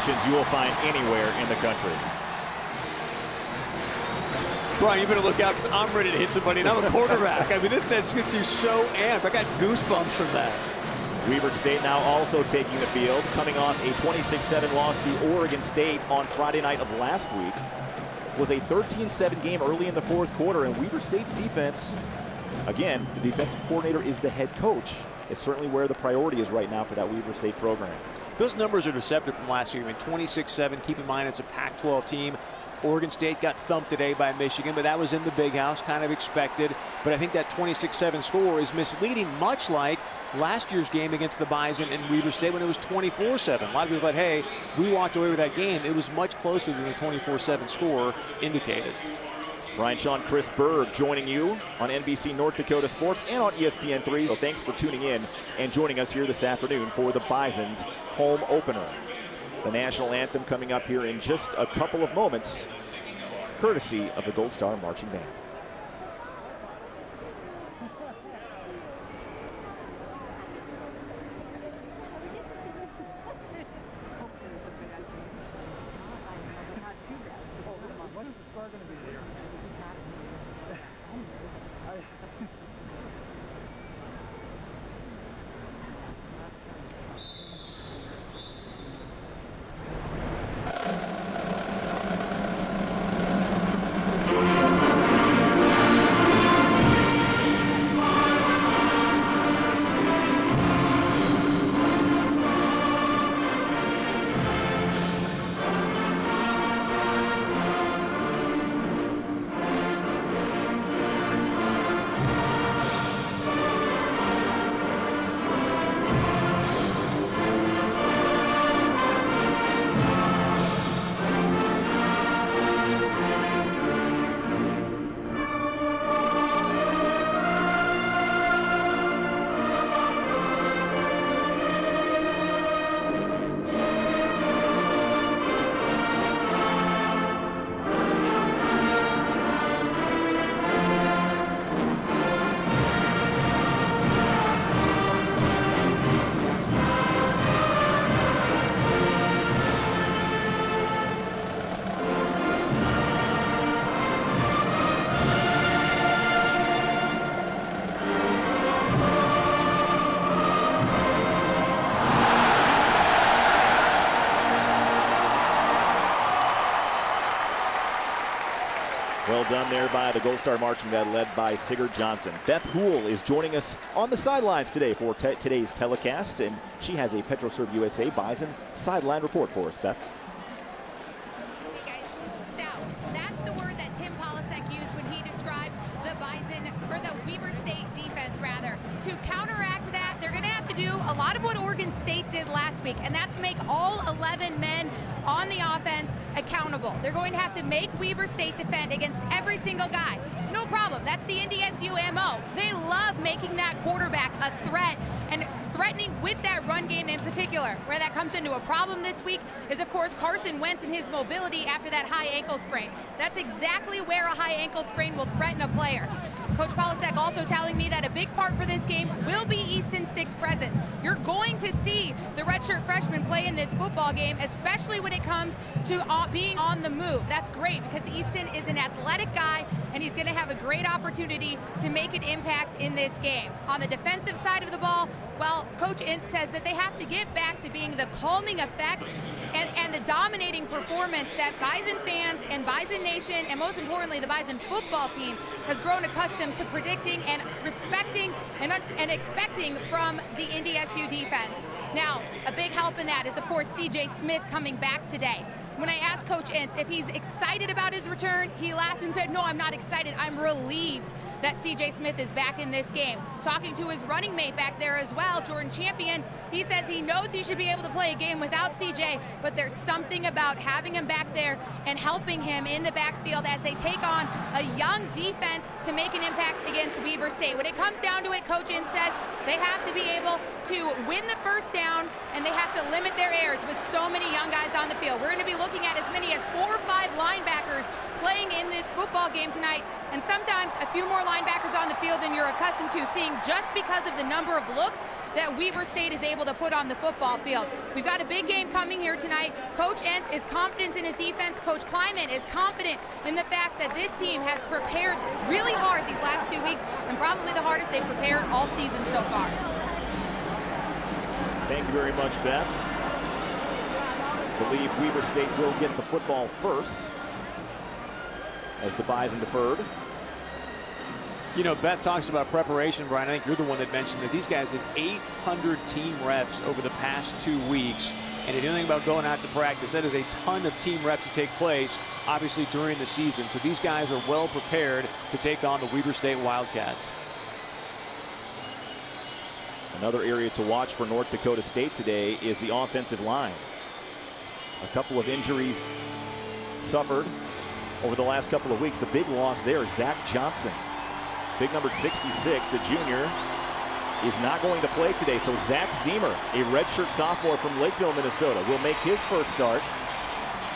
connections you will find anywhere in the country. Brian, you better look out because I'm ready to hit somebody, and I'm a quarterback. I mean, this gets you so amped. I got goosebumps from that. Weber State now also taking the field, coming off a 26-7 loss to Oregon State on Friday night of last week. It was a 13-7 game early in the fourth quarter, and Weber State's defense, again, the defensive coordinator is the head coach. It's certainly where the priority is right now for that Weber State program. Those numbers are deceptive from last year. I mean, 26-7, keep in mind it's a Pac-12 team. Oregon State got thumped today by Michigan, but that was in the big house, kind of expected. But I think that 26-7 score is misleading, much like last year's game against the Bison and Weber State when it was 24-7. A lot of people thought, hey, we walked away with that game. It was much closer than the 24-7 score indicated. Brian Shaw, Chris Berg joining you on NBC North Dakota Sports and on ESPN3. So thanks for tuning in and joining us here this afternoon for the Bison's home opener. The national anthem coming up here in just a couple of moments, courtesy of the Gold Star Marching Band. Well done there by the Gold Star Marching Band led by Sigurd Johnson. Beth Houle is joining us on the sidelines today for today's telecast, and she has a PetroServe USA Bison sideline report for us. Beth. Hey guys, stout. That's the word that Tim Polasek used when he described the Bison, or the Weber State defense rather. To counteract that, they're going to have to do a lot of what Oregon State did last week, and that's make all 11 men on the offense accountable. They're going to have to make Weber State defend against every single guy. No problem. That's the NDSU MO. They love making that quarterback a threat and threatening with that run game in particular. Where that comes into a problem this week is, of course, Carson Wentz and his mobility after that high ankle sprain. That's exactly where a high ankle sprain will threaten a player. Coach Polasek also telling me that a big part for this game will be Easton Stick's presence. You're going to see the redshirt freshman play in this football game, especially when it comes to being on the move. That's great because Easton is an athletic guy and he's going to have a great opportunity to make an impact in this game. On the defensive side of the ball, well, Coach Ince says that they have to get back to being the calming effect and the dominating performance that Bison fans and Bison Nation, and most importantly the Bison football team, has grown accustomed to predicting and respecting and expecting from the NDSU defense. Now, a big help in that is, of course, C.J. Smith coming back today. When I asked Coach Ince if he's excited about his return, he laughed and said, no, I'm not excited. I'm relieved that C.J. Smith is back in this game. Talking to his running mate back there as well, Jordan Champion, he says he knows he should be able to play a game without C.J., but there's something about having him back there and helping him in the backfield as they take on a young defense to make an impact against Weber State. When it comes down to it, Coach Ince says they have to be able to win the first down and they have to limit their errors with so many young guys on the field. We're going to be looking at as many as 4 or 5 linebackers playing in this football game tonight, and sometimes a few more linebackers on the field than you're accustomed to seeing just because of the number of looks that Weber State is able to put on the football field. We've got a big game coming here tonight. Coach Entz is confident in his defense. Coach Kleiman is confident in the fact that this team has prepared really hard these last 2 weeks, and probably the hardest they've prepared all season so far. Thank you very much, Beth. I believe Weber State will get the football first as the Bison deferred. You know, Beth talks about preparation, Brian. I think you're the one that mentioned that these guys did 800 team reps over the past 2 weeks. And if you know anything about going out to practice, that is a ton of team reps to take place, obviously, during the season. So these guys are well prepared to take on the Weber State Wildcats. Another area to watch for North Dakota State today is the offensive line. A couple of injuries suffered over the last couple of weeks. The big loss there is Zach Johnson. Big number 66, a junior, is not going to play today. So Zach Zemer, a redshirt sophomore from Lakeville, Minnesota, will make his first start.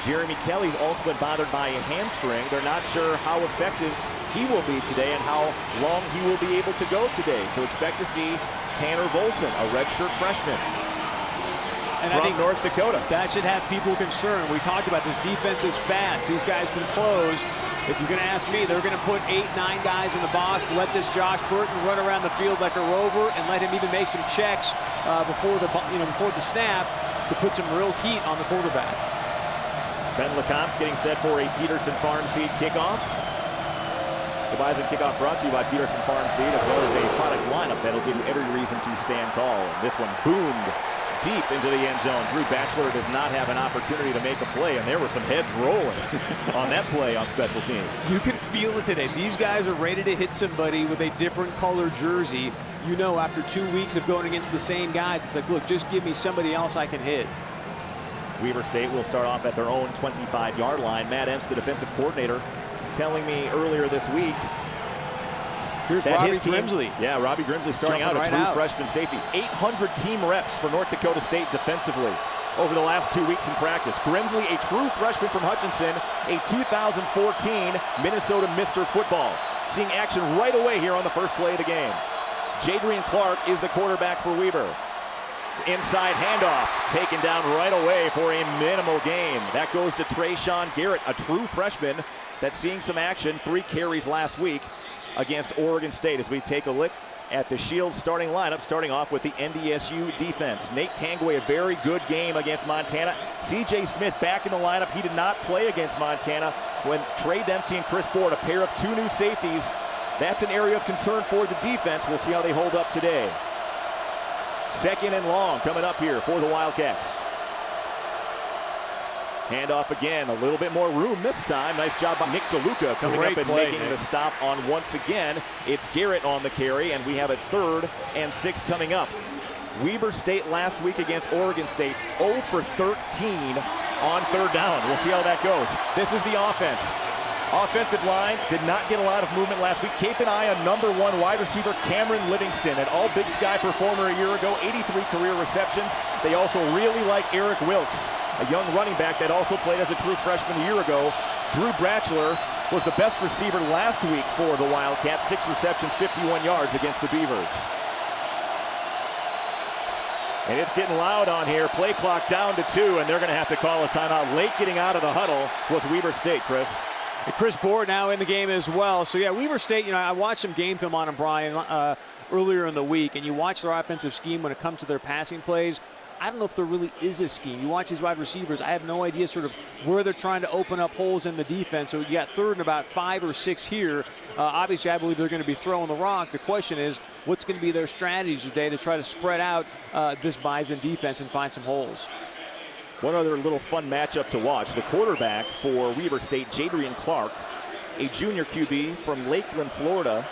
Jeremy Kelly's also been bothered by a hamstring. They're not sure how effective he will be today and how long he will be able to go today. So expect to see Tanner Volson, a redshirt freshman and from I think North Dakota. That should have people concerned. We talked about this defense is fast. These guys can close. If you're going to ask me, they're going to put 8, 9 guys in the box, let this Josh Burton run around the field like a rover, and let him even make some checks before the snap to put some real heat on the quarterback. Ben LeCompte's getting set for a Peterson Farm Seed kickoff. The Bison kickoff brought to you by Peterson Farm Seed, as well as a product lineup that'll give you every reason to stand tall. And this one boomed deep into the end zone. Drew Batchelor does not have an opportunity to make a play, and there were some heads rolling on that play on special teams. You can feel it today. These guys are ready to hit somebody with a different color jersey. You know, after 2 weeks of going against the same guys, it's like, look, just give me somebody else I can hit. Weber State will start off at their own 25-yard line. Matt Entz, the defensive coordinator, telling me earlier this week here's that Robbie his team, Grimsley. Yeah, Robbie Grimsley starting out, a true freshman safety. 800 team reps for North Dakota State defensively over the last 2 weeks in practice. Grimsley, a true freshman from Hutchinson, a 2014 Minnesota Mr. Football. Seeing action right away here on the first play of the game. Jadrian Clark is the quarterback for Weber. Inside handoff, taken down right away for a minimal gain. That goes to Trayshawn Garrett, a true freshman that's seeing some action. 3 carries last week against Oregon State. As we take a look at the Shield starting lineup, starting off with the NDSU defense. Nate Tangway, a very good game against Montana. C.J. Smith back in the lineup. He did not play against Montana when Trey Dempsey and Chris Board, a pair of 2 new safeties. That's an area of concern for the defense. We'll see how they hold up today. Second and long coming up here for the Wildcats. Handoff again, a little bit more room this time. Nice job by Nick DeLuca coming up and making the stop on once again. It's Garrett on the carry, and we have a 3rd and 6 coming up. Weber State last week against Oregon State, 0 for 13 on 3rd down. We'll see how that goes. This is the offense. Offensive line did not get a lot of movement last week. Keep an eye on number 1 wide receiver Cameron Livingston, an all-Big Sky performer a year ago, 83 career receptions. They also really like Eric Wilkes, a young running back that also played as a true freshman a year ago. Drew Batchelor was the best receiver last week for the Wildcats, 6 receptions, 51 yards against the Beavers. And it's getting loud on here. Play clock down to 2, and they're going to have to call a timeout. Late getting out of the huddle with Weber State, Chris. And Chris Board now in the game as well. So, yeah, Weber State, you know, I watched some game film on them, Brian, earlier in the week, and you watch their offensive scheme when it comes to their passing plays. I don't know if there really is a scheme. You watch these wide receivers, I have no idea sort of where they're trying to open up holes in the defense. So you got 3rd and about 5 or 6 here. Obviously, I believe they're going to be throwing the rock. The question is, what's going to be their strategies today to try to spread out this Bison defense and find some holes? One other little fun matchup to watch. The quarterback for Weber State, Jadrian Clark, a junior QB from Lakeland, Florida.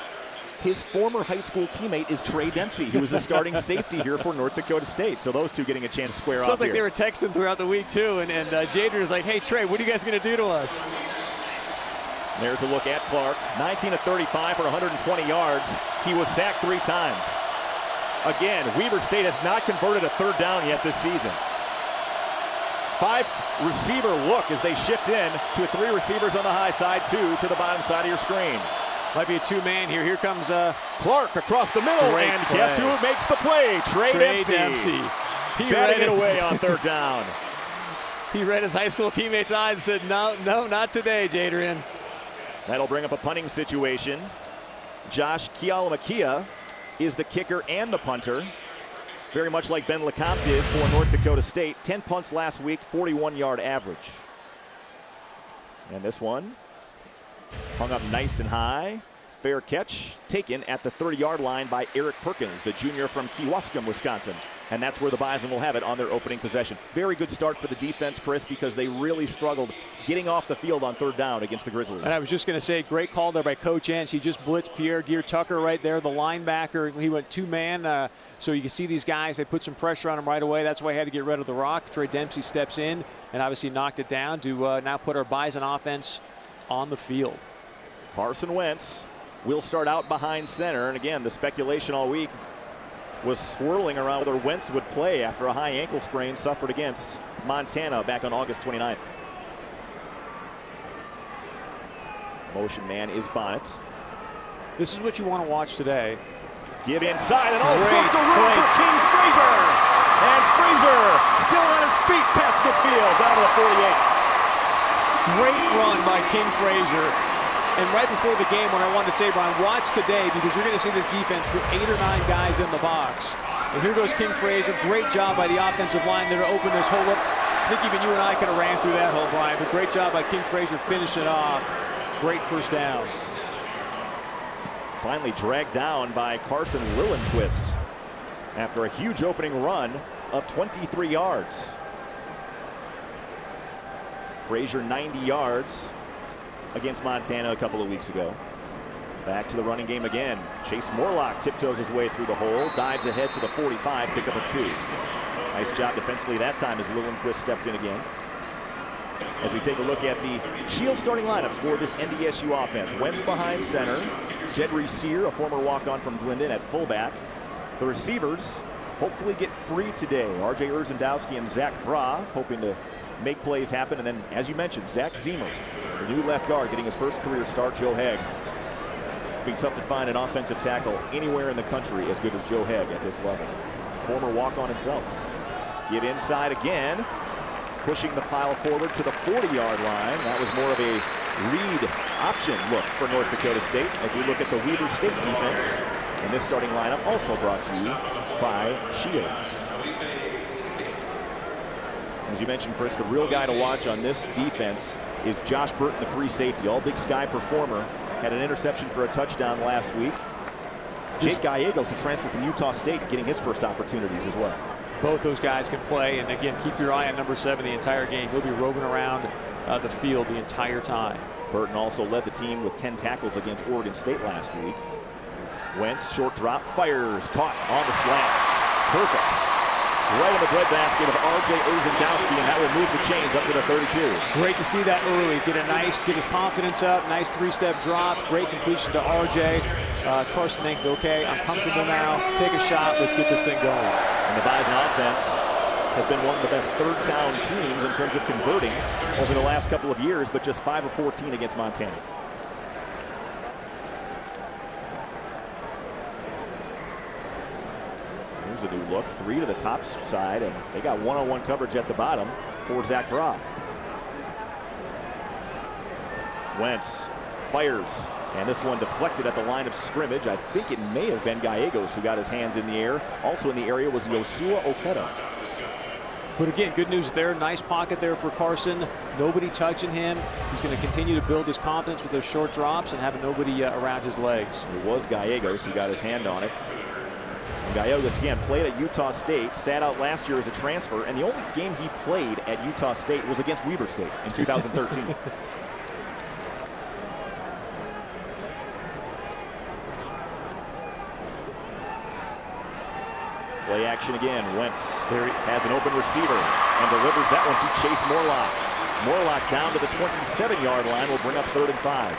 His former high school teammate is Trey Dempsey, who was the starting safety here for North Dakota State. So those two getting a chance to square off. Sounds like here. They were texting throughout the week, too. And Jadrian was like, hey, Trey, what are you guys going to do to us? There's a look at Clark. 19 of 35 for 120 yards. He was sacked 3 times. Again, Weber State has not converted a 3rd down yet this season. 5 receiver look as they shift in to 3 receivers on the high side, 2 to the bottom side of your screen. Might be a two-man here. Here comes Clark across the middle, Great and play. guess who makes the play? Trey Dempsey. He Batting read it away on third down. He read his high school teammates' eyes and said, no, not today, Jadrian. That'll bring up a punting situation. Josh Kialamakia is the kicker and the punter. Very much like Ben LeCompte is for North Dakota State. 10 punts last week, 41-yard average. And this one hung up nice and high. Fair catch taken at the 30-yard line by Eric Perkins, the junior from Kewaskum, Wisconsin. And that's where the Bison will have it on their opening possession. Very good start for the defense, Chris, because they really struggled getting off the field on third down against the Grizzlies. And I was just going to say, great call there by Coach Entz. He just blitzed Pierre Gear-Tucker right there, the linebacker. He went two-man, so you can see these guys. They put some pressure on him right away. That's why he had to get rid of the rock. Trey Dempsey steps in and obviously knocked it down to now put our Bison offense on the field. Carson Wentz will start out behind center. And again, the speculation all week was swirling around whether Wentz would play after a high ankle sprain suffered against Montana back on August 29th. Motion man is Bonnet. This is what you want to watch today. Give inside and all sorts of room for King Frazier. And Frazier still on his feet past midfield down to the 48. Great run by King Frazier. And right before the game, when I wanted to say, Brian, watch today because you're going to see this defense put 8 or 9 guys in the box. And here goes King Frazier. Great job by the offensive line there to open this hole up. I think even you and I could have ran through that hole, Brian, but great job by King Frazier finishing it off. Great first down. Finally dragged down by Carson Lillenquist after a huge opening run of 23 yards. Frazier 90 yards against Montana a couple of weeks ago. Back to the running game again. Chase Morlock tiptoes his way through the hole, dives ahead to the 45, pick up a 2. Nice job defensively that time as Lillenquist stepped in again. As we take a look at the Shield starting lineups for this NDSU offense. Wentz behind center. Jedry Sear, a former walk-on from Glendon, at fullback. The receivers hopefully get free today. R.J. Urzendowski and Zach Vra hoping to make plays happen. And then, as you mentioned, Zach Ziemer, the new left guard, getting his first career start. Joe Hegg. It'll be tough to find an offensive tackle anywhere in the country as good as Joe Hegg at this level. Former walk-on himself. Get inside again. Pushing the pile forward to the 40-yard line. That was more of a read option look for North Dakota State. As we look at the Weber State defense, and this starting lineup also brought to you by Shields. As you mentioned, Chris, the real guy to watch on this defense is Josh Burton, the free safety. All Big Sky performer. Had an interception for a touchdown last week. Jake Gallegos, a transfer from Utah State, getting his first opportunities as well. Both those guys can play, and again, keep your eye on number 7 the entire game. He'll be roving around the field the entire time. Burton also led the team with 10 tackles against Oregon State last week. Wentz, short drop, fires, caught on the slant. Perfect. Right in the breadbasket of R.J. Urzendowski, and that will move the chains up to the 32. Great to see that early. Get his confidence up. Nice 3-step drop. Great completion to R.J. Carson thinks, okay, I'm comfortable now. Take a shot. Let's get this thing going. And the Bison offense has been one of the best third down teams in terms of converting over the last couple of years, but just 5 of 14 against Montana. Here's a new look. 3 to the top side, and they got one-on-one coverage at the bottom for Zach Vra. Wentz fires, and this one deflected at the line of scrimmage. I think it may have been Gallegos who got his hands in the air. Also in the area was Yosua Oketa. But again, good news there. Nice pocket there for Carson. Nobody touching him. He's going to continue to build his confidence with those short drops and having nobody around his legs. It was Gallegos who got his hand on it. And Gallegos, again, played at Utah State, sat out last year as a transfer, and the only game he played at Utah State was against Weber State in 2013. Play action again. Wentz there has an open receiver and delivers that one to Chase Morlock. Morlock down to the 27-yard line will bring up 3rd and 5.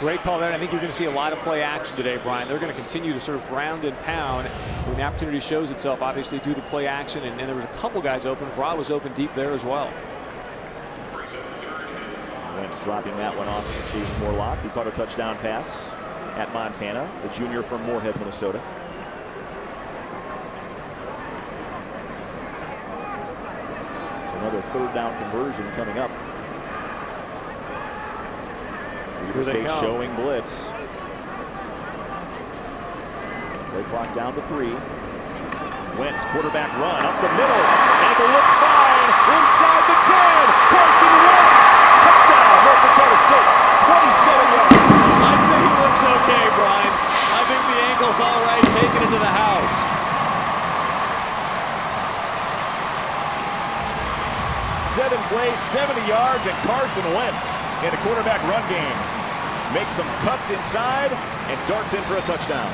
Great call there. I think you're going to see a lot of play action today, Brian. They're going to continue to sort of ground and pound when the opportunity shows itself, obviously, due to play action. And there was a couple guys open. Vra was open deep there as well. Wentz Williams dropping that one off to Chase Morlock, who caught a touchdown pass at Montana, the junior from Moorhead, Minnesota. So another third down conversion coming up. Weber State showing blitz. Play clock down to 3. Wentz, quarterback run up the middle. Ankle looks fine. Inside the 10. Carson Wentz. Touchdown, North Dakota State. 27 yards. I'd say he looks okay, Brian. I think the ankle's all right. Taking it to the house. 7 plays, 70 yards, and Carson Wentz in the quarterback run game makes some cuts inside and darts in for a touchdown.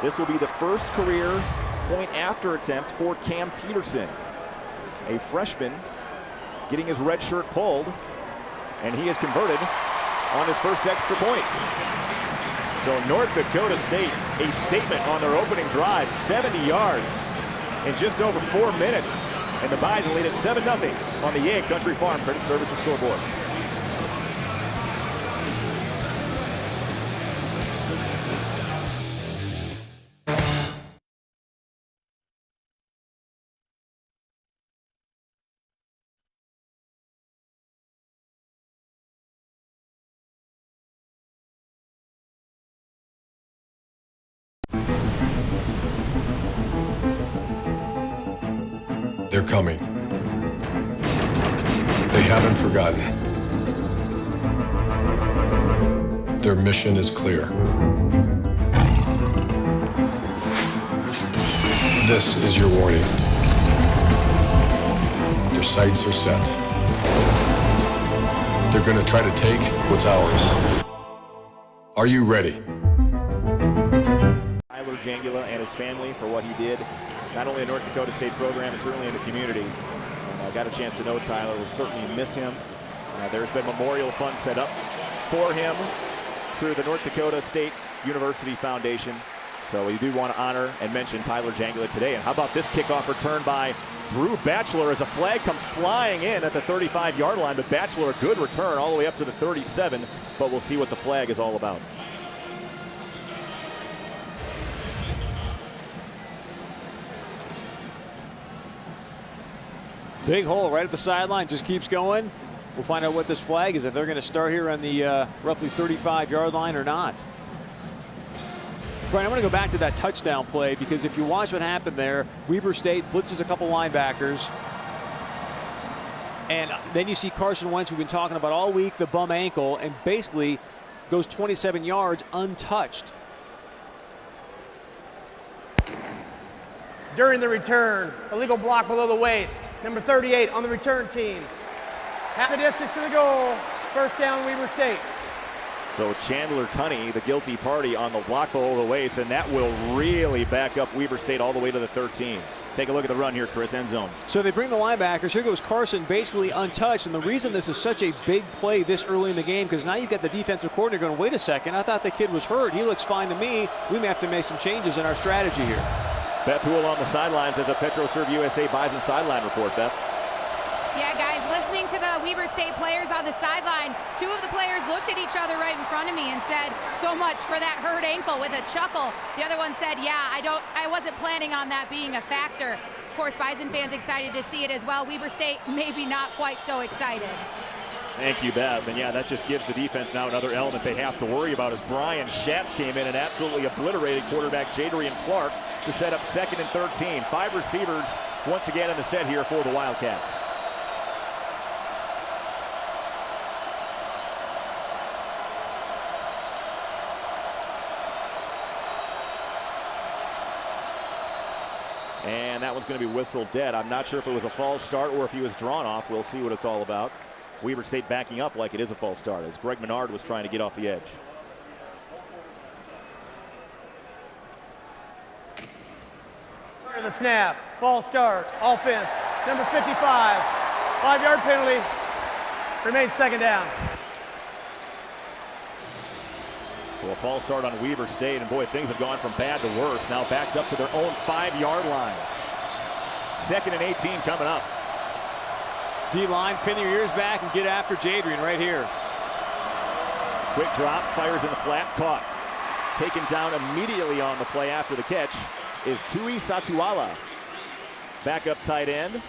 This will be the first career point after attempt for Cam Peterson, a freshman getting his red shirt pulled, and he has converted on his first extra point. So North Dakota State, a statement on their opening drive, 70 yards in just over 4 minutes. And the Bison lead at 7-0 on the Yale Country Farm Credit Services scoreboard. They're coming. They haven't forgotten. Their mission is clear. This is your warning. Their sights are set. They're going to try to take what's ours. Are you ready? Tyler Jangula and his family for what he did, not only in North Dakota State program, but certainly in the community. I got a chance to know Tyler. We'll certainly miss him. There's been memorial funds set up for him through the North Dakota State University Foundation. So we do want to honor and mention Tyler Jangula today. And how about this kickoff return by Drew Batchelor as a flag comes flying in at the 35-yard line. But Batchelor, a good return all the way up to the 37. But we'll see what the flag is all about. Big hole right at the sideline, just keeps going. We'll find out what this flag is, if they're going to start here on the roughly 35-yard line or not. Brian, I want to go back to that touchdown play, because if you watch what happened there, Weber State blitzes a couple linebackers. And then you see Carson Wentz, we've been talking about all week, the bum ankle, and basically goes 27 yards untouched. During the return, illegal block below the waist. Number 38 on the return team. Half the distance to the goal. First down, Weber State. So Chandler Tunney, the guilty party on the block below the waist, and that will really back up Weber State all the way to the 13. Take a look at the run here, Chris, end zone. So they bring the linebackers. Here goes Carson, basically untouched. And the reason this is such a big play this early in the game, because now you've got the defensive coordinator going, wait a second, I thought the kid was hurt. He looks fine to me. We may have to make some changes in our strategy here. Beth Hool on the sidelines as a PetroServe USA Bison sideline report, Beth. Yeah, guys, listening to the Weber State players on the sideline, two of the players looked at each other right in front of me and said, so much for that hurt ankle, with a chuckle. The other one said, yeah, I wasn't planning on that being a factor. Of course, Bison fans excited to see it as well. Weber State maybe not quite so excited. Thank you, Bev. And yeah, that just gives the defense now another element they have to worry about, as Brian Schatz came in and absolutely obliterated quarterback Jadrian Clark to set up 2nd and 13. 5 receivers once again in the set here for the Wildcats. And that one's going to be whistled dead. I'm not sure if it was a false start or if he was drawn off. We'll see what it's all about. Weber State backing up like it is a false start, as Greg Menard was trying to get off the edge. After the snap, false start, offense, number 55. 5-yard penalty, remains second down. So a false start on Weber State, and boy, things have gone from bad to worse. Now backs up to their own 5-yard line. 2nd and 18 coming up. D-line, pin your ears back and get after Jadrian right here. Quick drop, fires in the flat, caught. Taken down immediately on the play after the catch is Tui Satuala. Backup tight end.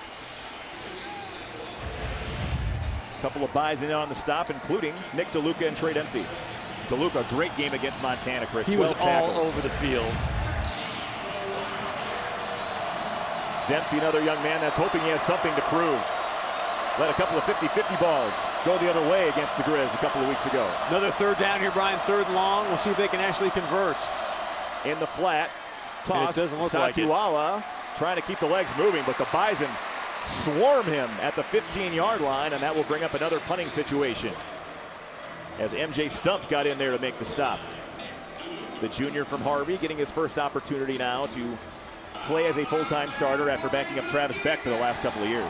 Couple of buys in on the stop, including Nick DeLuca and Trey Dempsey. DeLuca, great game against Montana, Chris. He was all tackles. over the field. Dempsey, another young man that's hoping he has something to prove. Let a couple of 50-50 balls go the other way against the Grizz a couple of weeks ago. Another 3rd down here, Brian, 3rd and long. We'll see if they can actually convert. In the flat, toss. It doesn't look like it. Satuala trying to keep the legs moving, but the Bison swarm him at the 15-yard line, and that will bring up another punting situation as MJ Stumps got in there to make the stop. The junior from Harvey getting his first opportunity now to play as a full-time starter after backing up Travis Beck for the last couple of years.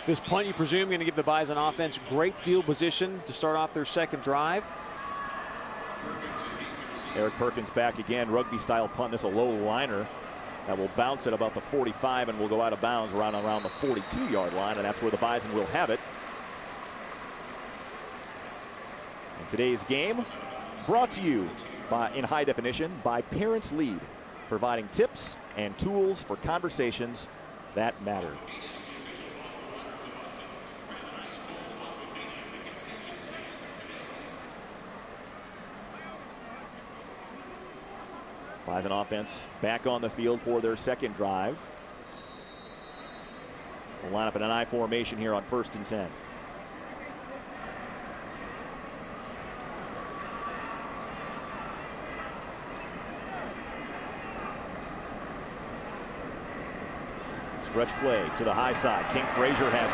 This punt, you presume, going to give the Bison offense great field position to start off their 2nd drive. Eric Perkins back again, rugby-style punt. This is a low liner that will bounce at about the 45 and will go out of bounds around the 42-yard line, and that's where the Bison will have it. And today's game brought to you in high definition by Parents Lead, providing tips and tools for conversations that matter. Bison offense back on the field for their 2nd drive. We'll line up in an I formation here on 1st and 10. Stretch play to the high side. King Frazier has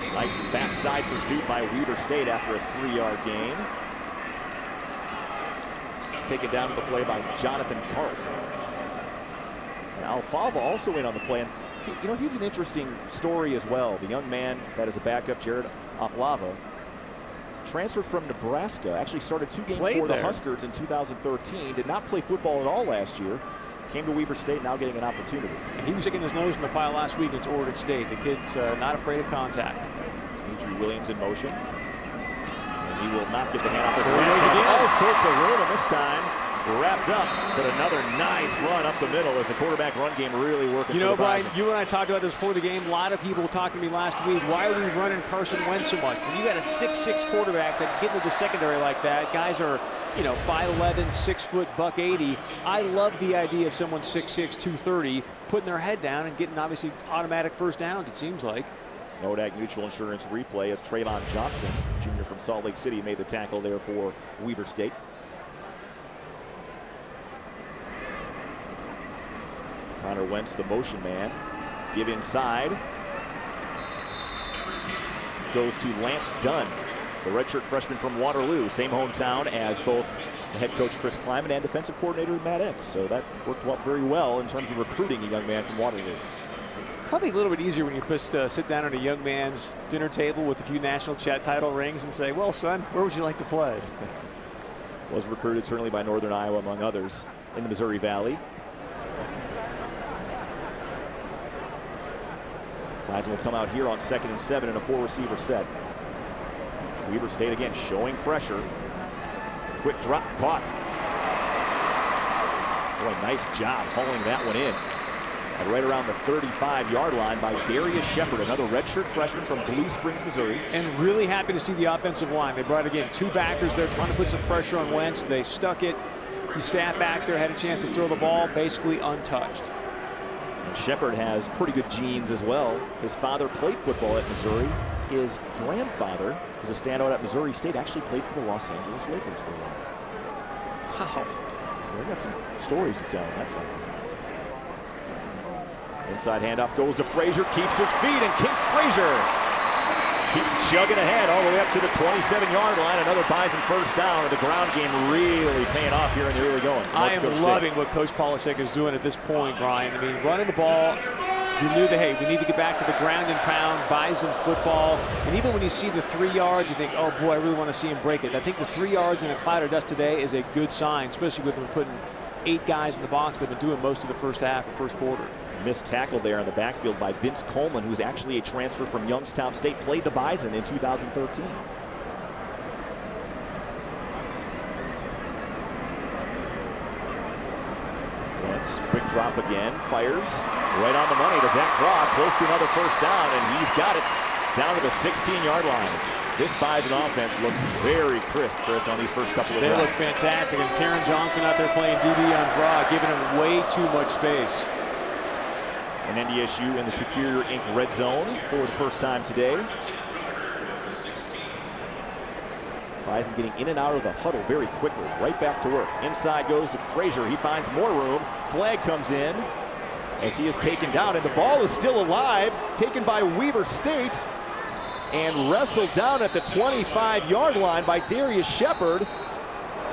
room. Nice backside pursuit by Weber State after a 3-yard gain. Taken down to the play by Jonathan Carlson. And Alfava also in on the play. And, you know, he's an interesting story as well. The young man that is a backup, Jared Alfava, transferred from Nebraska, actually started 2 games for the Huskers in 2013, did not play football at all last year, came to Weber State, now getting an opportunity. And he was sticking his nose in the pile last week against Oregon State. The kid's not afraid of contact. Dimitri Williams in motion. He will not get the handoff. All sorts of room, and this time wrapped up. But another nice run up the middle as the quarterback run game really working. You know, Brian, you and I talked about this before the game. A lot of people talking to me last week. Why are we running Carson Wentz so much? When you got a 6'6" quarterback that get into the secondary like that, guys are, you know, 5'11", 6 foot, $180. I love the idea of someone 6'6", 230 putting their head down and getting obviously automatic 1st downs. It seems like. Nodak Mutual Insurance replay as Trayvon Johnson, junior from Salt Lake City, made the tackle there for Weber State. Connor Wentz, the motion man. Give inside. Goes to Lance Dunn, the redshirt freshman from Waterloo. Same hometown as both the head coach Chris Kleiman and defensive coordinator Matt Entz. So that worked out very well in terms of recruiting a young man from Waterloo. Probably a little bit easier when you just sit down at a young man's dinner table with a few national chat title rings and say, well, son, where would you like to play? Was recruited certainly by Northern Iowa, among others, in the Missouri Valley. Bison will come out here on 2nd and 7 in a 4-receiver set. Weber State again showing pressure. Quick drop, caught. Boy, nice job hauling that one in. And right around the 35-yard line by Darius Shepard, another redshirt freshman from Blue Springs, Missouri. And really happy to see the offensive line. They brought, again, 2 backers there trying to put some pressure on Wentz. They stuck it. He sat back there, had a chance to throw the ball, basically untouched. And Shepard has pretty good genes as well. His father played football at Missouri. His grandfather was a standout at Missouri State, actually played for the Los Angeles Lakers for a while. Wow. So they got some stories to tell on that front. Inside handoff goes to Frazier, keeps his feet, and King Frazier keeps chugging ahead all the way up to the 27-yard line. Another Bison 1st down, and the ground game really paying off here in the early going. I am loving what Coach Polasek is doing at this point, Brian. I mean, running the ball, You knew that, hey, we need to get back to the ground and pound, Bison football. And even when you see the 3 yards, you think, oh boy, I really want to see him break it. I think the 3 yards in a cloud of dust today is a good sign, especially with them putting 8 guys in the box. They've been doing most of the first half or first quarter. Missed tackle there in the backfield by Vince Coleman, who's actually a transfer from Youngstown State, played the Bison in 2013. That's quick drop again, fires right on the money to Zach Claw, close to another first down, and he's got it down to the 16-yard line. This Bison offense looks very crisp, Chris, on these first couple of drives. They look fantastic, and Taron Johnson out there playing DB on Vrah, giving him way too much space. And NDSU in the Superior Inc. red zone for the first time today. Bison getting in and out of the huddle very quickly. Right back to work. Inside goes to Frazier. He finds more room. Flag comes in as he is taken down. And the ball is still alive. Taken by Weber State. And wrestled down at the 25-yard line by Darius Shepard.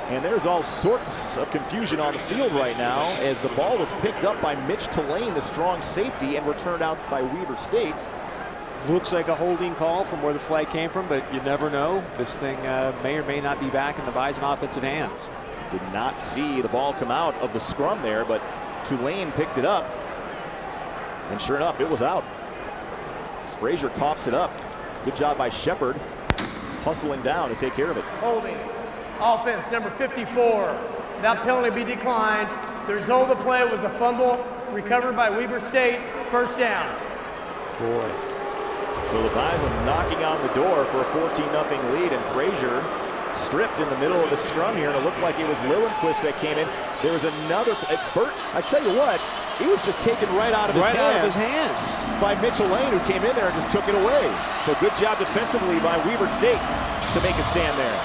And there's all sorts of confusion on the field right now as the ball was picked up by Mitch Tulane, the strong safety, and returned out by Weber State. Looks like a holding call from where the flag came from, but you never know. This thing may or may not be back in the Bison offensive hands. Did not see the ball come out of the scrum there, but Tulane picked it up. And sure enough, it was out. As Frazier coughs it up. Good job by Shepard, hustling down to take care of it. Holding. Offense number 54. That penalty be declined. The result of the play was a fumble recovered by Weber State. First down. Boy. So the Bison knocking on the door for a 14-0 lead, and Frazier stripped in the middle of the scrum here, and it looked like it was Lillenquist that came in. There was another, Bert, I tell you what, he was just taken right out of his hands by Mitchell Lane, who came in there and just took it away. So good job defensively by Weber State to make a stand there.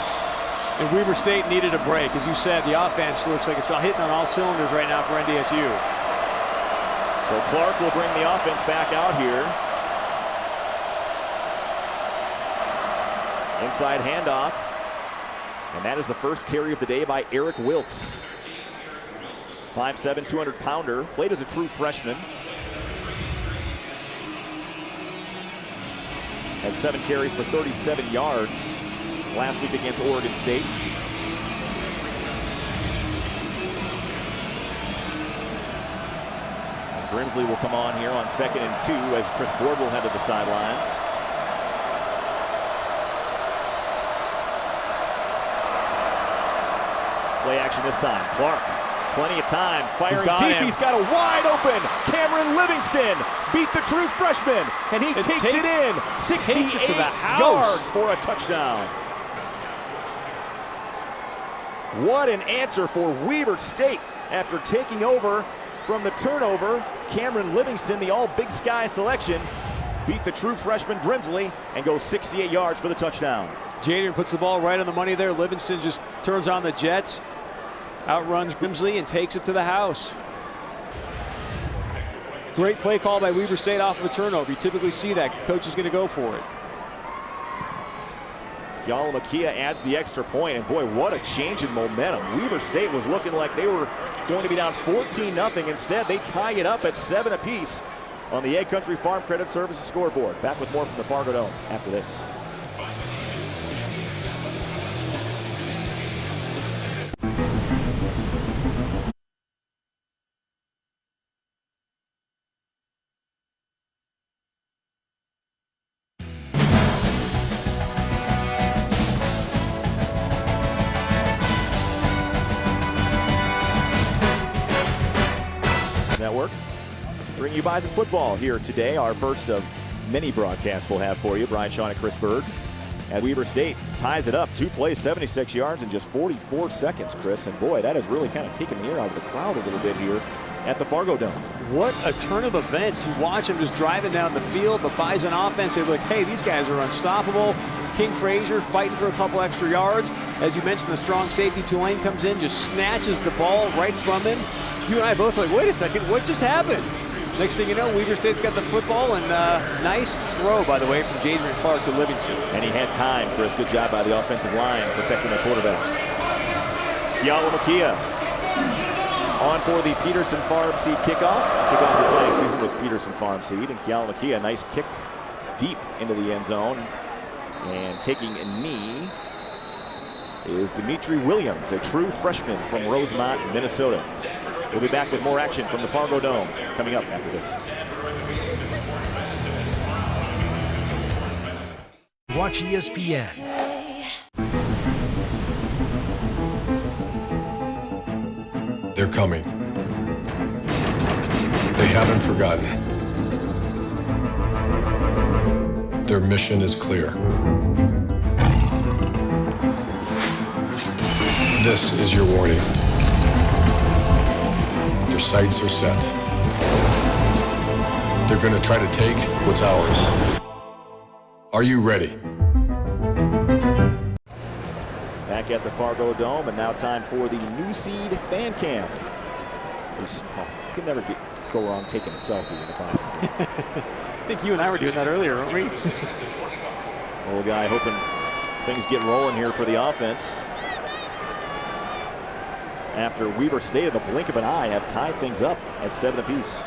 And Weber State needed a break. As you said, the offense looks like it's hitting on all cylinders right now for NDSU. So Clark will bring the offense back out here. Inside handoff. And that is the first carry of the day by Eric Wilkes. 5'7", 200-pounder. Played as a true freshman. Had 7 carries for 37 yards last week against Oregon State. And Grimsley will come on here on 2nd and 2 as Chris Board will head to the sidelines. Play action this time. Clark, plenty of time, firing deep. He's got a wide open Cameron Livingston. Beat the true freshman, and he takes it in. 68 yards for a touchdown. What an answer for Weber State after taking over from the turnover. Cameron Livingston, the all Big Sky selection, beat the true freshman Grimsley and goes 68 yards for the touchdown. Jadrian puts the ball right on the money there. Livingston just turns on the jets, outruns Grimsley, and takes it to the house. Great play call by Weber State off of a turnover. You typically see that. Coach is going to go for it. Yalamakia adds the extra point, and boy, what a change in momentum. Weber State was looking like they were going to be down 14-0. Instead, they tie it up at 7 apiece on the Egg Country Farm Credit Services scoreboard. Back with more from the Fargo Dome after this. Network. Bring you Bison football here today. Our first of many broadcasts we'll have for you. Brian Shaw and Chris Bird. And Weber State ties it up. 2 plays, 76 yards in just 44 seconds, Chris. And boy, that has really kind of taken the air out of the crowd a little bit here at the Fargo Dome. What a turn of events. You watch them just driving down the field. The Bison offense, they look, hey, these guys are unstoppable. King Frazier fighting for a couple extra yards. As you mentioned, the strong safety Tulane comes in, just snatches the ball right from him. You and I both like, wait a second, what just happened? Next thing you know, Weber State's got the football, and nice throw, by the way, from Jadrian Clark to Livingston. And he had time, Chris. Good job by the offensive line protecting the quarterback. Yalamakia On for the Peterson Farm Seed kickoff. Kickoff your playing season with Peterson Farm Seed. And Keala, a nice kick deep into the end zone. And taking a knee is Dimitri Williams, a true freshman from Rosemont, Minnesota. We'll be back with more action from the Fargo Dome coming up after this. Watch ESPN. They're coming. They haven't forgotten. Their mission is clear. This is your warning. Their sights are set. They're going to try to take what's ours. Are you ready? Back at the Fargo Dome, and now time for the New Seed Fan Cam. You can never go wrong taking a selfie in the box. I think you and I were doing that earlier, weren't we? Little guy hoping things get rolling here for the offense. After Weber State in the blink of an eye have tied things up at 7 apiece.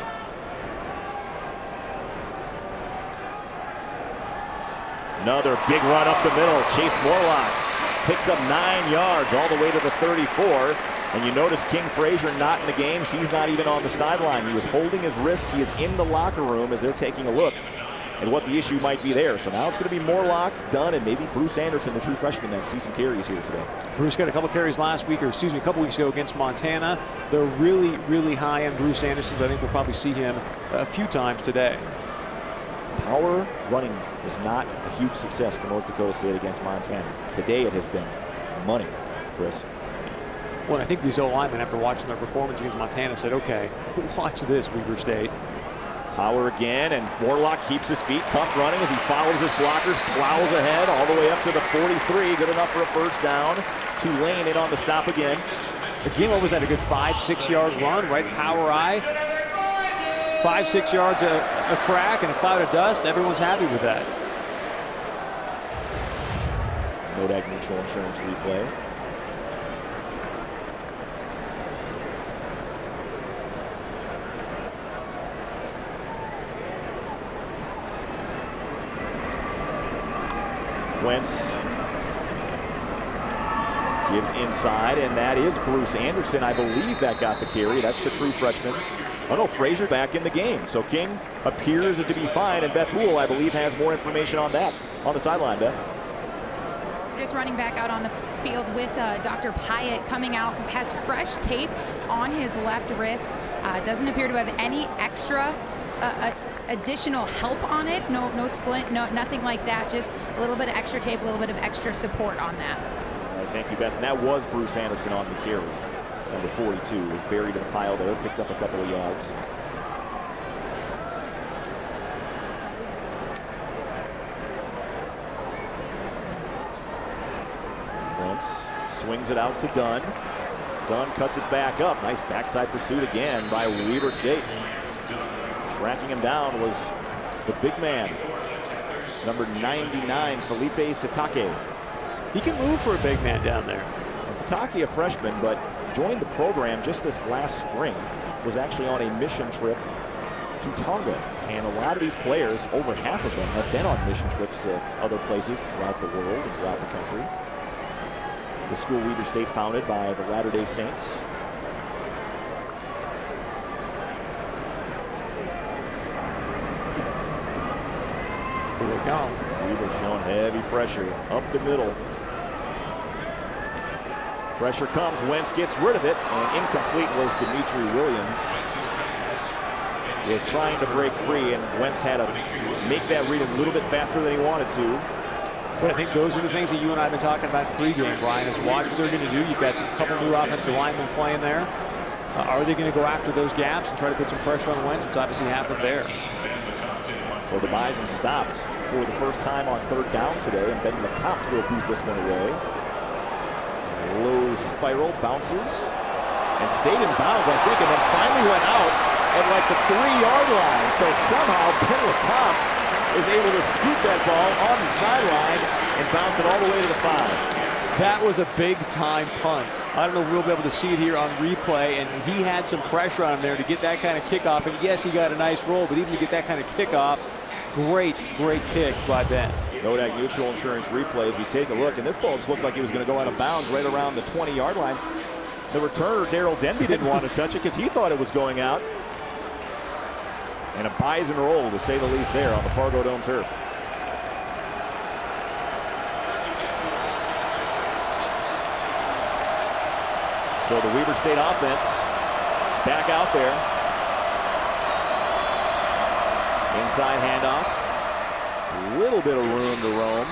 Another big run up the middle. Chase Morlock picks up 9 yards all the way to the 34. And you notice King Frazier not in the game. He's not even on the sideline. He was holding his wrist. He is in the locker room as they're taking a look at what the issue might be there. So now it's going to be Morlock, Dunn, and maybe Bruce Anderson, the true freshman, that see some carries here today. Bruce got a couple carries last week, or excuse me, a couple weeks ago against Montana. They're really, really high on Bruce Anderson. So I think we'll probably see him a few times today. Power running was not a huge success for North Dakota State against Montana. Today it has been money, Chris. Well, I think these O-linemen, after watching their performance against Montana, said, okay, watch this, Weber State. Power again, and Morlock keeps his feet. Tough running as he follows his blockers, plows ahead all the way up to the 43. Good enough for a first down. Tulane in on the stop again. Again, what was that, a good 5-6 yard run, right? Power eye. 5-6 yards a crack and a cloud of dust. Everyone's happy with that. Kodak Mutual Insurance replay. Wentz gives inside, and that is Bruce Anderson. I believe that got the carry. That's the true freshman. Oh no, Frazier back in the game. So King appears to be fine, and Beth Houle, I believe, has more information on that on the sideline, Beth. Just running back out on the field with Dr. Pyatt coming out, has fresh tape on his left wrist. Doesn't appear to have any extra additional help on it. No splint, nothing like that. Just a little bit of extra tape, a little bit of extra support on that. All right, thank you, Beth. And that was Bruce Anderson on the carry. Number 42 was buried in the pile there, picked up a couple of yards. Wentz swings it out to Dunn. Dunn cuts it back up. Nice backside pursuit again by Weber State. Tracking him down was the big man, number 99, Felipe Sitake. He can move for a big man down there. And Sitake, a freshman, but joined the program just this last spring, was actually on a mission trip to Tonga. And a lot of these players, over half of them, have been on mission trips to other places throughout the world and throughout the country. The school Weber State founded by the Latter-day Saints. Here they come. Weber showing heavy pressure up the middle. Pressure comes, Wentz gets rid of it, and incomplete was Dimitri Williams. Was trying to break free, and Wentz had to make that read a little bit faster than he wanted to. But I think those are the things that you and I have been talking about pre-game, Brian, is watch what they're going to do. You've got a couple new offensive linemen playing there. Are they going to go after those gaps and try to put some pressure on Wentz, which obviously happened there? So the Bison stopped for the first time on third down today, and Ben LeCompte will boot this one away. Low spiral, bounces, and stayed in bounds, I think, and then finally went out at like the 3-yard line. So somehow Ben LeCompte is able to scoop that ball on the sideline and bounce it all the way to the 5. That was a big-time punt. I don't know if we'll be able to see it here on replay, and he had some pressure on him there to get that kind of kickoff. And yes, he got a nice roll, but even to get that kind of kickoff, great kick by Ben. Nodak Mutual Insurance replay as we take a look, and this ball just looked like he was going to go out of bounds right around the 20-yard line. The returner, Darrell Denby, didn't want to touch it because he thought it was going out. And a Bison roll, to say the least, there on the Fargo Dome turf. So the Weber State offense back out there. Inside handoff. Little bit of room to roam.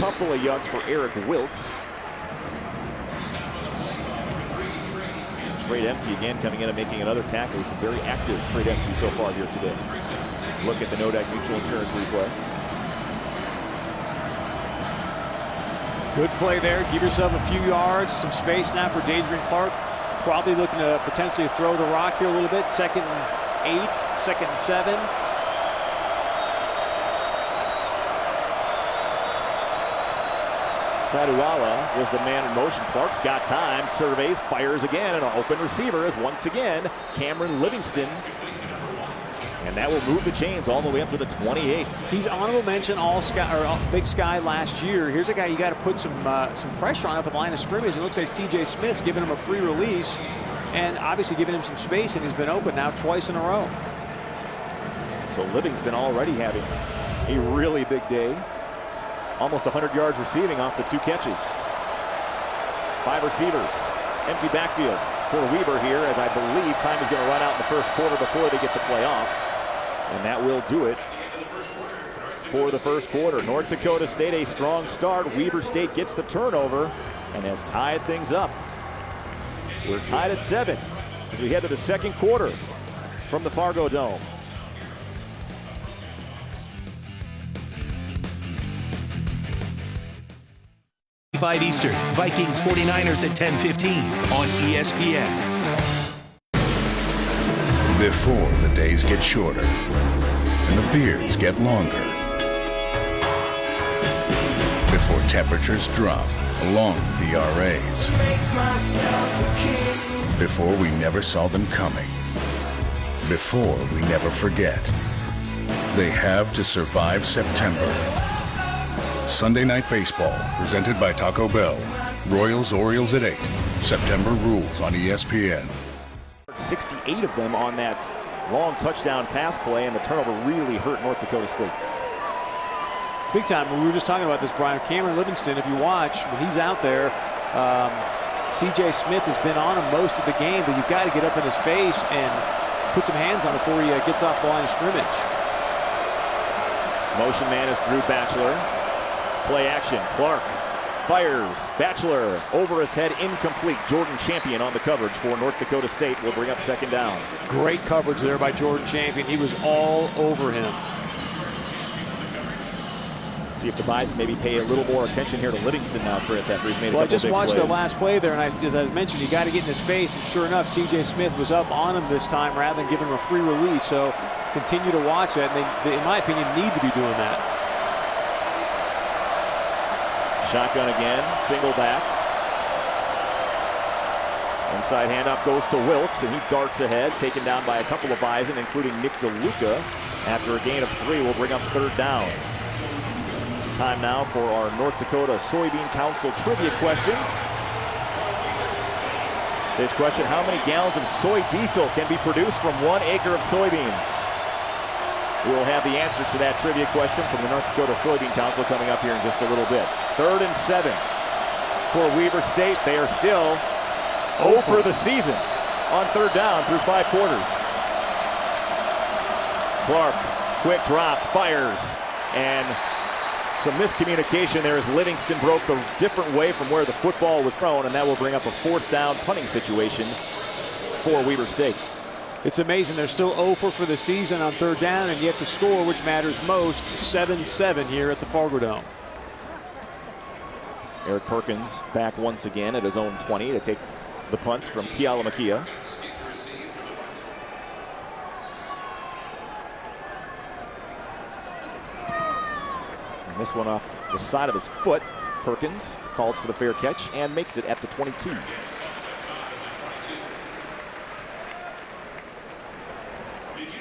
Couple of yucks for Eric Wilkes. Trey Dempsey again coming in and making another tackle. He's been very active, Trey Dempsey, so far here today. Look at the Nodak Mutual Insurance replay. Good play there. Give yourself a few yards, some space now for Dadrian Clark. Probably looking to potentially throw the rock here a little bit. 2nd and 8, 2nd and 7. Saduala was the man in motion. Clark's got time, surveys, fires again, and an open receiver is once again Cameron Livingston. And that will move the chains all the way up to the 28. He's honorable mention Big Sky last year. Here's a guy you got to put some pressure on up at the line of scrimmage. It looks like TJ Smith's giving him a free release and obviously giving him some space, and he's been open now twice in a row. So Livingston already having a really big day. Almost 100 yards receiving off the 2 catches. 5 receivers. Empty backfield for Weber here, as I believe time is going to run out in the first quarter before they get the play off. And that will do it for the first quarter. North Dakota State a strong start. Weber State gets the turnover and has tied things up. We're tied at 7 as we head to the second quarter from the Fargo Dome. Eastern, Vikings 49ers at 10:15 on ESPN. Before the days get shorter and the beards get longer. Before temperatures drop along with the RAs. Before we never saw them coming. Before we never forget. They have to survive September. Sunday Night Baseball, presented by Taco Bell. Royals-Orioles at 8. September rules on ESPN. 68 of them on that long touchdown pass play, and the turnover really hurt North Dakota State. Big time. We were just talking about this, Brian. Cameron Livingston, if you watch, when he's out there, CJ Smith has been on him most of the game, but you've got to get up in his face and put some hands on him before he gets off the line of scrimmage. Motion man is Drew Batchelor. Play action. Clark fires. Batchelor over his head, incomplete. Jordan Champion on the coverage for North Dakota State will bring up second down. Great coverage there by Jordan Champion. He was all over him. See if the Bison maybe pay a little more attention here to Livingston now, Chris, after he's made a couple Well, I just big watched plays. the last play there, and as I mentioned, you got to get in his face. And sure enough, C.J. Smith was up on him this time rather than giving him a free release. So continue to watch that. And they, in my opinion, need to be doing that. Shotgun again, single back. Inside handoff goes to Wilkes, and he darts ahead, taken down by a couple of Bison, including Nick DeLuca. After a gain of 3, will bring up third down. Time now for our North Dakota Soybean Council trivia question. This question, how many gallons of soy diesel can be produced from 1 acre of soybeans? We will have the answer to that trivia question from the North Dakota Soybean Council coming up here in just a little bit. 3rd and 7 for Weber State. They are still 0 for the season on 3rd down through 5 quarters. Clark, quick drop, fires, and some miscommunication there as Livingston broke the different way from where the football was thrown, and that will bring up a 4th down punting situation for Weber State. It's amazing. They're still 0 for the season on 3rd down, and yet the score, which matters most, 7-7 here at the Fargo Dome. Eric Perkins back once again at his own 20 to take the punt from Keala-Makia. And this one off the side of his foot. Perkins calls for the fair catch and makes it at the 22.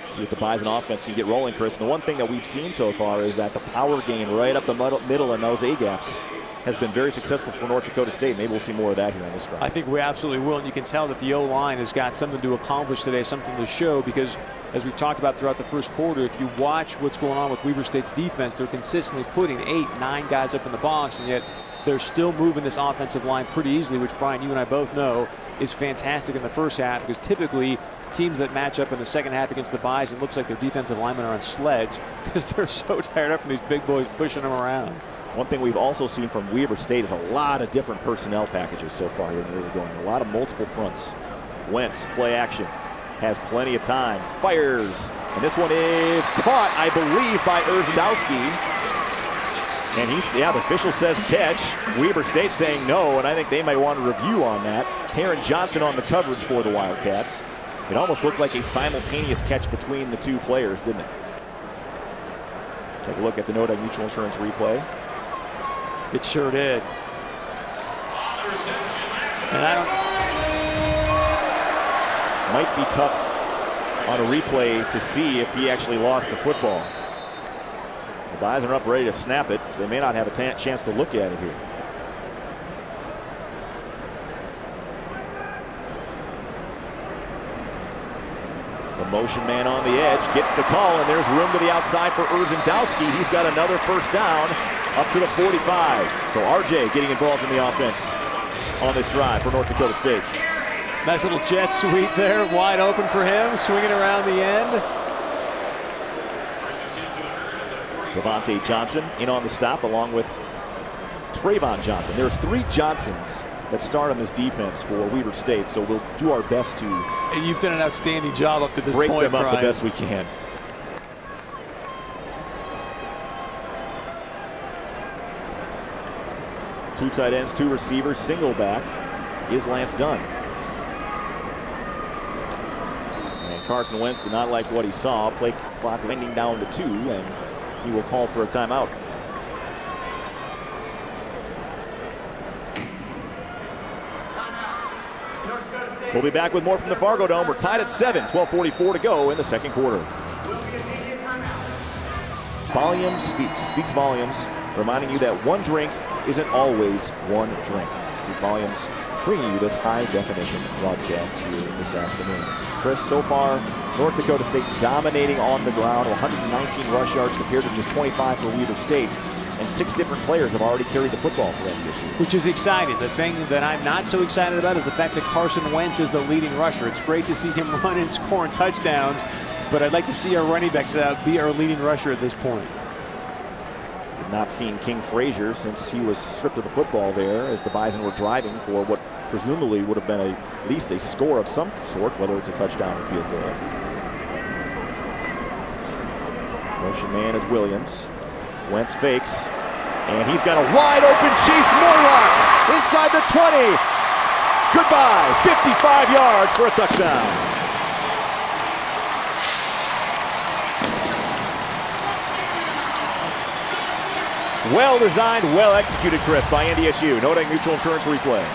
See if the Bison offense can get rolling, Chris. And the one thing that we've seen so far is that the power gain right up the middle in those A-gaps has been very successful for North Dakota State. Maybe we'll see more of that here on this drive. I think we absolutely will, and you can tell that the O-line has got something to accomplish today, something to show, because as we've talked about throughout the first quarter, if you watch what's going on with Weber State's defense, they're consistently putting 8, 9 guys up in the box, and yet they're still moving this offensive line pretty easily, which, Brian, you and I both know is fantastic in the first half, because typically teams that match up in the second half against the Bison, it looks like their defensive linemen are on sleds because they're so tired up from these big boys pushing them around. One thing we've also seen from Weber State is a lot of different personnel packages so far here in the early going. A lot of multiple fronts. Wentz, play action, has plenty of time, fires, and this one is caught, I believe, by Urzadowski. And the official says catch. Weber State saying no, and I think they might want a review on that. Taron Johnson on the coverage for the Wildcats. It almost looked like a simultaneous catch between the two players, didn't it? Take a look at the Noda Mutual Insurance replay. It sure did. And might be tough on a replay to see if he actually lost the football. The Bison are up ready to snap it, so they may not have a chance to look at it here. The motion man on the edge gets the call, and there's room to the outside for Urzadowski. He's got another first down up to the 45. So RJ getting involved in the offense on this drive for North Dakota State. Nice little jet sweep there, wide open for him, swinging around the end. Devontae Johnson in on the stop along with Trayvon Johnson. There's 3 Johnsons that start on this defense for Weber State, so we'll do our best to You've done an outstanding job up to this break point, them up Brian. the best we can. Two tight ends, 2 receivers, single back is Lance Dunn. And Carson Wentz did not like what he saw. Play clock winding down to 2, and he will call for a timeout. We'll be back with more from the Fargo Dome. We're tied at 7, 12:44 to go in the second quarter. Volume speaks volumes, reminding you that one drink isn't always one drink. Speak volumes, bringing you this high-definition broadcast here this afternoon. Chris, so far, North Dakota State dominating on the ground, 119 rush yards compared to just 25 for Weber State. And 6 different players have already carried the football for them this year. Which is exciting. The thing that I'm not so excited about is the fact that Carson Wentz is the leading rusher. It's great to see him run and scoring touchdowns, but I'd like to see our running backs be our leading rusher at this point. We've not seen King Frazier since he was stripped of the football there as the Bison were driving for what presumably would have been at least a score of some sort, whether it's a touchdown or field goal. Motion man is Williams. Wentz fakes, and he's got a wide open Chase Morlock inside the 20. Goodbye, 55 yards for a touchdown. Well designed, well executed, Chris, by NDSU. Noda Mutual Insurance replay.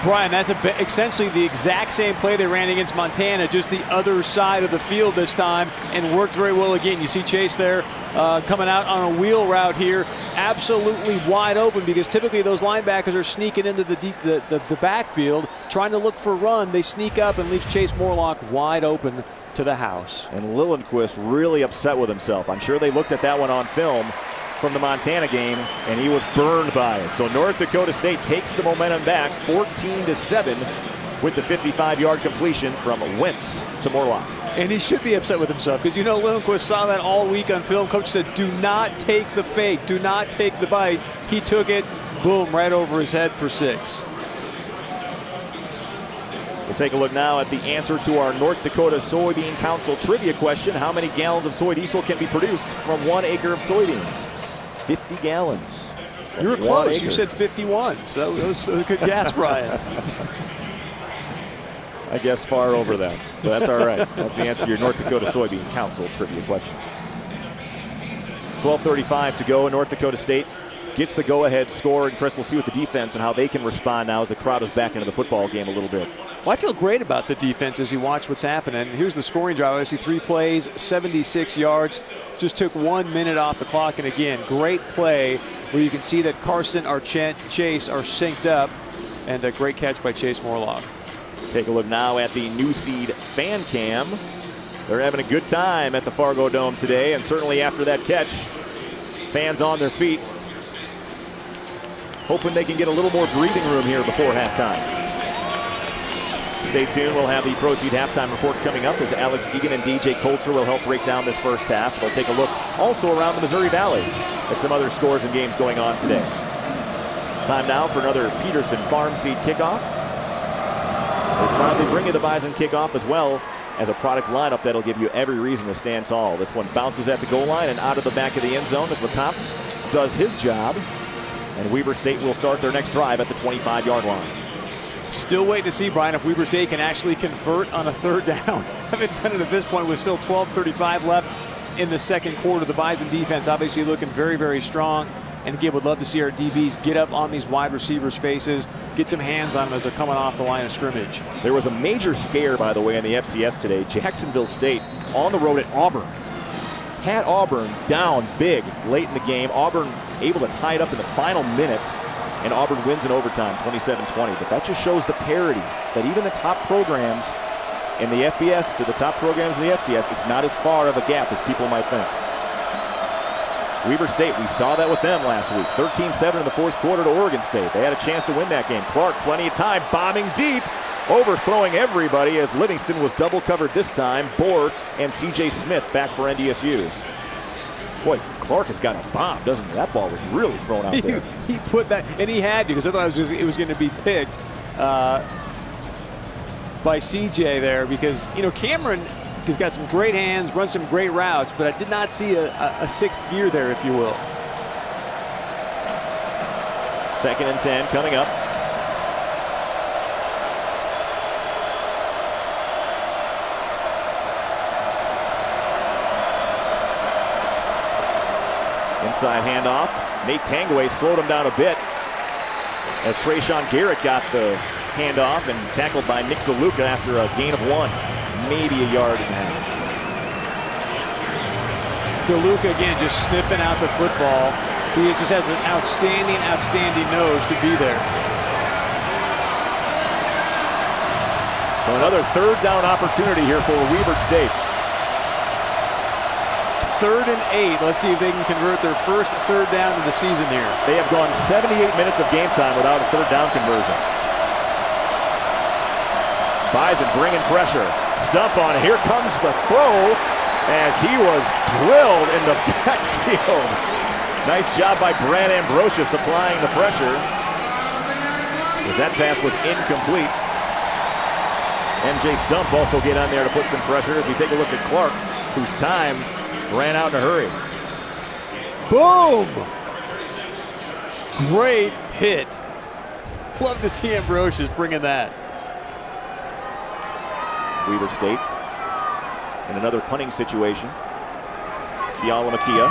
Brian, that's essentially the exact same play they ran against Montana, just the other side of the field this time, and worked very well again. You see Chase there coming out on a wheel route here, absolutely wide open, because typically those linebackers are sneaking into the backfield, trying to look for a run. They sneak up and leaves Chase Morlock wide open to the house. And Lillenquist really upset with himself. I'm sure they looked at that one on film from the Montana game, and he was burned by it. So North Dakota State takes the momentum back 14-7 with the 55-yard completion from Wentz to Morlock. And he should be upset with himself, because you know Lillenquist saw that all week on film. Coach said, do not take the fake, do not take the bite. He took it, boom, right over his head for 6. We'll take a look now at the answer to our North Dakota Soybean Council trivia question. How many gallons of soy diesel can be produced from 1 acre of soybeans? 50 gallons. You were close. You said 51, so that was a good guess, Brian. I guess far over that, but that's all right. That's the answer to your North Dakota Soybean Council trivia question. 12:35 to go. North Dakota State gets the go-ahead score. And Chris, we'll see with the defense and how they can respond now as the crowd is back into the football game a little bit. Well, I feel great about the defense as you watch what's happening. Here's the scoring drive. I see 3 plays, 76 yards. Just took 1 minute off the clock. And again, great play where you can see that Carson or Chase are synced up. And a great catch by Chase Morlock. Take a look now at the New Seed fan cam. They're having a good time at the Fargo Dome today, and certainly after that catch, fans on their feet, hoping they can get a little more breathing room here before halftime. Stay tuned. We'll have the Proceed halftime report coming up as Alex Egan and DJ Coulter will help break down this first half. They'll take a look also around the Missouri Valley at some other scores and games going on today. Time now for another Peterson Farm Seed kickoff. We'll proudly bring you the Bison kickoff as well as a product lineup that'll give you every reason to stand tall. This one bounces at the goal line and out of the back of the end zone as LeCompte does his job. And Weber State will start their next drive at the 25-yard line. Still waiting to see, Brian, if Weber State can actually convert on a third down. Haven't done it at this point with still 12:35 left in the second quarter. The Bison defense obviously looking very, very strong. And again, would love to see our DBs get up on these wide receivers' faces, get some hands on them as they're coming off the line of scrimmage. There was a major scare, by the way, in the FCS today. Jacksonville State on the road at Auburn. Had Auburn down big late in the game. Auburn able to tie it up in the final minutes, and Auburn wins in overtime, 27-20. But that just shows the parity that even the top programs in the FBS to the top programs in the FCS, it's not as far of a gap as people might think. Weber State, we saw that with them last week. 13-7 in the fourth quarter to Oregon State. They had a chance to win that game. Clark, plenty of time, bombing deep, overthrowing everybody as Livingston was double covered this time. Bohr and C.J. Smith back for NDSU. Boy, Clark has got a bomb, doesn't he? That ball was really thrown out there. He put that, and he had to, because I thought it was going to be picked by C.J. there, because, you know, Cameron has got some great hands, runs some great routes, but I did not see a sixth gear there, if you will. 2nd and 10 coming up. Inside handoff. Nate Tanguay slowed him down a bit as Trayshawn Garrett got the handoff and tackled by Nick DeLuca after a gain of 1. Maybe a yard and a half. DeLuca again just sniffing out the football. He just has an outstanding nose to be there. So another third down opportunity here for Weber State. 3rd and 8. Let's see if they can convert their first third down of the season here. They have gone 78 minutes of game time without a third down conversion. Bison bringing pressure. Stump on it. Here comes the throw as he was drilled in the backfield. Nice job by Brad Ambrosius applying the pressure, as that pass was incomplete. MJ Stump also get on there to put some pressure as we take a look at Clark, whose time ran out in a hurry. Boom! Great hit. Love to see Ambrosius bringing that. Weber State in another punting situation. Keala Makia,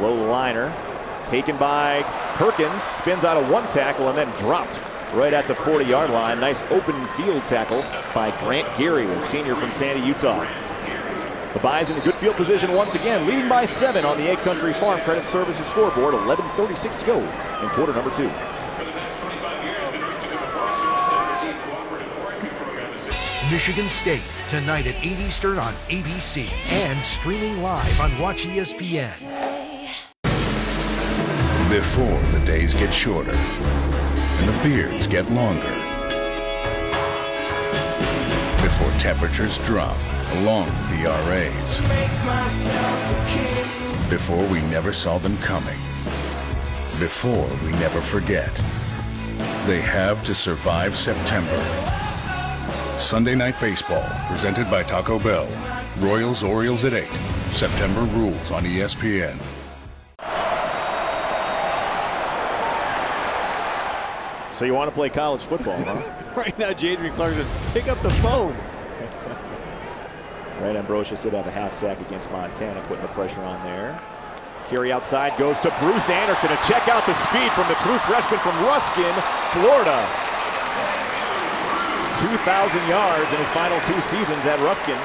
low liner, taken by Perkins, spins out of one tackle and then dropped right at the 40-yard line. Nice open field tackle by Grant Geary, a senior from Sandy, Utah. The Bison in good field position once again, leading by 7 on the 8 Country Farm Credit Services scoreboard. 11:36 to go in quarter number 2. Michigan State, tonight at 8 Eastern on ABC and streaming live on Watch ESPN. Before the days get shorter and the beards get longer. Before temperatures drop along with the RAs. Before we never saw them coming. Before we never forget. They have to survive September. Sunday Night Baseball, presented by Taco Bell. Royals-Orioles at 8. September rules on ESPN. So you want to play college football, huh? Right now, Jadrian Clarkson, pick up the phone. Right, Ambrosius did have a half sack against Montana, putting the pressure on there. Carry outside goes to Bruce Anderson, and check out the speed from the true freshman from Ruskin, Florida. 2,000 yards in his final 2 seasons at Ruskin.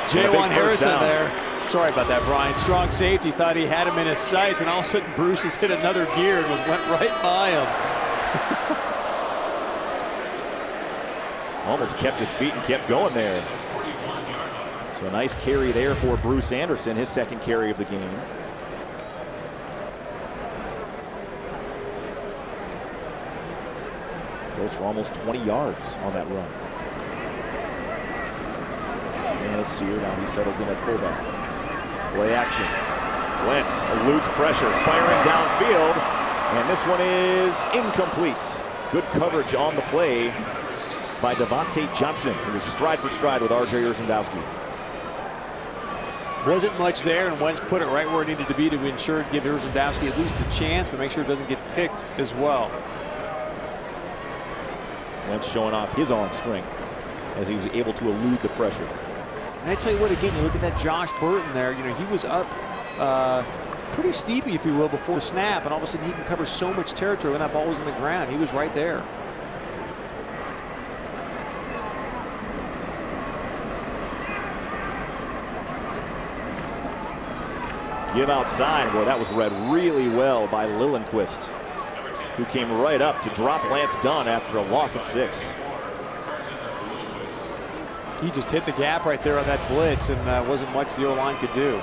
J1 Harrison there. Sorry about that, Brian. Strong safety, thought he had him in his sights, and all of a sudden Bruce just hit another gear and went right by him. Almost kept his feet and kept going there. So a nice carry there for Bruce Anderson, his 2nd carry of the game. Goes for almost 20 yards on that run. And Sear, now he settles in at fullback. Play action. Wentz eludes pressure, firing downfield, and this one is incomplete. Good coverage on the play by Devontae Johnson, who was stride for stride with R.J. Urzendowski. Wasn't much there, and Wentz put it right where it needed to be to ensure to give Urzendowski at least a chance, but make sure it doesn't get picked as well. Wentz showing off his arm strength as he was able to elude the pressure. And I tell you what, again, you look at that Josh Burton there. You know, he was up pretty steepy, if you will, before the snap, and all of a sudden he can cover so much territory when that ball was in the ground. He was right there. Give outside. Boy, that was read really well by Lillenquist, who came right up to drop Lance Dunn after a loss of 6. He just hit the gap right there on that blitz, and wasn't much the O-line could do.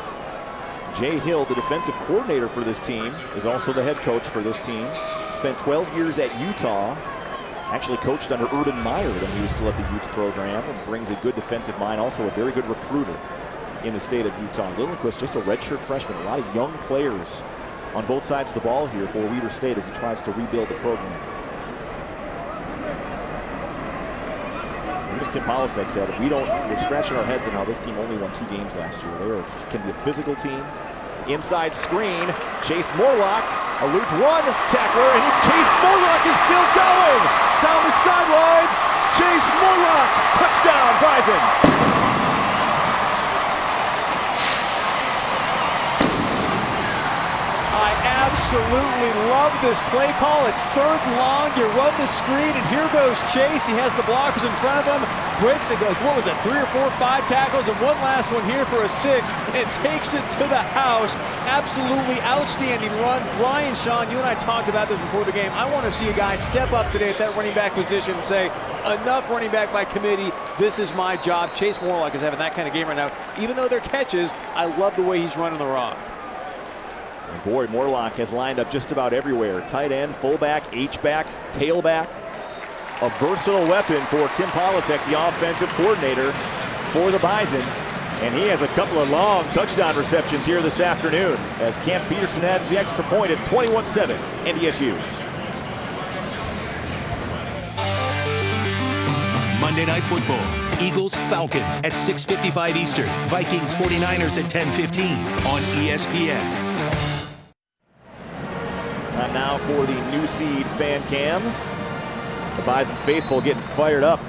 Jay Hill, the defensive coordinator for this team, is also the head coach for this team. Spent 12 years at Utah. Actually coached under Urban Meyer when he was still at the Utes program, and brings a good defensive mind, also a very good recruiter in the state of Utah. Lillenquist, just a redshirt freshman. A lot of young players on both sides of the ball here for Weber State as he tries to rebuild the program. As Tim Polasek said, we're scratching our heads on how this team only won 2 games last year. They can be a physical team. Inside screen, Chase Morlock eludes one tackler, and Chase Morlock is still going down the sidelines. Chase Morlock, touchdown, Bison. Absolutely love this play call. It's 3rd and long. You run the screen, and here goes Chase. He has the blockers in front of him. Breaks it, like, what was it, 3 or 4 or 5 tackles, and one last one here for a 6, and takes it to the house. Absolutely outstanding run. Brian, Sean, you and I talked about this before the game. I want to see a guy step up today at that running back position and say, enough running back by committee. This is my job. Chase Morlock is having that kind of game right now. Even though they're catches, I love the way he's running the rock. And boy, Morlock has lined up just about everywhere. Tight end, fullback, H-back, tailback. A versatile weapon for Tim Polasek, the offensive coordinator for the Bison. And he has a couple of long touchdown receptions here this afternoon as Cam Peterson adds the extra point. It's 21-7 NDSU. Monday Night Football. Eagles, Falcons at 6:55 Eastern. Vikings, 49ers at 10:15 on ESPN. Time now for the New Seed fan cam. The Bison faithful getting fired up.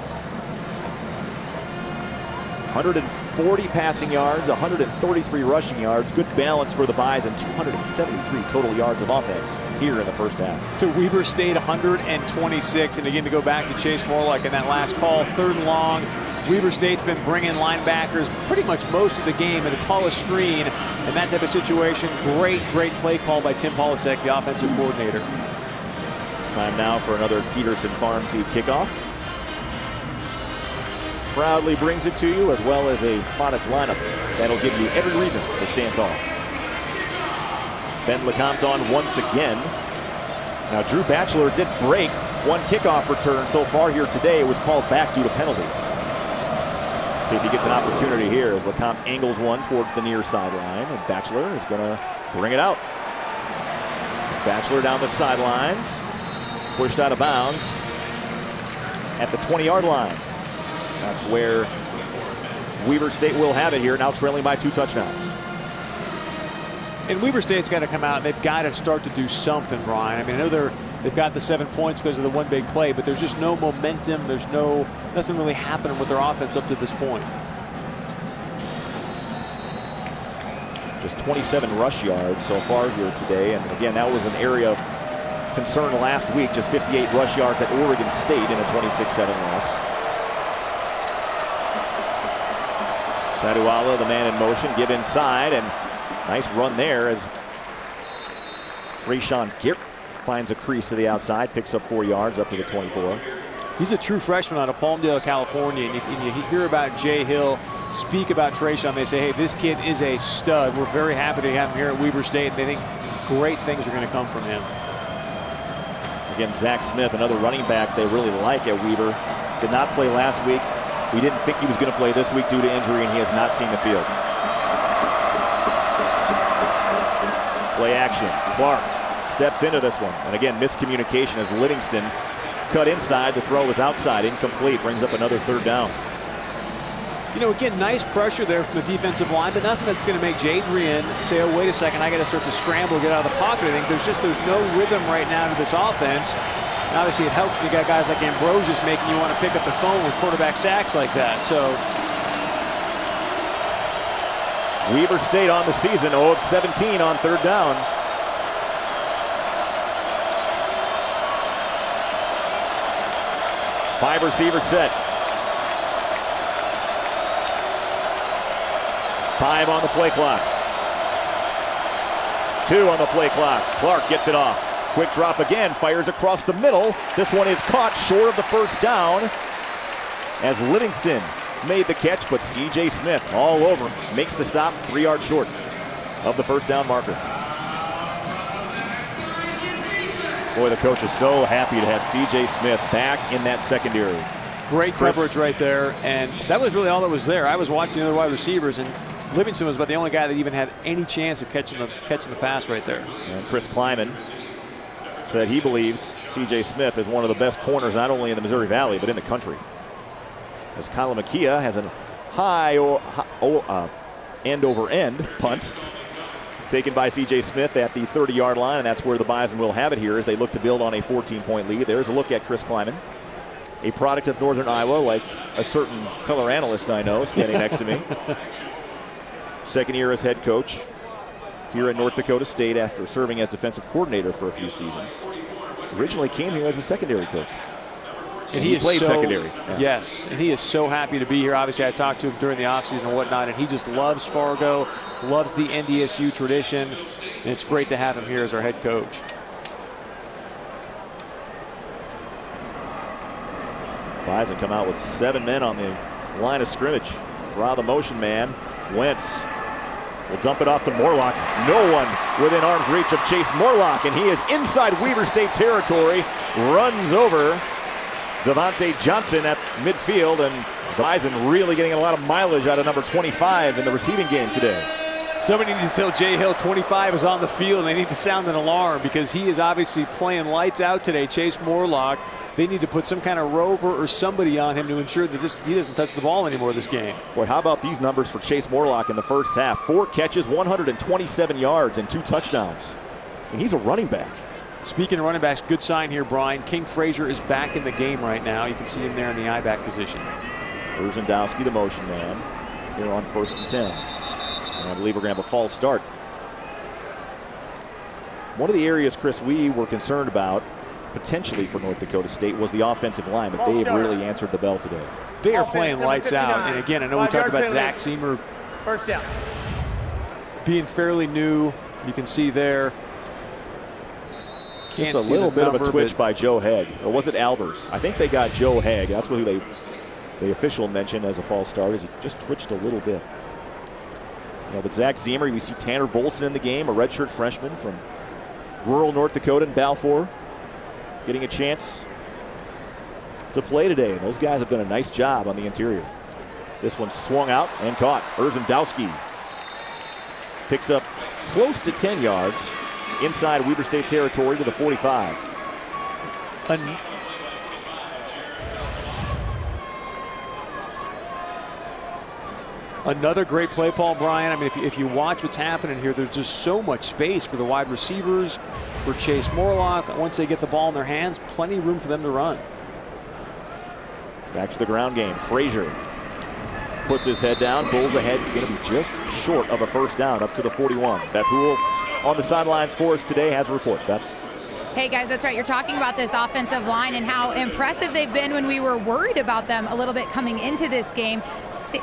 140 passing yards, 133 rushing yards. Good balance for the Bison. 273 total yards of offense here in the first half. To Weber State, 126. And again, to go back to Chase Morlock in that last call, 3rd and long. Weber State's been bringing linebackers pretty much most of the game and to call a screen in that type of situation. Great play call by Tim Polasek, the offensive coordinator. Time now for another Peterson Farm Seed kickoff. Proudly brings it to you, as well as a product lineup that'll give you every reason to stand tall. Ben LeCompte on once again. Now Drew Batchelor did break one kickoff return so far here today. It was called back due to penalty. See if he gets an opportunity here as LeCompte angles one towards the near sideline, and Batchelor is gonna bring it out. Batchelor down the sidelines, pushed out of bounds at the 20-yard line. That's where Weber State will have it here, now trailing by 2 touchdowns. And Weber State's got to come out, and they've got to start to do something, Brian. I mean, I know they've got the 7 points because of the one big play, but there's just no momentum. There's nothing really happening with their offense up to this point. Just 27 rush yards so far here today. And again, that was an area of concern last week. Just 58 rush yards at Oregon State in a 26-7 loss. Saduala, the man in motion, give inside, and nice run there as Trayshawn Gipp finds a crease to the outside, picks up 4 yards up to the 24. He's a true freshman out of Palmdale, California, and you hear about Jay Hill speak about Trayshawn. They say, hey, this kid is a stud. We're very happy to have him here at Weber State, and they think great things are going to come from him. Again, Zach Smith, another running back they really like at Weber. Did not play last week. We didn't think he was going to play this week due to injury, and he has not seen the field. Play action. Clark steps into this one. And again, miscommunication as Livingston cut inside. The throw was outside, incomplete. Brings up another 3rd down. You know, again, nice pressure there from the defensive line, but nothing that's going to make Jadrian say, oh, wait a second, I got to start to scramble, get out of the pocket. I think there's no rhythm right now to this offense. And obviously, it helps when you got guys like Ambrosius making you want to pick up the phone with quarterback sacks like that. So Weber State on the season, 0 of 17 on 3rd down. Five receiver set. 5 on the play clock. 2 on the play clock. Clark gets it off. Quick drop again, fires across the middle. This one is caught short of the 1st down as Livingston made the catch, but C.J. Smith all over. Makes the stop, 3 yards short of the 1st down marker. Boy, the coach is so happy to have C.J. Smith back in that secondary. Great coverage right there, and that was really all that was there. I was watching the other wide receivers, and Livingston was about the only guy that even had any chance of catching the pass right there. And Chris Kleiman said he believes C.J. Smith is one of the best corners not only in the Missouri Valley but in the country. As Kyla Makia has a high end-over-end punt taken by C.J. Smith at the 30-yard line, and that's where the Bison will have it here as they look to build on a 14-point lead. There's a look at Chris Kleiman, a product of Northern Iowa, like a certain color analyst I know standing next to me. 2nd year as head coach here at North Dakota State after serving as defensive coordinator for a few seasons. Originally came here as a secondary coach. And he played secondary. Yeah. Yes, and he is so happy to be here. Obviously, I talked to him during the offseason and whatnot, and he just loves Fargo, loves the NDSU tradition, and it's great to have him here as our head coach. Bison come out with 7 men on the line of scrimmage. Draw the motion man. Wentz will dump it off to Morlock. No one within arm's reach of Chase Morlock, and he is inside Weber State territory. Runs over Devontae Johnson at midfield, and Bison really getting a lot of mileage out of number 25 in the receiving game today. Somebody needs to tell Jay Hill 25 is on the field, and they need to sound an alarm because he is obviously playing lights out today. Chase Morlock. They need to put some kind of rover or somebody on him to ensure that he doesn't touch the ball anymore this game. Boy, how about these numbers for Chase Morlock in the 1st half? 4 catches, 127 yards, and 2 touchdowns. And he's a running back. Speaking of running backs, good sign here, Brian. King Frazier is back in the game right now. You can see him there in the I-back position. Urzendowski, the motion man, here on 1st and 10. And I believe we're going to have a false start. One of the areas, Chris, we were concerned about potentially for North Dakota State was the offensive line, but they have really answered the bell today. They are playing lights out. And again, I know we talked about Zach Seymour 1st down. Being fairly new. You can see there. Just a little bit of a twitch by Joe Haig. Or was it Albers? I think they got Joe Haig. That's who the official mentioned as a false start, as he just twitched a little bit. You know, but Zach Zemer, we see Tanner Volson in the game, a redshirt freshman from rural North Dakota in Balfour, getting a chance to play today. And those guys have done a nice job on the interior. This one swung out and caught. Urzendowski picks up close to 10 yards inside Weber State territory to the 45. Another great play, Paul Bryan. I mean, if you watch what's happening here, there's just so much space for the wide receivers, for Chase Morlock. Once they get the ball in their hands, plenty of room for them to run. Back to the ground game. Frazier puts his head down. Bulls ahead, going to be just short of a first down, up to the 41. Beth Houle on the sidelines for us today has a report. Beth. Hey guys, that's right. You're talking about this offensive line and how impressive they've been when we were worried about them a little bit coming into this game.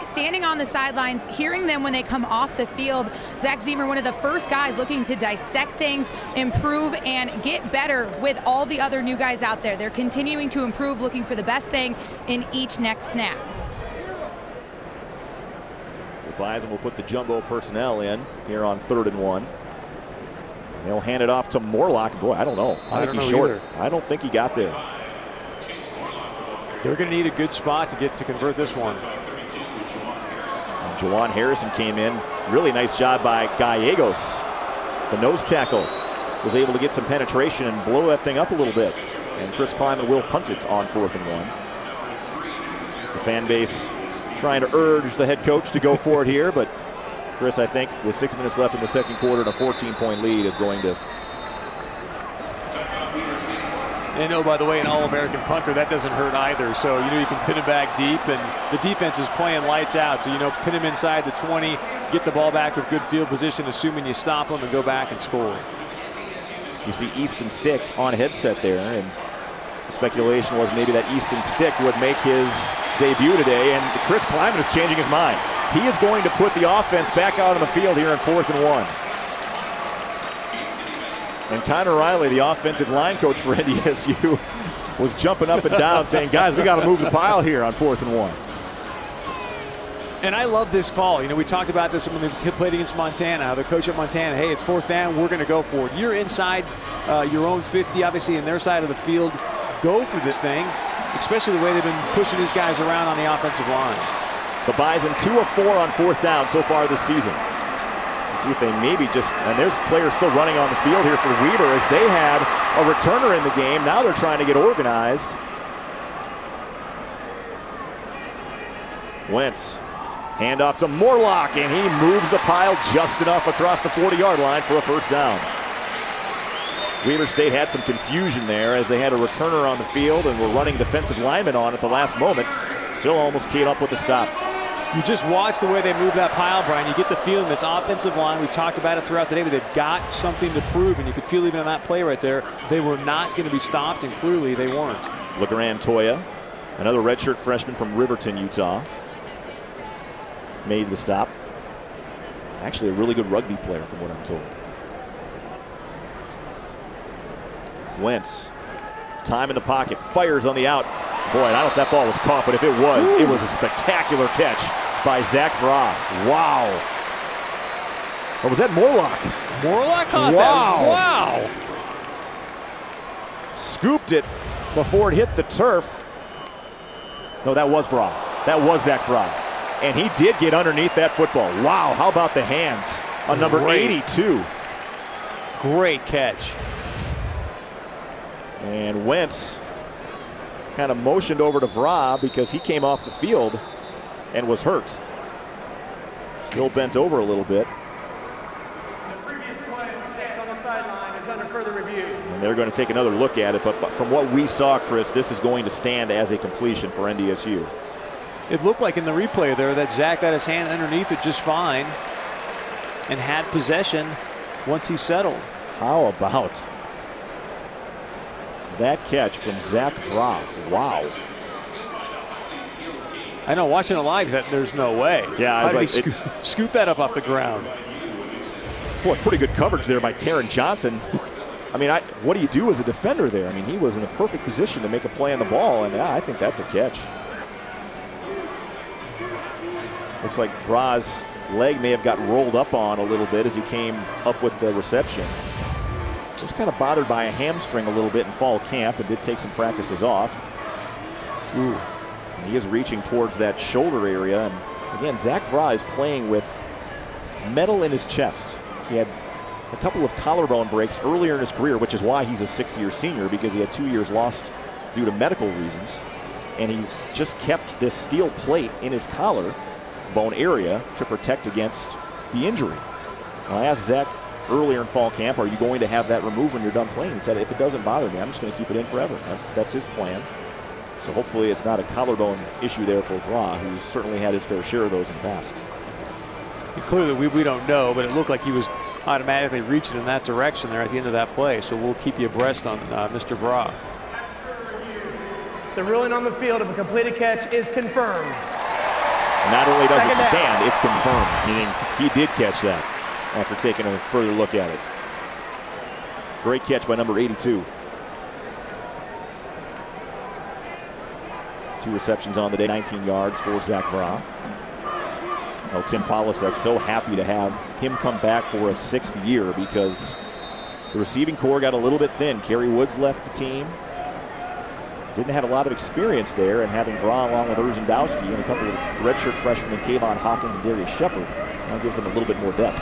Standing on the sidelines, hearing them when they come off the field. Zach Zemer, one of the first guys looking to dissect things, improve, and get better with all the other new guys out there. They're continuing to improve, looking for the best thing in each next snap. The Bison will put the jumbo personnel in here on 3rd and 1. They'll hand it off to Morlock. Boy, I don't know. I think he's short. Either. I don't think he got there. They're going to need a good spot to convert this one. And Jawan Harrison came in. Really nice job by Gallegos. The nose tackle was able to get some penetration and blow that thing up a little bit. And Chris Kleiman will punt it on 4th and 1. The fan base trying to urge the head coach to go for it here, but Chris, I think, with 6 minutes left in the second quarter and a 14-point lead, is going to. And oh, by the way, an All-American punter, that doesn't hurt either. So, you can pin him back deep, and the defense is playing lights out. So, pin him inside the 20, get the ball back with good field position, assuming you stop him and go back and score. You see Easton Stick on headset there, and the speculation was maybe that Easton Stick would make his debut today, and Chris Kleiman is changing his mind. He is going to put the offense back out on the field here in 4th and 1. And Connor Riley, the offensive line coach for NDSU, was jumping up and down saying, guys, we got to move the pile here on 4th and 1. And I love this call. We talked about this when we played against Montana, how the coach at Montana, hey, it's 4th down, we're going to go for it. You're inside your own 50, obviously, in their side of the field. Go for this thing, especially the way they've been pushing these guys around on the offensive line. The Bison 2 of 4 on 4th down so far this season. Let's see if they maybe just, and there's players still running on the field here for Weber as they had a returner in the game. Now they're trying to get organized. Wentz, handoff to Morlock, and he moves the pile just enough across the 40-yard line for a first down. Weber State had some confusion there as they had a returner on the field and were running defensive linemen on at the last moment. Still almost came up with the stop. You just watch the way they move that pile, Brian. You get the feeling this offensive line, we've talked about it throughout the day, but they've got something to prove, and you could feel even on that play right there, they were not going to be stopped, and clearly they weren't. LeGrand Toya, another redshirt freshman from Riverton, Utah, made the stop. Actually a really good rugby player from what I'm told. Wentz, time in the pocket, fires on the out. Boy, I don't know if that ball was caught, but if it was, it was a spectacular catch by Zach Vra. Wow. Or was that Morlock? Morlock caught that. Wow. Scooped it before it hit the turf. No, that was Vra. That was Zach Vra. And he did get underneath that football. Wow, how about the hands on number 82? Great catch. And Wentz kind of motioned over to Vra because he came off the field and was hurt. Still bent over a little bit. The previous play on the sideline is under further review. And they're going to take another look at it, but from what we saw, Chris, this is going to stand as a completion for NDSU. It looked like in the replay there that Zach got his hand underneath it just fine and had possession once he settled. How about that catch from Zach Vra? Wow. I know, watching it live, there's no way. Yeah, I was like, scoop that up off the ground. Boy, pretty good coverage there by Taron Johnson. I mean, what do you do as a defender there? I mean, he was in the perfect position to make a play on the ball, and yeah, I think that's a catch. Looks like Vra's leg may have got rolled up on a little bit as he came up with the reception. Was kind of bothered by a hamstring a little bit in fall camp and did take some practices off. Ooh. And he is reaching towards that shoulder area. And again, Zach Vra is playing with metal in his chest. He had a couple of collarbone breaks earlier in his career, which is why he's a sixth-year senior, because he had 2 years lost due to medical reasons. And he's just kept this steel plate in his collarbone area to protect against the injury. I asked Zach earlier in fall camp, are you going to have that removed when you're done playing? He said, if it doesn't bother me, I'm just going to keep it in forever. That's his plan. So hopefully it's not a collarbone issue there for Vra, who's certainly had his fair share of those in the past. And clearly we don't know, but it looked like he was automatically reaching in that direction there at the end of that play. So we'll keep you abreast on Mr. Vra. The ruling on the field of a completed catch is confirmed. Not only does it stand, it's confirmed, meaning he did catch that after taking a further look at it. Great catch by number 82. 2 receptions on the day, 19 yards for Zach Vra. Oh, Tim Polasek so happy to have him come back for a 6th year because the receiving core got a little bit thin. Kerry Woods left the team. Didn't have a lot of experience there, and having Vra along with Urzendowski and a couple of redshirt freshmen, Kayvon Hawkins and Darius Shepard, now gives them a little bit more depth.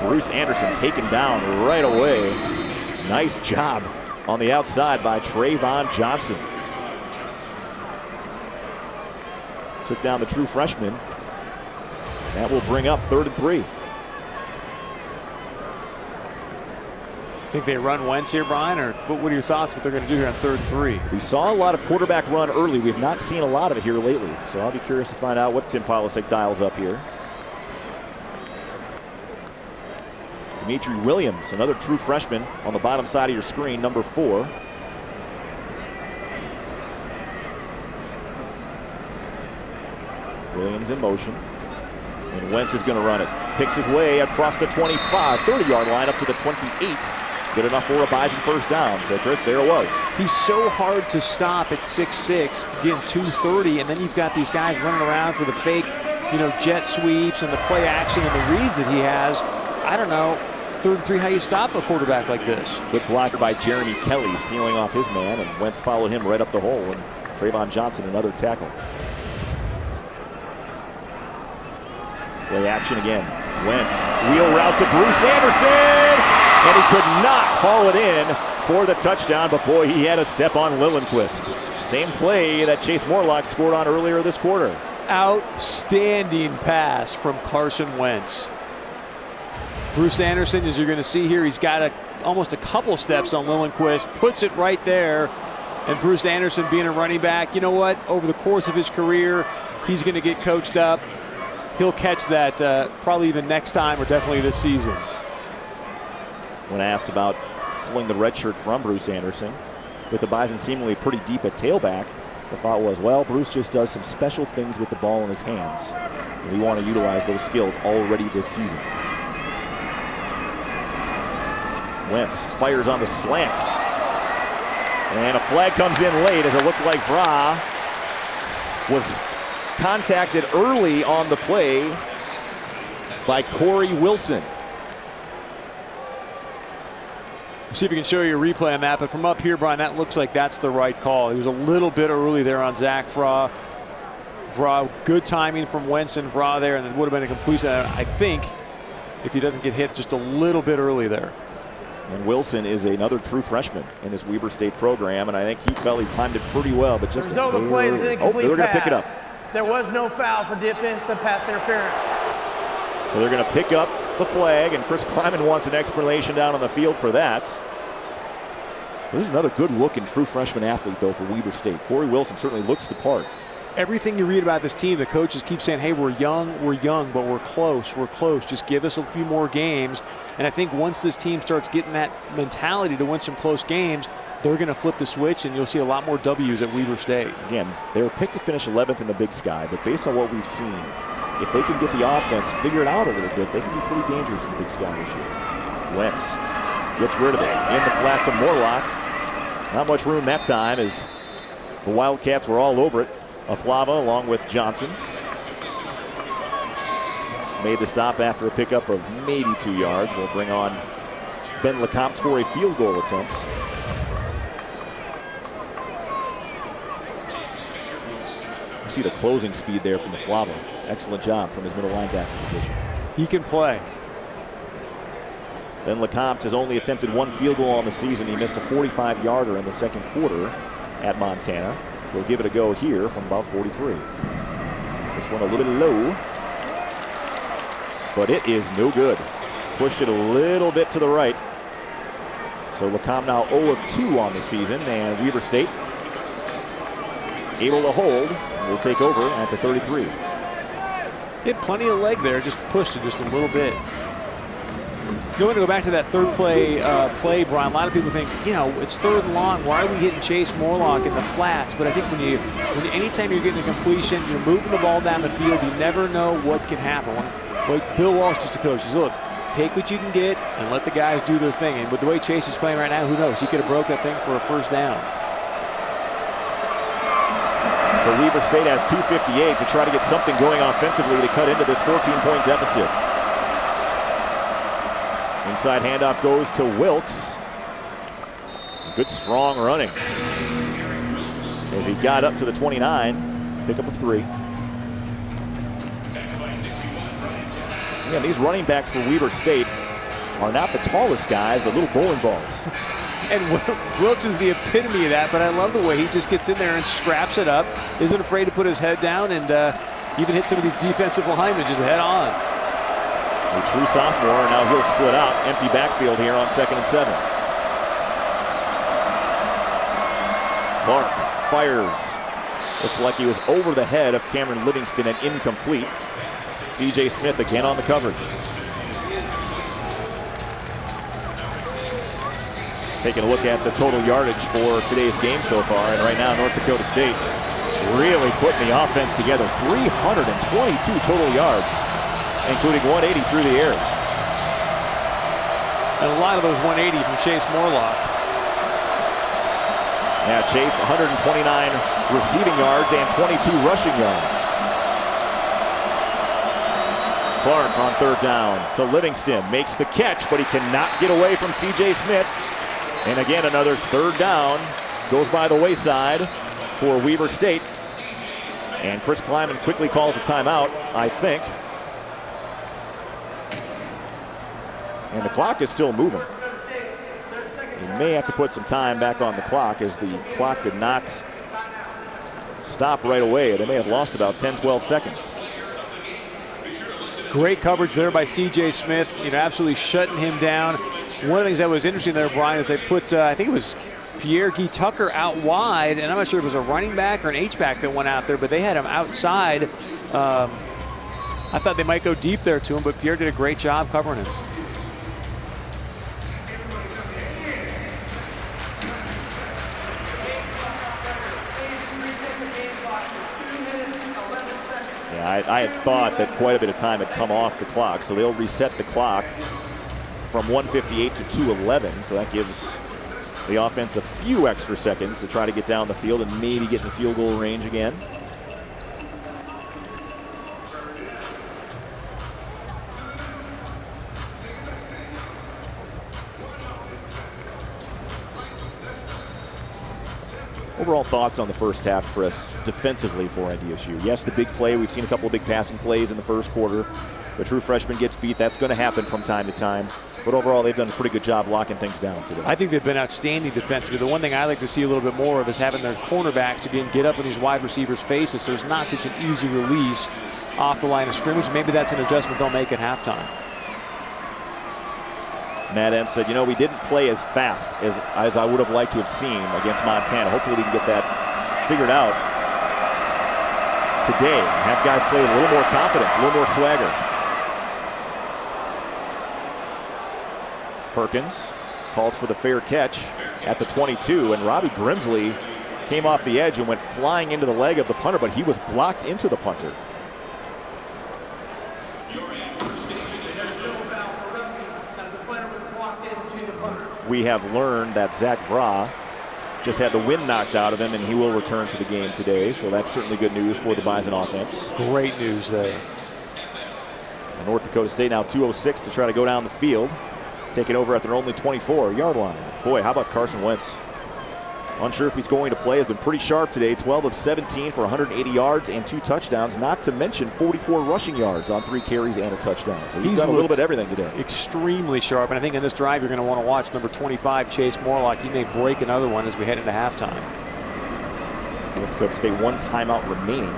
Bruce Anderson taken down right away. Nice job on the outside by Trayvon Johnson. Took down the true freshman. That will bring up 3rd and 3. Think they run Wentz here, Brian, or what are your thoughts what they're going to do here on 3rd and 3? We saw a lot of quarterback run early. We have not seen a lot of it here lately. So I'll be curious to find out what Tim Polasek dials up here. Dimitri Williams, another true freshman on the bottom side of your screen, number 4. Williams in motion. And Wentz is going to run it. Picks his way across the 25, 30-yard line up to the 28. Good enough for a Bison first down. So, Chris, there it was. He's so hard to stop at 6'6", to get 230, and then you've got these guys running around for the fake, jet sweeps and the play action and the reads that he has. I don't know, 3rd and 3, how you stop a quarterback like this? Good blocker by Jeremy Kelly, sealing off his man, and Wentz followed him right up the hole, and Trayvon Johnson another tackle. Play action again. Wentz, wheel route to Bruce Anderson, and he could not haul it in for the touchdown, but boy, he had a step on Lillenquist. Same play that Chase Morlock scored on earlier this quarter. Outstanding pass from Carson Wentz. Bruce Anderson, as you're going to see here, he's got almost a couple steps on Lillenquist, puts it right there, and Bruce Anderson being a running back, you know what, over the course of his career, he's going to get coached up. He'll catch that probably even next time or definitely this season. When asked about pulling the red shirt from Bruce Anderson, with the Bison seemingly pretty deep at tailback, the thought was, well, Bruce just does some special things with the ball in his hands. And we want to utilize those skills already this season. Wentz fires on the slant. And a flag comes in late as it looked like Vra was contacted early on the play by Corey Wilson. See if we can show you a replay on that, but from up here, Brian, that looks like that's the right call. He was a little bit early there on Zach Vra. Good timing from Wentz and Vra there, and it would have been a completion, I think, if he doesn't get hit just a little bit early there. And Wilson is another true freshman in this Weber State program, and I think he felt he timed it pretty well, but just the result of the play is an incomplete they're going to pick it up. There was no foul for defensive pass interference. So they're going to pick up the flag, and Chris Kleiman wants an explanation down on the field for that. This is another good looking true freshman athlete, though, for Weber State. Corey Wilson certainly looks the part. Everything you read about this team, the coaches keep saying, hey, we're young, but we're close. Just give us a few more games. And I think once this team starts getting that mentality to win some close games, they're going to flip the switch, and you'll see a lot more W's at Weber State. Again, they were picked to finish 11th in the Big Sky, but based on what we've seen, if they can get the offense figured out a little bit, they can be pretty dangerous in the Big Sky this year. Wentz gets rid of it. In the flat to Morlock. Not much room that time as the Wildcats were all over it. Aflava along with Johnson. Made the stop after a pickup of maybe 2 yards. We'll bring on Ben LeCompte for a field goal attempt. You see the closing speed there from Aflava. Excellent job from his middle linebacker position. He can play. Ben LeCompte has only attempted 1 field goal on the season. He missed a 45-yarder in the second quarter at Montana. They'll give it a go here from about 43. This one a little bit low, but it is no good. Pushed it a little bit to the right. So LeCompte now 0 of 2 on the season, and Weber State able to hold. Will take over at the 33. He had plenty of leg there, just pushed it just a little bit. Going to go back to that third play, Brian. A lot of people think, you know, it's third and long. Why are we hitting Chase Morlock in the flats? But I think anytime you're getting a completion, you're moving the ball down the field. You never know what can happen. Like Bill Walsh used to coach, he says, look, take what you can get and let the guys do their thing. And with the way Chase is playing right now, who knows? He could have broke that thing for a first down. So Weber State has 2:58 to try to get something going offensively to cut into this 14-point deficit. Inside handoff goes to Wilkes. Good strong running as he got up to the 29. Pickup of 3. Yeah, these running backs for Weber State are not the tallest guys, but little bowling balls. And Wilkes is the epitome of that, but I love the way he just gets in there and scraps it up, isn't afraid to put his head down, and even hit some of these defensive linemen just head on. A true sophomore, and now he'll split out. Empty backfield here on 2nd and 7. Clark fires. Looks like he was over the head of Cameron Livingston and incomplete. C.J. Smith again on the coverage. Taking a look at the total yardage for today's game so far, and right now North Dakota State really putting the offense together. 322 total yards, including 180 through the air. And a lot of those 180 from Chase Morlock. Yeah, Chase 129 receiving yards and 22 rushing yards. Clark on 3rd down to Livingston, makes the catch, but he cannot get away from C.J. Smith. And again, another 3rd down goes by the wayside for Weber State. And Chris Kleiman quickly calls a timeout, I think. And the clock is still moving. He may have to put some time back on the clock, as the clock did not stop right away. They may have lost about 10-12 seconds. Great coverage there by C.J. Smith, you know, absolutely shutting him down. One of the things that was interesting there, Brian, is they put, I think it was Pierre Guy Tucker out wide, and I'm not sure if it was a running back or an H-back that went out there, but they had him outside. I thought they might go deep there to him, but Pierre did a great job covering him. Yeah, I had thought that quite a bit of time had come off the clock, so they'll reset the clock from 1:58 to 2:11, so that gives the offense a few extra seconds to try to get down the field and maybe get in the field goal range again. Overall thoughts on the first half, Chris, defensively for NDSU? Yes, the big play. We've seen a couple of big passing plays in the first quarter. The true freshman gets beat. That's going to happen from time to time. But overall, they've done a pretty good job locking things down today. I think they've been outstanding defensively. The one thing I like to see a little bit more of is having their cornerbacks, again, get up in these wide receivers' faces so it's not such an easy release off the line of scrimmage. Maybe that's an adjustment they'll make at halftime. Matt Entz said, you know, we didn't play as fast as I would have liked to have seen against Montana. Hopefully we can get that figured out today and have guys play with a little more confidence, a little more swagger. Perkins calls for the fair catch at the 22, and Robbie Grimsley came off the edge and went flying into the leg of the punter, but he was blocked into the punter. We have learned that Zach Vra just had the wind knocked out of him, and he will return to the game today. So that's certainly good news for the Bison offense. Great news there. And North Dakota State now 2:06 to try to go down the field, taking over at their only 24-yard line. Boy, how about Carson Wentz? Unsure if he's going to play. Has been pretty sharp today. 12 of 17 for 180 yards and 2 touchdowns, not to mention 44 rushing yards on 3 carries and a touchdown. So he's done a little bit of everything today. Extremely sharp, and I think in this drive you're going to want to watch number 25, Chase Morlock. He may break another one as we head into halftime. North Dakota State 1 timeout remaining.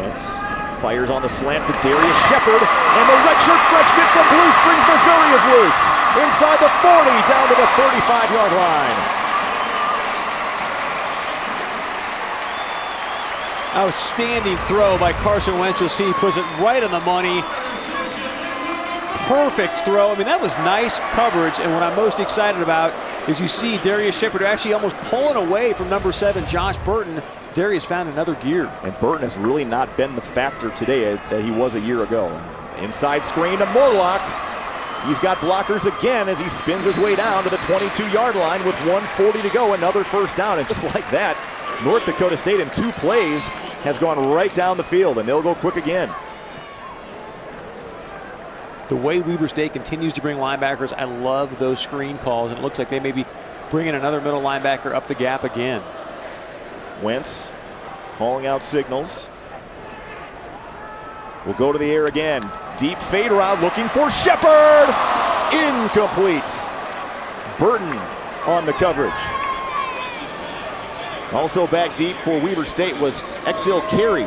Wentz fires on the slant to Darius Shepard, and the redshirt freshman from Blue Springs, Missouri is loose. Inside the 40, down to the 35-yard line. Outstanding throw by Carson Wentz. You'll see he puts it right on the money. Perfect throw. I mean, that was nice coverage. And what I'm most excited about is you see Darius Shepard actually almost pulling away from number 7, Josh Burton. Darius found another gear. And Burton has really not been the factor today that he was a year ago. Inside screen to Morlock. He's got blockers again as he spins his way down to the 22-yard line with 1:40 to go. Another first down. And just like that, North Dakota State in 2 plays has gone right down the field, and they'll go quick again. The way Weber State continues to bring linebackers, I love those screen calls. And it looks like they may be bringing another middle linebacker up the gap again. Wentz calling out signals. Will go to the air again. Deep fade route looking for Shepard. Incomplete. Burton on the coverage. Also back deep for Weber State was Exil Carey.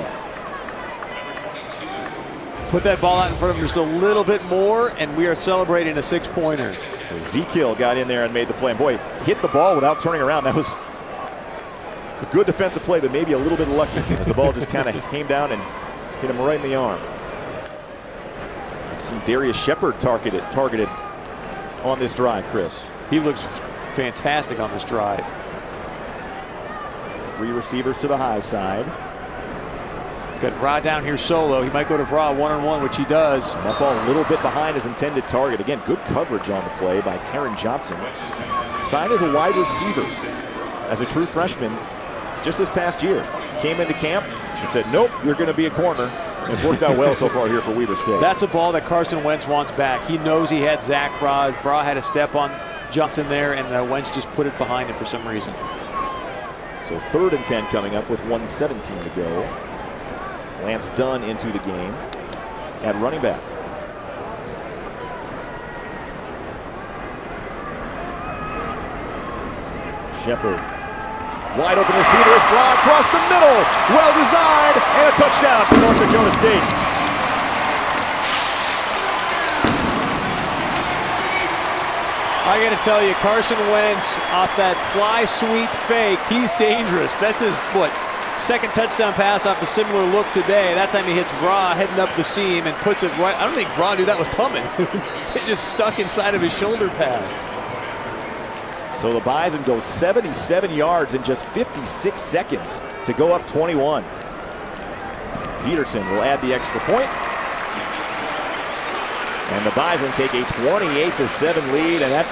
Put that ball out in front of him just a little bit more, and we are celebrating a 6-pointer. So Zekiel got in there and made the play. And boy, hit the ball without turning around. That was a good defensive play, but maybe a little bit lucky as the ball just kind of came down and hit him right in the arm. I've seen Darius Shepard targeted on this drive, Chris. He looks fantastic on this drive. 3 receivers to the high side. Got Vra down here solo. He might go to Vra one-on-one, which he does. And that ball a little bit behind his intended target. Again, good coverage on the play by Taron Johnson. Signed as a wide receiver as a true freshman just this past year. Came into camp and said, nope, you're going to be a corner. And it's worked out well so far here for Weber State. That's a ball that Carson Wentz wants back. He knows he had Zach Vra. Vra had a step on Johnson there, and Wentz just put it behind him for some reason. So 3rd and 10 coming up with 1:17 to go. Lance Dunn into the game at running back. Shepard. Wide open receiver is Vra across the middle. Well designed and a touchdown for North Dakota State. I got to tell you, Carson Wentz off that fly sweep fake, he's dangerous. That's his, what, 2nd touchdown pass off the similar look today. That time he hits Vra heading up the seam and puts it right. I don't think Vra knew that was coming. It just stuck inside of his shoulder pad. So the Bison go 77 yards in just 56 seconds to go up 21. Peterson will add the extra point. And the Bison take a 28-7 lead, and that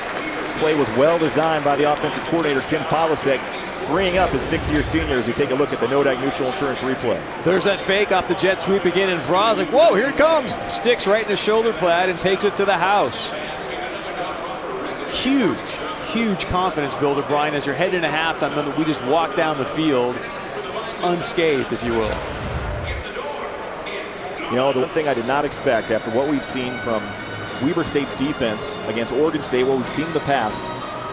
play was well designed by the offensive coordinator, Tim Polasek, freeing up his 6th-year senior as you take a look at the Nodak Mutual Insurance replay. There's that fake off the jet sweep again, and Vra's like, whoa, here it comes. Sticks right in his shoulder pad and takes it to the house. Huge confidence builder, Brian, as you're heading into halftime. We just walk down the field unscathed, if you will. You know, the one thing I did not expect after what we've seen from Weber State's defense against Oregon State, what we've seen in the past,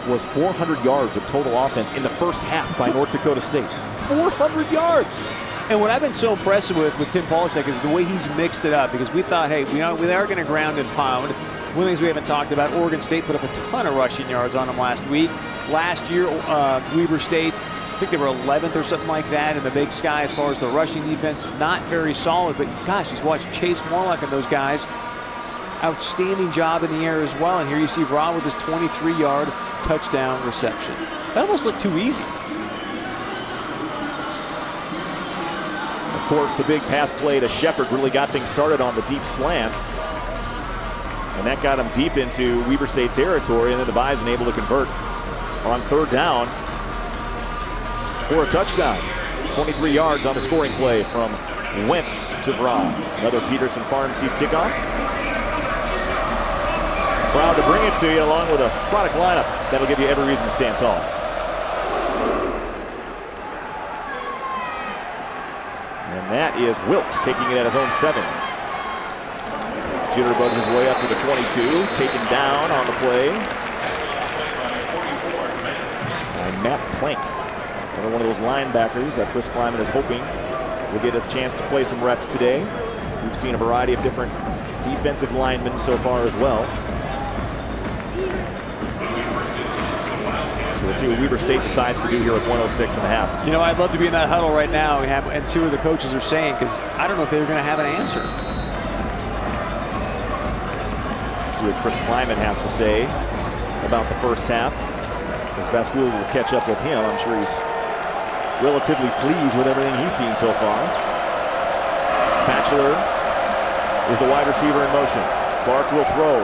was 400 yards of total offense in the first half by North Dakota State. 400 yards! And what I've been so impressed with Tim Polasek is the way he's mixed it up, because we thought, hey, we are going to ground and pound. One of the things we haven't talked about, Oregon State put up a ton of rushing yards on them last week. Last year, Weber State, I think they were 11th or something like that in the Big Sky as far as the rushing defense. Not very solid, but gosh, he's watched Chase Morlock and those guys. Outstanding job in the air as well. And here you see Vra with his 23-yard touchdown reception. That almost looked too easy. Of course, the big pass play to Shepard really got things started on the deep slant. And that got him deep into Weber State territory, and then the Bison able to convert on 3rd down for a touchdown. 23 yards on the scoring play from Wentz to Vra. Another Peterson farm seat kickoff. Proud to bring it to you along with a product lineup that'll give you every reason to stand tall. And that is Wilkes taking it at his own 7. Jitterbugs his way up to the 22, taken down on the play by Matt Plank. Another one of those linebackers that Chris Kleiman is hoping will get a chance to play some reps today. We've seen a variety of different defensive linemen so far as well. So the Let's see what Weber State decides to do here with 106 and a half. You know, I'd love to be in that huddle right now and see what the coaches are saying, because I don't know if they're going to have an answer. See what Chris Kleiman has to say about the first half. As Beth Gould will catch up with him, I'm sure he's relatively pleased with everything he's seen so far. Batchelor is the wide receiver in motion. Clark will throw,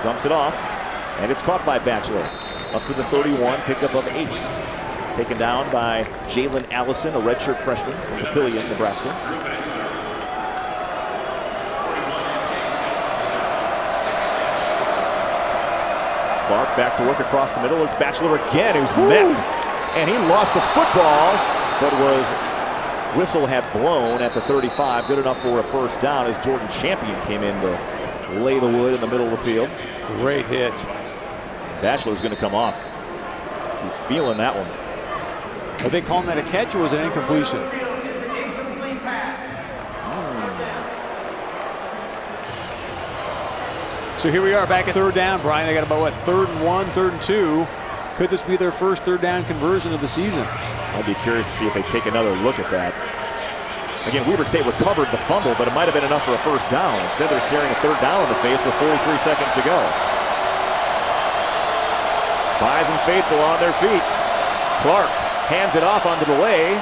dumps it off, and it's caught by Batchelor. Up to the 31, pickup of 8. Taken down by Jalen Allison, a redshirt freshman from Papillion, Nebraska. Clark back to work across the middle. It's Batchelor again, who's met. And he lost the football, but whistle had blown at the 35. Good enough for a first down as Jordan Champion came in to lay the wood in the middle of the field. Great hit. Batchelor's going to come off. He's feeling that one. Are they calling that a catch, or was it an incompletion? So here we are back at third down, Brian. They got about, what, 3rd and 1, 3rd and 2. Could this be their first third down conversion of the season? I'd be curious to see if they take another look at that. Again, Weber State recovered the fumble, but it might have been enough for a first down. Instead, they're staring a third down in the face with 43 seconds to go. Bison faithful on their feet. Clark hands it off onto the way.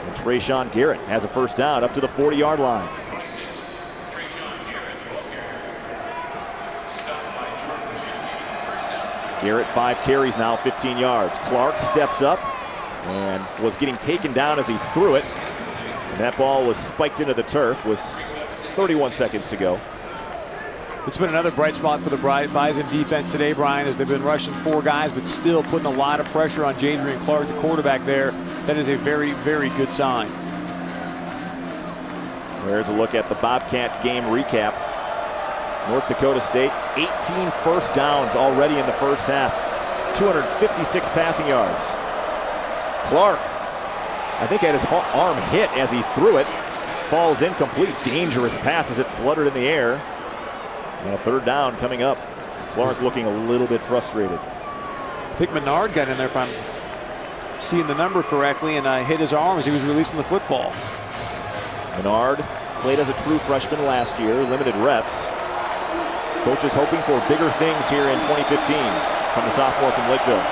And Trayshawn Garrett has a first down up to the 40-yard line. Garrett 5 carries now, 15 yards. Clark steps up and was getting taken down as he threw it. And that ball was spiked into the turf with 31 seconds to go. It's been another bright spot for the Bison defense today, Brian, as they've been rushing 4 guys, but still putting a lot of pressure on Jadrian Clark, the quarterback there. That is a very, very good sign. There's a look at the Bobcat game recap. North Dakota State, 18 first downs already in the first half. 256 passing yards. Clark, I think, had his arm hit as he threw it. Falls incomplete. Dangerous pass as it fluttered in the air. And a third down coming up. Clark looking a little bit frustrated. I think Menard got in there, if I'm seeing the number correctly, and hit his arm as he was releasing the football. Menard played as a true freshman last year, limited reps. Coach is hoping for bigger things here in 2015 from the sophomore from Lakeville.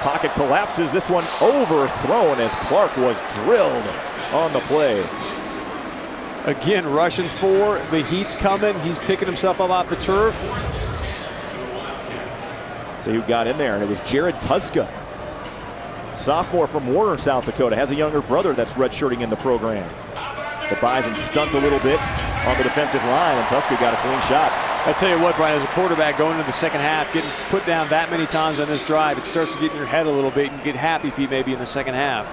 Pocket collapses, this one overthrown as Clark was drilled on the play. Again, rushing 4, the heat's coming, he's picking himself up off the turf. See who got in there, and it was Jared Tuska. Sophomore from Warner, South Dakota, has a younger brother that's redshirting in the program. The Bison stunt a little bit on the defensive line, and Tuska got a clean shot. I tell you what, Brian, as a quarterback going into the second half, getting put down that many times on this drive, it starts to get in your head a little bit and get happy feet maybe in the second half.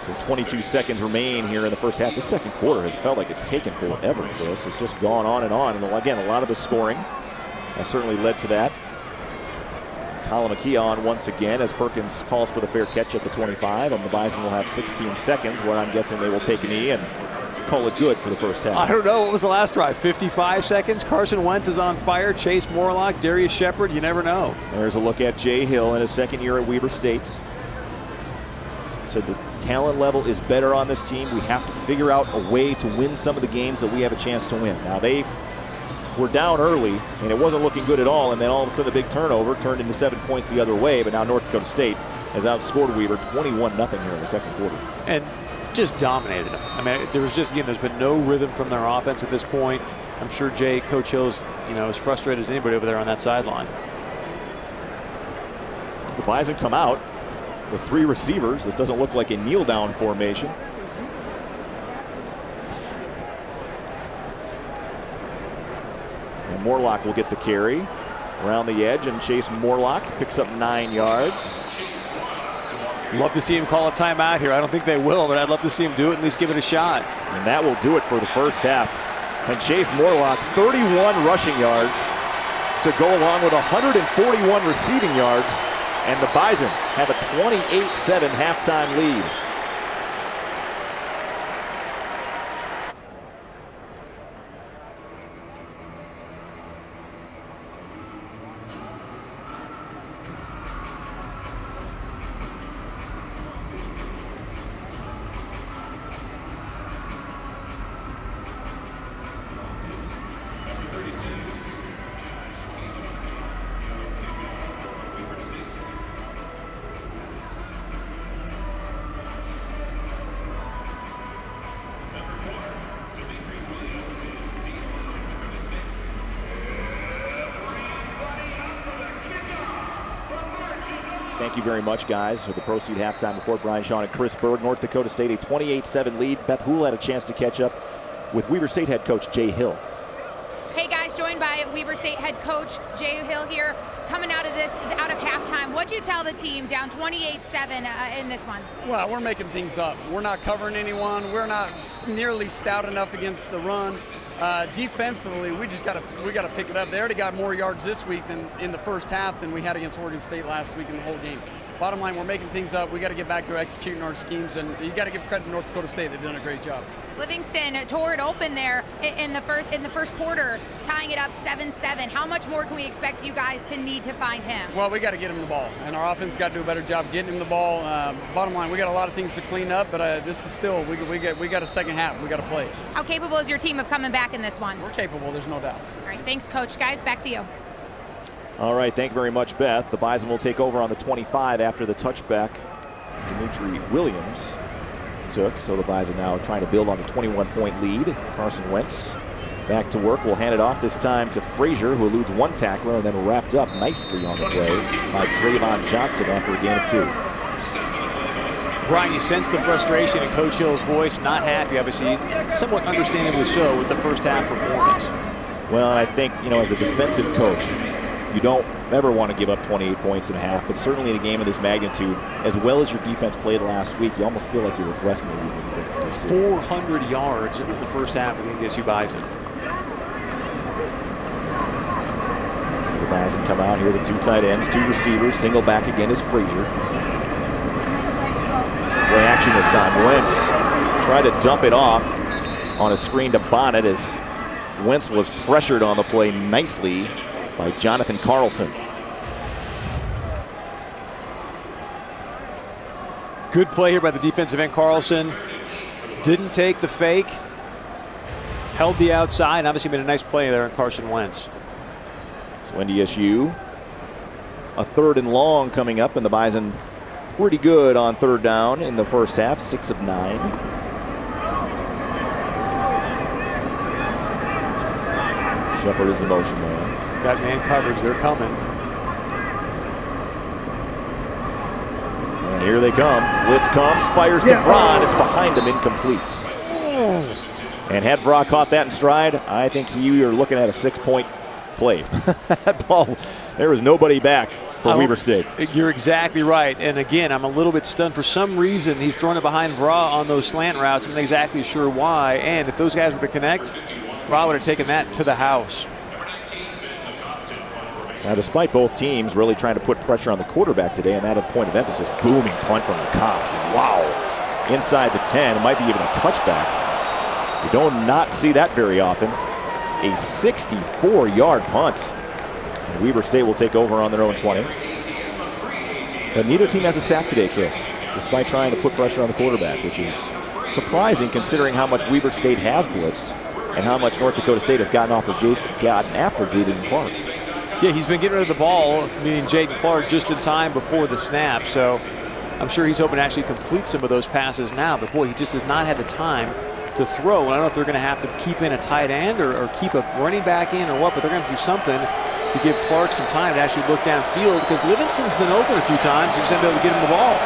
So 22 seconds remain here in the first half. The second quarter has felt like it's taken forever, Chris. It's just gone on and on. And again, a lot of the scoring has certainly led to that. Kalamakia on once again as Perkins calls for the fair catch at the 25, and the Bison will have 16 seconds where I'm guessing they will take a knee and call it good for the first half. I don't know. What was the last drive? 55 seconds? Carson Wentz is on fire. Chase Morlock, Darius Shepard, you never know. There's a look at Jay Hill in his second year at Weber State. Said the talent level is better on this team. We have to figure out a way to win some of the games that we have a chance to win. Now they were down early and it wasn't looking good at all, and then all of a sudden a big turnover turned into 7 points the other way, but now North Dakota State has outscored Weber 21-0 here in the second quarter. And just dominated them. I mean, there was just, again, there's been no rhythm from their offense at this point. I'm sure Coach Hill's, as frustrated as anybody over there on that sideline. The Bison come out with 3 receivers. This doesn't look like a kneel down formation. And Morlock will get the carry around the edge, and Chase Morlock picks up 9 yards. Love to see him call a timeout here. I don't think they will, but I'd love to see him do it, at least give it a shot. And that will do it for the first half. And Chase Morlock, 31 rushing yards to go along with 141 receiving yards. And the Bison have a 28-7 halftime lead. Thank you very much, guys, for the Proceed Halftime Report. Brian Shaw and Chris Berg. North Dakota State, a 28-7 lead. Beth Houle had a chance to catch up with Weber State head coach Jay Hill. Hey, guys, joined by Weber State head coach Jay Hill here. Coming out of halftime, what'd you tell the team down 28-7 in this one? Well, we're making things up. We're not covering anyone. We're not nearly stout enough against the run. Defensively, we got to pick it up. They already got more yards this week than in the first half than we had against Oregon State last week in the whole game. Bottom line, we're making things up. We got to get back to executing our schemes, and you got to give credit to North Dakota State. They've done a great job. Livingston tore it open there in the first quarter, tying it up 7-7. How much more can we expect you guys to need to find him? Well, we got to get him the ball, and our offense got to do a better job getting him the ball. Bottom line, we got a lot of things to clean up, but this is still we got a second half. We got to play. How capable is your team of coming back in this one? We're capable. There's no doubt. All right, thanks, Coach. Guys, back to you. All right, thank you very much, Beth. The Bison will take over on the 25 after the touchback Dimitri Williams took. So the Bison now trying to build on the 21-point lead. Carson Wentz back to work. We'll hand it off this time to Frazier, who eludes one tackler and then wrapped up nicely on the play by Trayvon Johnson after a gain of 2. Brian, you sense the frustration in Coach Hill's voice. Not happy, obviously, somewhat understandably so, with the first half performance. Well, and I think, as a defensive coach, you don't ever want to give up 28 points in a half, but certainly in a game of this magnitude, as well as your defense played last week, you almost feel like you're regressing a little bit. 400 yards in the first half of the NDSU Bison. So the Bison come out here, the 2 tight ends, 2 receivers, single back again is Frazier. Play action this time. Wentz tried to dump it off on a screen to Bonnet as Wentz was pressured on the play nicely by Jonathan Carlson. Good play here by the defensive end, Carlson. Didn't take the fake. Held the outside, and obviously made a nice play there on Carson Wentz. So NDSU, a 3rd and long coming up, and the Bison pretty good on 3rd down in the first half, 6 of 9. Shepard is the motion man. Got man coverage, they're coming. And here they come. Blitz comes, fires to Vrod. It's behind him, incomplete. And had Vrod caught that in stride, I think you are looking at a 6-point play. That ball, there was nobody back for Weber State. You're exactly right. And again, I'm a little bit stunned. For some reason, he's throwing it behind Vrod on those slant routes. I'm not exactly sure why. And if those guys were to connect, Vrod would have taken that to the house. Now, despite both teams really trying to put pressure on the quarterback today, and that a point of emphasis, booming punt from the Cops. Wow. Inside the 10, it might be even a touchback. You don't not see that very often. A 64-yard punt. And Weber State will take over on their own 20. But neither team has a sack today, Chris, despite trying to put pressure on the quarterback, which is surprising considering how much Weber State has blitzed and how much North Dakota State has gotten after Jaden Clark. Yeah, he's been getting rid of the ball, meaning Jaden Clark, just in time before the snap. So I'm sure he's hoping to actually complete some of those passes now. But boy, he just has not had the time to throw. And I don't know if they're going to have to keep in a tight end or keep a running back in or what, but they're going to do something to give Clark some time to actually look downfield, because Livingston's been open a few times. He's going to be able to get him the ball.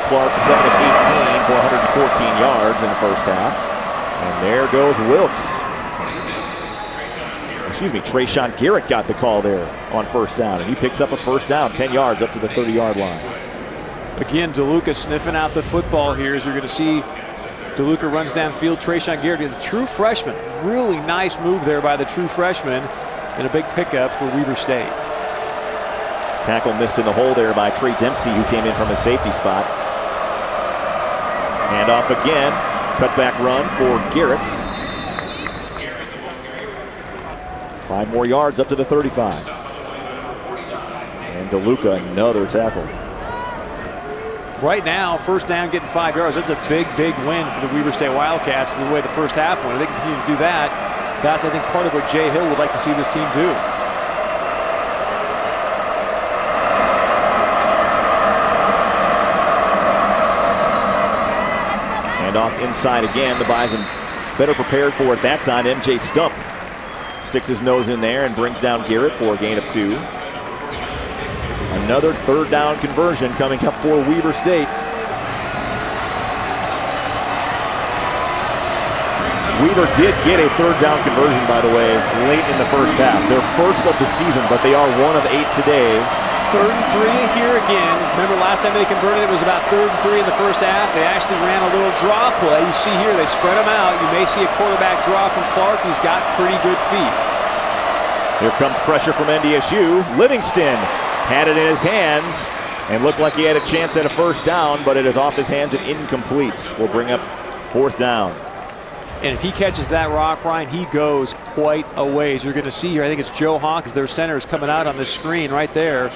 Clark 7 of 18 for 114 yards in the first half. And there goes Wilkes. Trayshawn Garrett got the call there on first down, and he picks up a first down, 10 yards up to the 30-yard line. Again, DeLuca sniffing out the football here, as you're going to see. DeLuca runs downfield. Trayshawn Garrett, the true freshman. Really nice move there by the true freshman, and a big pickup for Weber State. Tackle missed in the hole there by Trey Dempsey, who came in from his safety spot. Hand off again. Cutback run for Garrett. 5 more yards up to the 35. And DeLuca, another tackle. Right now, first down, getting 5 yards. That's a big, big win for the Weber State Wildcats the way the first half went. If they continue to do that, that's, I think, part of what Jay Hill would like to see this team do. And off inside again. The Bison better prepared for it that time. MJ Stump sticks his nose in there and brings down Garrett for a gain of 2. Another third down conversion coming up for Weber State. Weber did get a third down conversion, by the way, late in the first half. Their first of the season, but they are 1 of 8 today. 3rd and 3 here again. Remember last time they converted, it was about 3rd and 3 in the first half. They actually ran a little draw play. You see here, they spread them out. You may see a quarterback draw from Clark. He's got pretty good feet. Here comes pressure from NDSU. Livingston had it in his hands and looked like he had a chance at a first down, but it is off his hands and incomplete. Will bring up 4th down. And if he catches that rock, Ryan, he goes quite a ways. You're going to see here, I think it's Joe Hawkins, their center, is coming out on the screen right there.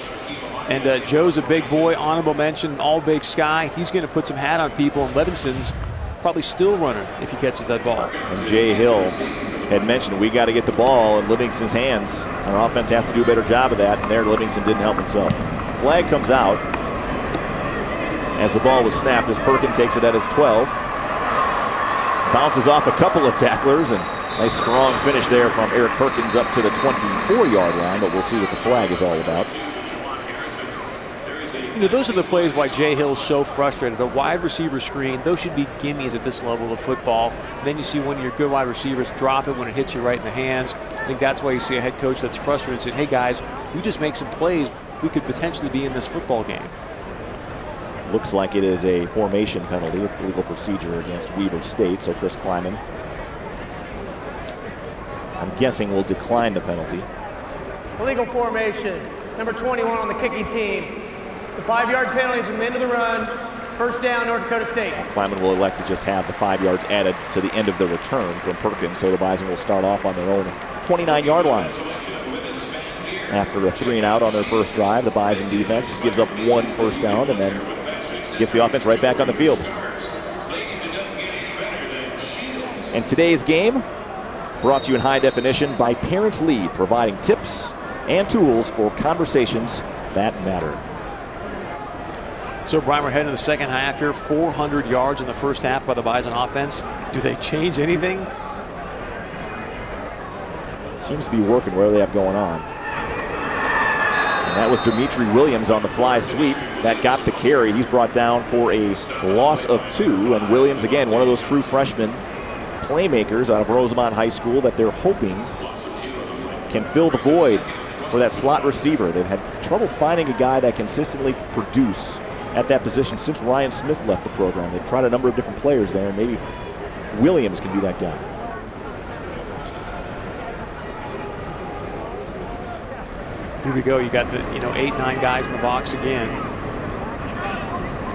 And Joe's a big boy, honorable mention, all Big Sky. He's going to put some hat on people, and Livingston's probably still running if he catches that ball. And Jay Hill had mentioned we got to get the ball in Livingston's hands. Our offense has to do a better job of that, and there Livingston didn't help himself. Flag comes out as the ball was snapped as Perkin takes it at his 12. Bounces off a couple of tacklers, and nice strong finish there from Eric Perkins up to the 24-yard line, but we'll see what the flag is all about. You know, those are the plays why Jay Hill's so frustrated. A wide receiver screen, those should be gimmies at this level of football. Then you see one of your good wide receivers drop it when it hits you right in the hands. I think that's why you see a head coach that's frustrated and said, hey guys, we just make some plays, we could potentially be in this football game. Looks like it is a formation penalty, a legal procedure against Weber State, so Chris Kleiman, I'm guessing, will decline the penalty. Illegal formation, number 21 on the kicking team. It's a 5-yard penalty from the end of the run. First down, North Dakota State. Kleiman will elect to just have the 5 yards added to the end of the return from Perkins, so the Bison will start off on their own 29-yard line. After a 3-and-out on their first drive, the Bison defense gives up 1 first down and then gets the offense right back on the field. And today's game brought to you in high definition by Parents Lead, providing tips and tools for conversations that matter. So Brian, we're heading to the second half here. 400 yards in the first half by the Bison offense. Do they change anything? Seems to be working whatever they have going on. And that was Dimitri Williams on the fly sweep. That got the carry. He's brought down for a loss of 2. And Williams, again, one of those true freshman playmakers out of Rosemont High School that they're hoping can fill the void for that slot receiver. They've had trouble finding a guy that consistently produce at that position since Ryan Smith left the program. They've tried a number of different players there, and maybe Williams can be that guy. Here we go. You got the 8, 9 guys in the box again.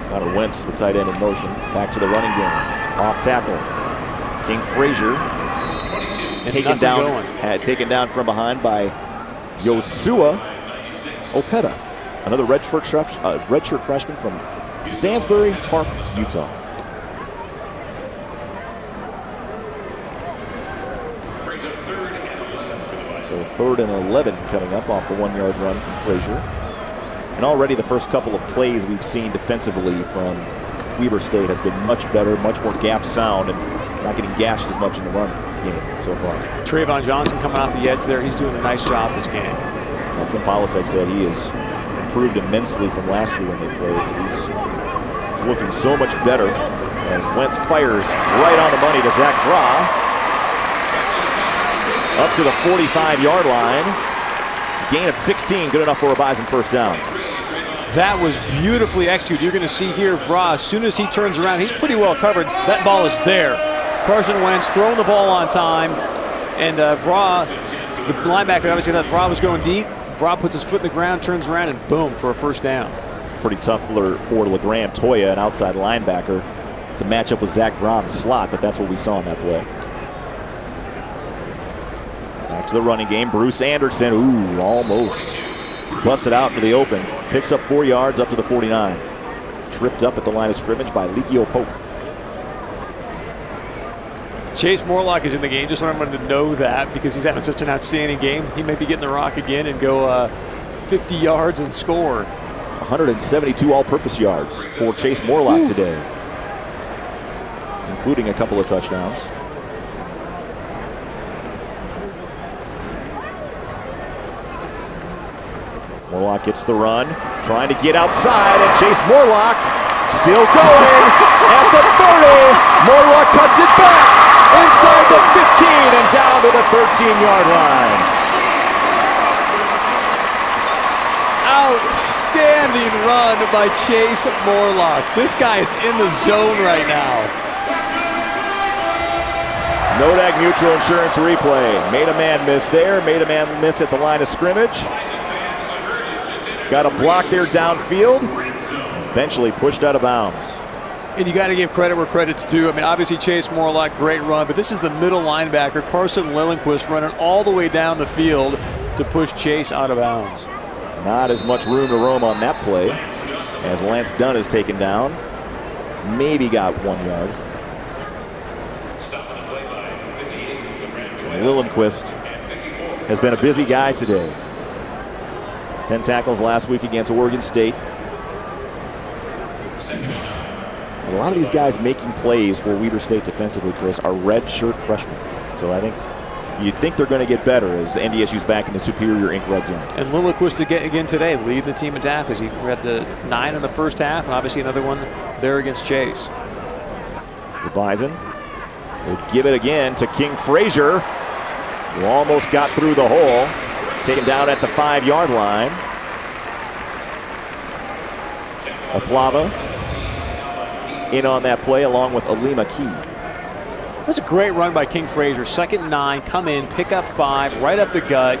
Connor Wentz, the tight end in motion. Back to the running game. Off tackle. King Frazier taken down from behind by Yosua Opeta, another redshirt freshman from Stansbury Park, Utah. So 3rd and 11 coming up off the 1-yard run from Frazier. And already the first couple of plays we've seen defensively from Weber State has been much better, much more gap sound, and not getting gashed as much in the run game so far. Trayvon Johnson coming off the edge there. He's doing a nice job this game. Well, Tim Polasek said he has improved immensely from last year when they played. So he's looking so much better as Wentz fires right on the money to Zach Vra. Up to the 45-yard line. Gain of 16, good enough for a Bison first down. That was beautifully executed. You're going to see here Vra, as soon as he turns around, he's pretty well covered. That ball is there. Carson Wentz throwing the ball on time. And Vra, the linebacker, obviously thought Vra was going deep. Vra puts his foot in the ground, turns around, and boom, for a first down. Pretty tough for LeGrand Toya, an outside linebacker, to match up with Zach Vra in the slot, but that's what we saw in that play. Back to the running game. Bruce Anderson, ooh, almost busted out into the open. Picks up 4 yards up to the 49. Tripped up at the line of scrimmage by Likio Pope. Chase Morlock is in the game. Just want everyone to know that because he's having such an outstanding game. He may be getting the rock again and go 50 yards and score. 172 all-purpose yards for Chase Morlock today, including a couple of touchdowns. Morlock gets the run, Trying to get outside, and Chase Morlock still going at the 30. Morlock cuts it back inside the 15 and down to the 13-yard line. Outstanding run by Chase Morlock. This guy is in the zone right now. Nodak Mutual Insurance replay. Made a man miss there, made a man miss at the line of scrimmage. Got a block there downfield. Eventually pushed out of bounds. And you got to give credit where credit's due. I mean, obviously Chase Morlock, great run, but this is the middle linebacker, Carson Lillenquist, running all the way down the field to push Chase out of bounds. Not as much room to roam on that play as Lance Dunn is taken down. Maybe got 1 yard. Lillenquist has been a busy guy today. 10 tackles last week against Oregon State. A lot of these guys making plays for Weber State defensively, Chris, are red shirt freshmen. So I think you'd think they're going to get better as the NDSU's back in the Superior Ink Red Zone. And Lillenquist again today, leading the team in tackles. He had the 9 in the first half, and obviously another one there against Chase. The Bison will give it again to King Frazier, who almost got through the hole. Taken down at the 5-yard line. Aflava in on that play along with Alima Key. That's a great run by King Frazier. 2nd and 9, come in, pick up 5, right up the gut.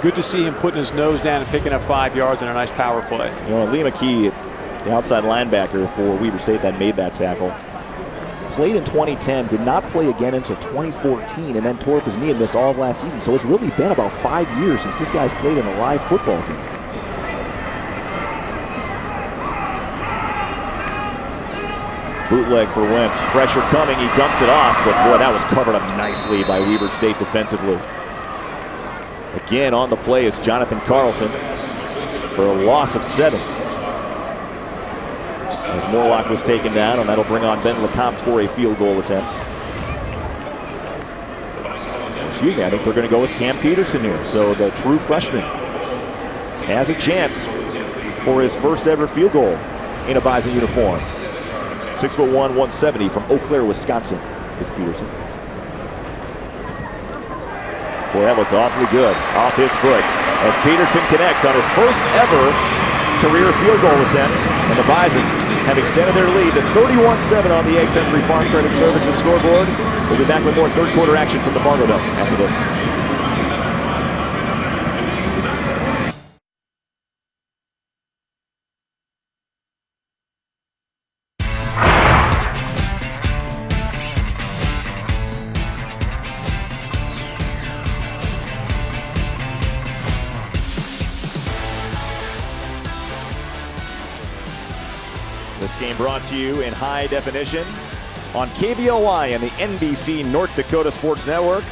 Good to see him putting his nose down and picking up 5 yards on a nice power play. You know, Alima Key, the outside linebacker for Weber State that made that tackle, played in 2010, did not play again until 2014, and then tore up his knee and missed all of last season. So it's really been about 5 years since this guy's played in a live football game. Bootleg for Wentz. Pressure coming. He dumps it off, but boy, that was covered up nicely by Weber State defensively. Again on the play is Jonathan Carlson for a loss of 7. As Morlock was taken down, and that'll bring on Ben LeCompte for a field goal attempt. Excuse me, I think they're going to go with Cam Peterson here. So the true freshman has a chance for his first ever field goal in a Bison uniform. 6'1", 170 from Eau Claire, Wisconsin is Peterson. Boy, that looked awfully good off his foot as Peterson connects on his first ever career field goal attempt, and the Bison have extended their lead to 31-7 on the Egg Country Farm Credit Services scoreboard. We'll be back with more third quarter action from the Fargo Dome after this. This game brought to you in high definition on KBLY and the NBC North Dakota Sports Network.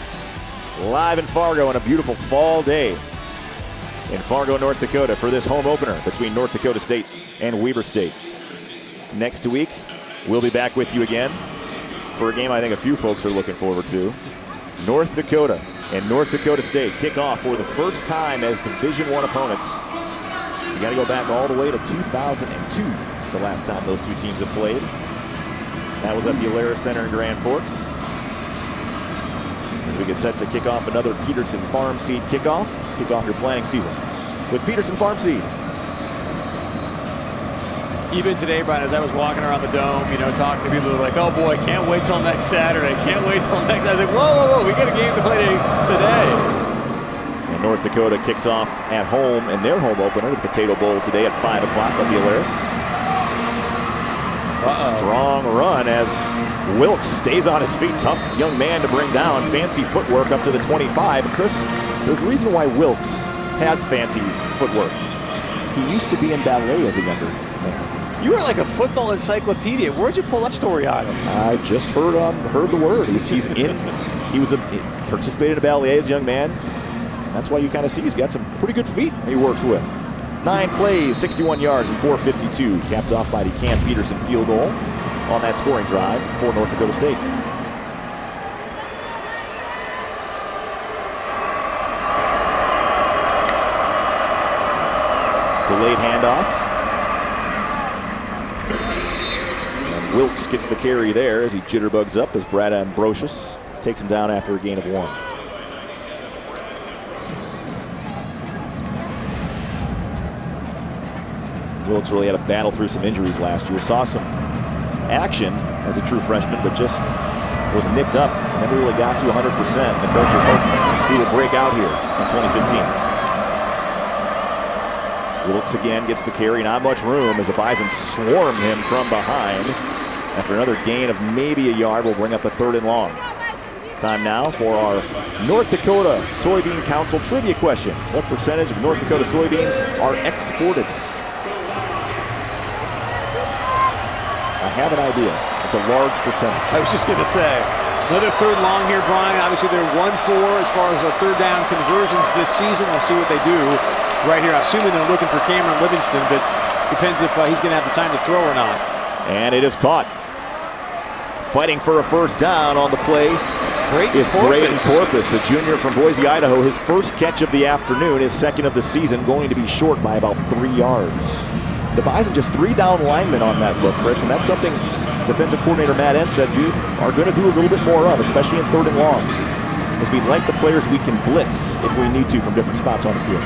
Live in Fargo on a beautiful fall day in Fargo, North Dakota for this home opener between North Dakota State and Weber State. Next week, we'll be back with you again for a game I think a few folks are looking forward to. North Dakota and North Dakota State kick off for the first time as Division I opponents. You got to go back all the way to 2002. The last time those two teams have played. That was at the Alara Center in Grand Forks. As we get set to kick off another Peterson Farm Seed kickoff. Kick off your planning season with Peterson Farm Seed. Even today, Brian, as I was walking around the dome, you know, talking to people who were like, oh boy, can't wait till next Saturday. Can't wait till next. I was like, whoa, we got a game to play today. And North Dakota kicks off at home in their home opener, the Potato Bowl, today at 5 o'clock at the Alaris. Strong run as Wilkes stays on his feet. Tough young man to bring down. Fancy footwork up to the 25. Chris, there's a reason why Wilkes has fancy footwork. He used to be in ballet as a younger man. You were like a football encyclopedia. Where'd you pull that story out of? I just heard the word. He participated in ballet as a young man. That's why you kind of see he's got some pretty good feet he works with. 9 plays, 61 yards, and 452, capped off by the Cam Peterson field goal on that scoring drive for North Dakota State. Delayed handoff. Wilkes gets the carry there as he jitterbugs up as Brad Ambrosius takes him down after a gain of 1. Wilkes really had to battle through some injuries last year. Saw some action as a true freshman, but just was nicked up. Never really got to 100%. The coaches hope he will break out here in 2015. Wilkes again gets the carry. Not much room as the Bison swarm him from behind. After another gain of maybe a yard, we'll bring up a 3rd and long. Time now for our North Dakota Soybean Council trivia question. What percentage of North Dakota soybeans are exported? I have an idea. It's a large percentage. I was just going to say, another 3rd long here, Brian. Obviously, they're 1-4 as far as the 3rd down conversions this season. We'll see what they do right here. Assuming they're looking for Cameron Livingston, but depends if he's going to have the time to throw or not. And it is caught. Fighting for a 1st down on the play is Braden Corpus, a junior from Boise, Idaho. His 1st catch of the afternoon, his 2nd of the season, going to be short by about 3 yards. The Bison just 3 down linemen on that look, Chris, and that's something defensive coordinator Matt Entz said we are going to do a little bit more of, especially in 3rd and long, as we like the players we can blitz if we need to from different spots on the field.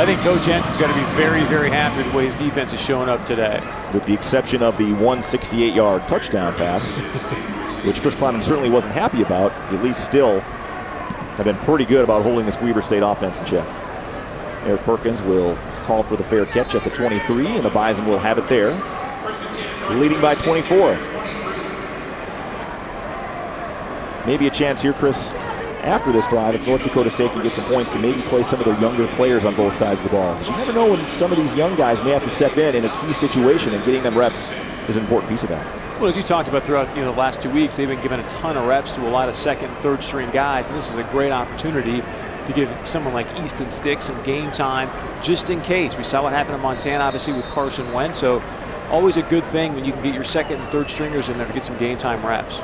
I think Coach Entz is going to be very, very happy with the way his defense is showing up today. With the exception of the 168-yard touchdown pass, which Chris Kleiman certainly wasn't happy about, at least still have been pretty good about holding this Weber State offense in check. Eric Perkins will call for the fair catch at the 23, and the Bison will have it there, leading by 24. Maybe a chance here, Chris, after this drive, if North Dakota State can get some points to maybe play some of their younger players on both sides of the ball. You never know when some of these young guys may have to step in a key situation, and getting them reps is an important piece of that. Well, as you talked about throughout the last 2 weeks, they've been given a ton of reps to a lot of 2nd and 3rd string guys, and this is a great opportunity to give someone like Easton Stick some game time just in case. We saw what happened in Montana, obviously, with Carson Wentz, so always a good thing when you can get your 2nd and 3rd stringers in there to get some game time reps.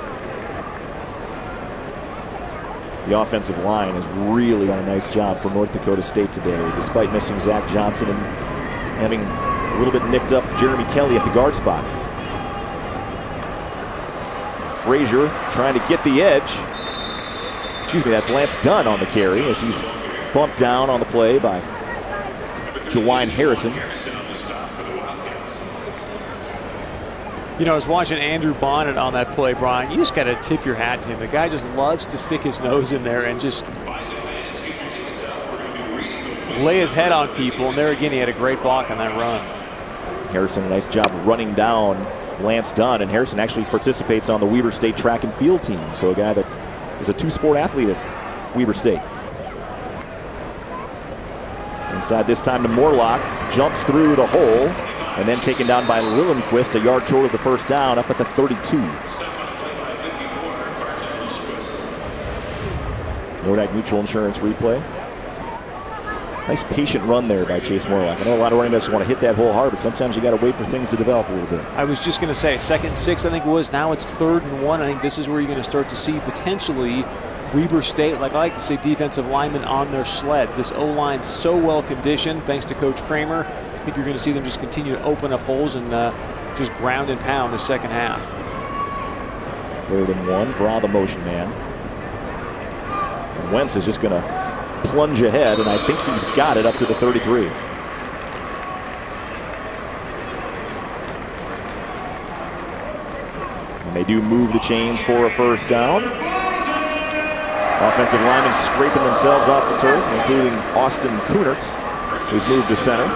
The offensive line has really done a nice job for North Dakota State today, despite missing Zach Johnson and having a little bit nicked up Jeremy Kelly at the guard spot. Frazier trying to get the edge. Excuse me, that's Lance Dunn on the carry as he's bumped down on the play by Jawine Harrison. You know, I was watching Andrew Bonnet on that play, Brian. You just got to tip your hat to him. The guy just loves to stick his nose in there and just lay his head on people. And there again, he had a great block on that run. Harrison, a nice job running down Lance Dunn. And Harrison actually participates on the Weber State track and field team. So a guy that is a 2-sport athlete at Weber State. Inside this time to Morlock. Jumps through the hole. And then taken down by Lillenquist, a yard short of the 1st down, up at the 32. Nordic Mutual Insurance replay. Nice patient run there by Chase Morlock. I know a lot of running backs want to hit that hole hard, but sometimes you got to wait for things to develop a little bit. I was just going to say, 2nd and 6, I think it was. Now it's 3rd and 1. I think this is where you're going to start to see potentially Weber State, like I like to say, defensive linemen on their sleds. This O-line so well conditioned, thanks to Coach Kramer. I think you're going to see them just continue to open up holes and just ground and pound the 2nd half. 3rd and 1 for the motion man. And Wentz is just going to plunge ahead, and I think he's got it up to the 33. And they do move the chains for a 1st down. Offensive linemen scraping themselves off the turf, including Austin Kunertz, who's moved to center.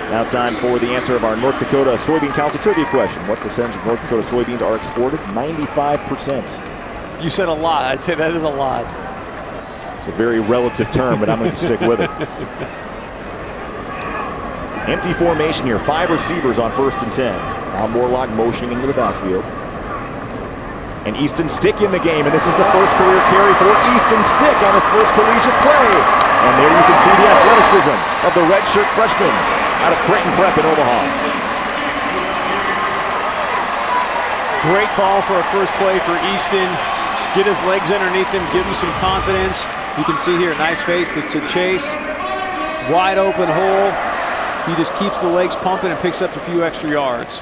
Now time for the answer of our North Dakota Soybean Council trivia question. What percentage of North Dakota soybeans are exported? 95%. You said a lot. I'd say that is a lot. It's a very relative term, but I'm going to stick with it. Empty formation here. 5 receivers on 1st and 10. Now Morlock motioning into the backfield. And Easton Stick in the game, and this is the 1st career carry for Easton Stick on his 1st collegiate play. And there you can see the athleticism of the redshirt freshman out of Creighton Prep in Omaha. Great call for a 1st play for Easton. Get his legs underneath him, give him some confidence. You can see here, nice face to Chase. Wide open hole. He just keeps the legs pumping and picks up a few extra yards.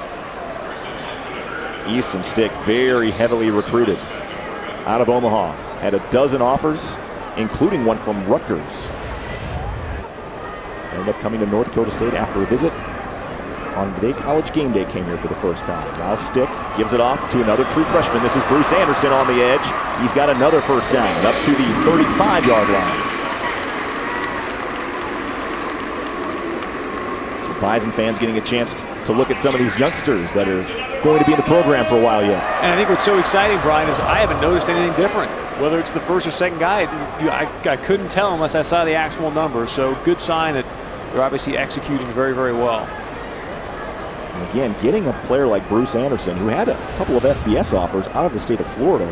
Easton Stick, very heavily recruited out of Omaha. Had a dozen offers, including one from Rutgers. Ended up coming to North Dakota State after a visit on the day College Game Day came here for the first time. Now Stick gives it off to another true freshman. This is Bruce Anderson on the edge. He's got another first down up to the 35-yard line. So Bison fans getting a chance to look at some of these youngsters that are going to be in the program for a while yet. And I think what's so exciting, Brian, is I haven't noticed anything different. Whether it's the first or second guy, I couldn't tell unless I saw the actual number. So good sign that they're obviously executing very, very well. And again, getting a player like Bruce Anderson, who had a couple of FBS offers out of the state of Florida,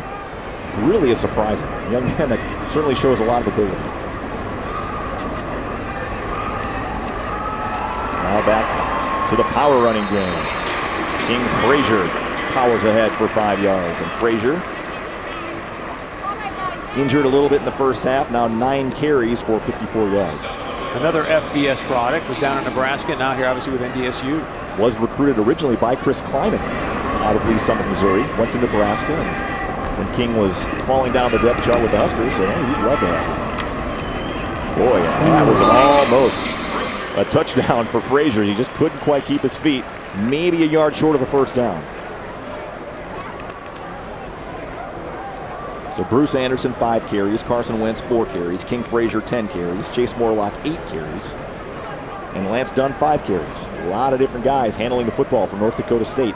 really is surprising. A young man that certainly shows a lot of ability. Now back to the power running game. King Frazier powers ahead for 5 yards. And Frazier injured a little bit in the first half. Now 9 carries for 54 yards. Another FBS product, was down in Nebraska, now here obviously with NDSU. Was recruited originally by Chris Kleiman out of Lee Summit, Missouri. Went to Nebraska, and when King was falling down the depth chart with the Huskers, said, hey, we'd love to have him. Boy, that was almost a touchdown for Frazier. He just couldn't quite keep his feet. Maybe a yard short of a first down. So Bruce Anderson 5 carries, Carson Wentz 4 carries, King Frazier 10 carries, Chase Morlock 8 carries, and Lance Dunn 5 carries. A lot of different guys handling the football for North Dakota State.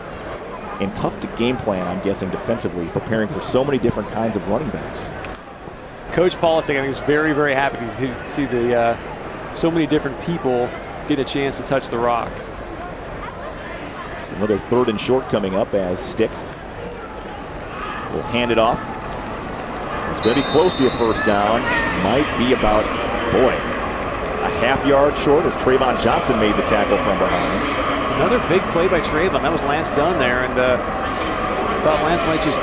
And tough to game plan, I'm guessing, defensively, preparing for so many different kinds of running backs. Coach Polisic, I think, is very, very happy to see the so many different people get a chance to touch the rock. So another 3rd and short coming up as Stick will hand it off. It's going to be close to a first down. Might be about, boy, a half-yard short as Trayvon Johnson made the tackle from behind. Another big play by Trayvon. That was Lance Dunn there, and thought Lance might just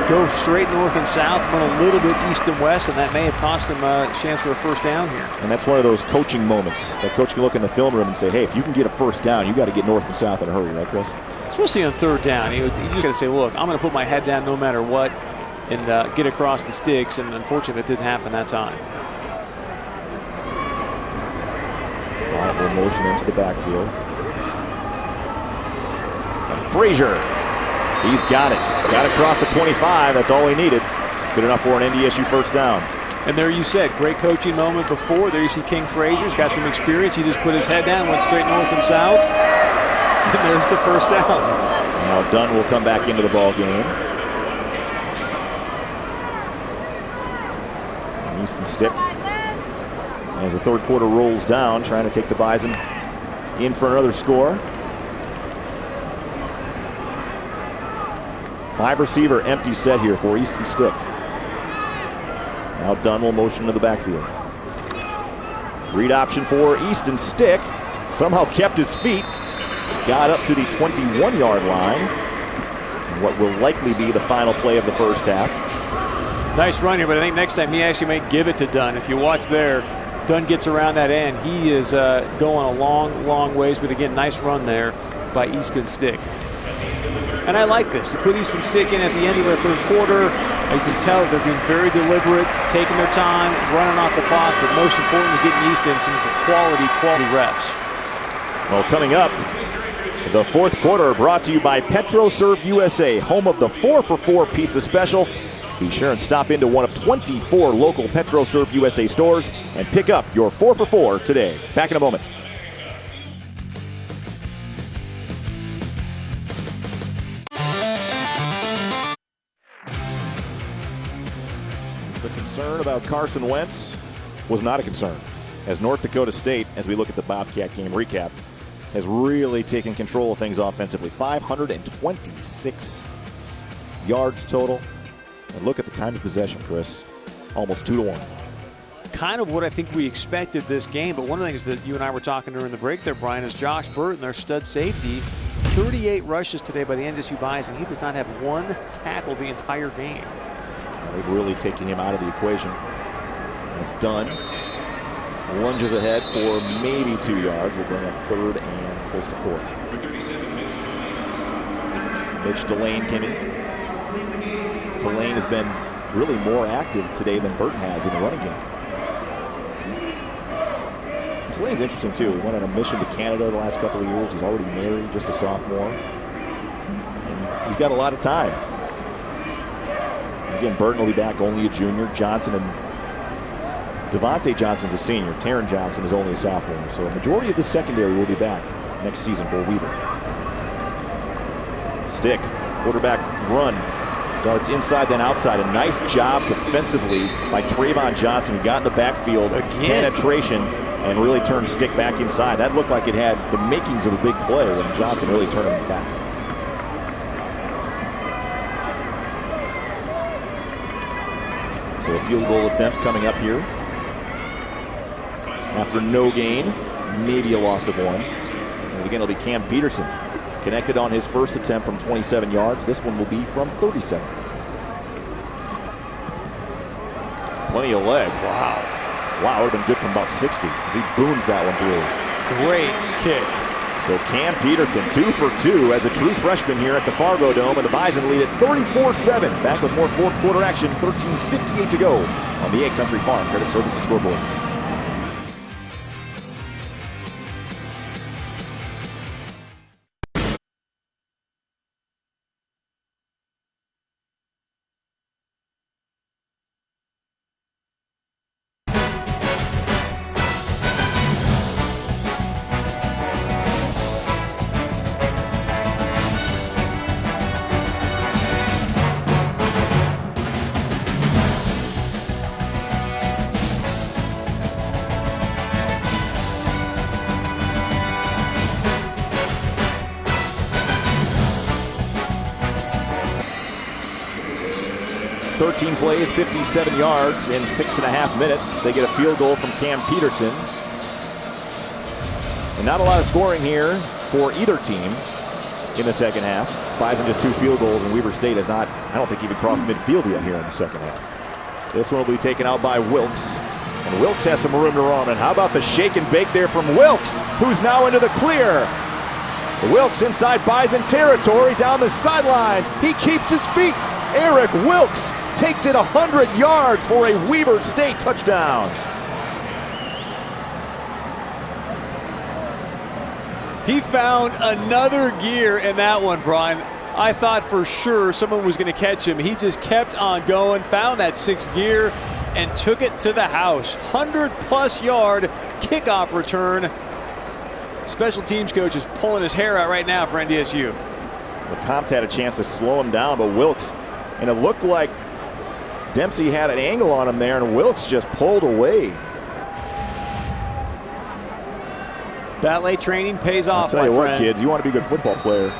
go straight north and south, run a little bit east and west, and that may have cost him a chance for a first down here. And that's one of those coaching moments. That coach can look in the film room and say, hey, if you can get a first down, you got to get north and south in a hurry, right, Chris? Especially on 3rd down. You just got to say, look, I'm going to put my head down no matter what and get across the sticks, and unfortunately that didn't happen that time. Will motion into the backfield. And Frazier, he's got it. Got across the 25. That's all he needed. Good enough for an NDSU first down. And there you said, great coaching moment before. There you see King Frazier's got some experience. He just put his head down, went straight north and south. And there's the first down. Now Dunn will come back into the ball game. And Easton Stick, as the 3rd quarter rolls down, trying to take the Bison in for another score. 5-receiver empty set here for Easton Stick. Now Dunn will motion to the backfield. Read option for Easton Stick. Somehow kept his feet. Got up to the 21-yard line. What will likely be the final play of the first half. Nice run here, but I think next time he actually may give it to Dunn. If you watch there, Dunn gets around that end. He is going a long, long ways, but again, nice run there by Easton Stick. And I like this. You put Easton Stick in at the end of the 3rd quarter. You can tell they're being very deliberate, taking their time, running off the clock, but most importantly, getting Easton some quality reps. Well, coming up, the 4th quarter brought to you by PetroServe USA, home of the 4-for-4 pizza special. Be sure and stop into one of 24 local PetroServe USA stores and pick up your 4-for-4 today. Back in a moment. The concern about Carson Wentz was not a concern, as North Dakota State, as we look at the Bobcat game recap, has really taken control of things offensively. 526 yards total. And look at the time of possession, Chris. Almost 2-1. Kind of what I think we expected this game, but one of the things that you and I were talking during the break there, Brian, is Josh Burton, their stud safety. 38 rushes today by the NDSU Bison. He does not have one tackle the entire game. They've really taken him out of the equation. It's done. Lunges ahead for maybe 2 yards. We'll bring up 3rd and close to 4th. Mitch Delane came in. Delane has been really more active today than Burton has in the running game. Delane's interesting too. He went on a mission to Canada the last couple of years. He's already married, just a sophomore. And he's got a lot of time. Again, Burton will be back, only a junior. Johnson and Devontae Johnson's a senior. Taron Johnson is only a sophomore. So a majority of the secondary will be back next season for Weber. Stick, quarterback run. Darts inside, then outside. A nice job defensively by Trayvon Johnson, who got in the backfield. Penetration and really turned Stick back inside. That looked like it had the makings of a big play when Johnson really turned him back. So a field goal attempt coming up here. After no gain, maybe a loss of one. And again, it'll be Cam Peterson. Connected on his first attempt from 27 yards. This one will be from 37. Plenty of leg. Wow. Wow, would have been good from about 60 as he booms that one through. Great kick. So Cam Peterson, 2 for 2 as a true freshman here at the Fargo Dome, and the Bison lead at 34-7. Back with more fourth quarter action, 13:58 to go on the Egg Country Farm Credit Services scoreboard. Plays 57 yards in 6.5 minutes. They get a field goal from Cam Peterson. And not a lot of scoring here for either team in the second half. Bison just 2 field goals, and Weber State has not, I don't think, even crossed midfield yet here in the second half. This one will be taken out by Wilkes. And Wilkes has some room to run. And how about the shake and bake there from Wilkes, who's now into the clear. Wilkes inside Bison territory down the sidelines. He keeps his feet. Eric Wilkes takes it 100 yards for a Weber State touchdown. He found another gear in that one, Brian. I thought for sure someone was going to catch him. He just kept on going, found that 6th gear, and took it to the house. 100-plus yard kickoff return. Special teams coach is pulling his hair out right now for NDSU. The Compt had a chance to slow him down, but Wilkes, and it looked like Dempsey had an angle on him there, and Wilkes just pulled away. Ballet training pays off, I'll tell you my what, friend. kids, you want to be a good football player,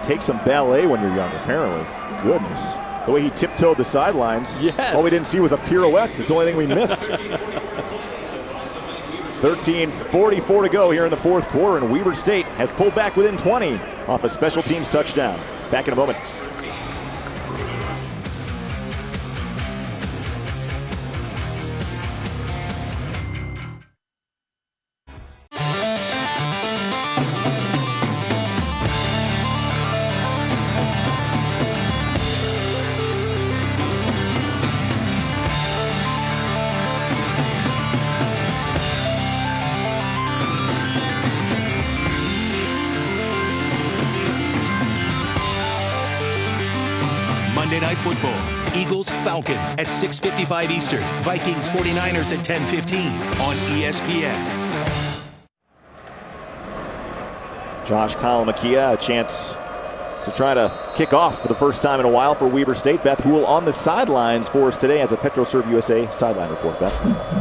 take some ballet when you're young, apparently. Goodness. The way he tiptoed the sidelines. Yes. All we didn't see was a pirouette. It's the only thing we missed. 13:44 to go here in the fourth quarter, and Weber State has pulled back within 20 off a special teams touchdown. Back in a moment. Monday Night Football. Eagles, Falcons at 6:55 Eastern. Vikings, 49ers at 10:15 on ESPN. Josh Kalamakia, a chance to try to kick off for the first time in a while for Weber State. Beth Houle on the sidelines for us today as a PetroServe USA sideline report. Beth.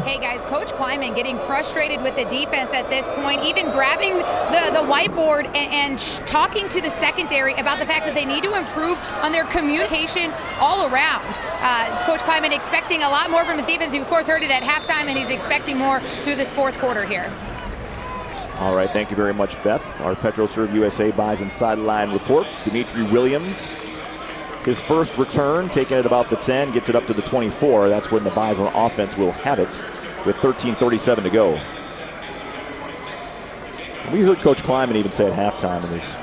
Hey guys, Coach Kleiman getting frustrated with the defense at this point, even grabbing the whiteboard and talking to the secondary about the fact that they need to improve on their communication all around. Coach Kleiman expecting a lot more from his defense. You of course heard it at halftime, and he's expecting more through the fourth quarter here. All right, thank you very much, Beth. Our PetroServe USA Bison sideline report. Dimitri Williams, his first return, taking it about the 10, gets it up to the 24. That's when the Bison offense will have it with 13:37 to go. We heard Coach Kleiman even say at halftime in his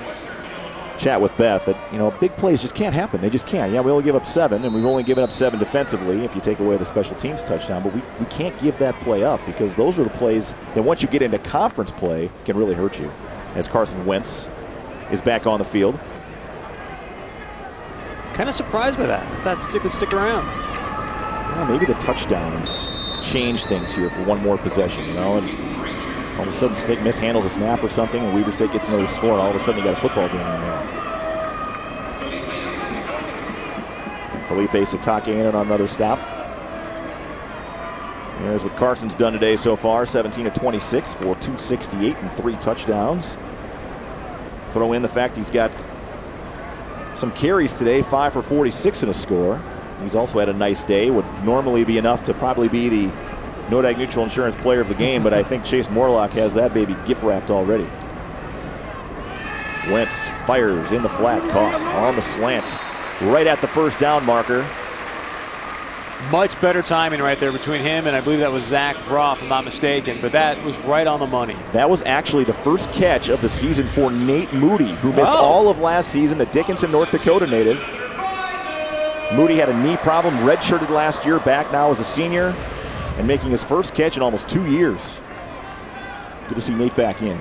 chat with Beth that, big plays just can't happen. They just can't. Yeah, we only give up 7, and we've only given up 7 defensively if you take away the special teams touchdown. But we can't give that play up because those are the plays that once you get into conference play can really hurt you. As Carson Wentz is back on the field. Kind of surprised by that. I thought it would stick around. Yeah, maybe the touchdown has changed things here for one more possession, And all of a sudden, State mishandles a snap or something, and Weber State gets another score, and all of a sudden you got a football game on there. Felipe Satake in on another stop. Here's what Carson's done today so far, 17 of 26 for 268 and 3 touchdowns. Throw in the fact he's got some carries today, 5 for 46 and a score. He's also had a nice day, would normally be enough to probably be the NODAG Mutual Insurance Player of the Game, but I think Chase Morlock has that baby gift wrapped already. Wentz fires in the flat, caught on the slant, right at the first down marker. Much better timing right there between him and I believe that was Zach Vroff, if I'm not mistaken, but that was right on the money. That was actually the first catch of the season for Nate Moody, who missed all of last season, a Dickinson, North Dakota native. Moody had a knee problem, redshirted last year, back now as a senior, and making his first catch in almost 2 years. Good to see Nate back in.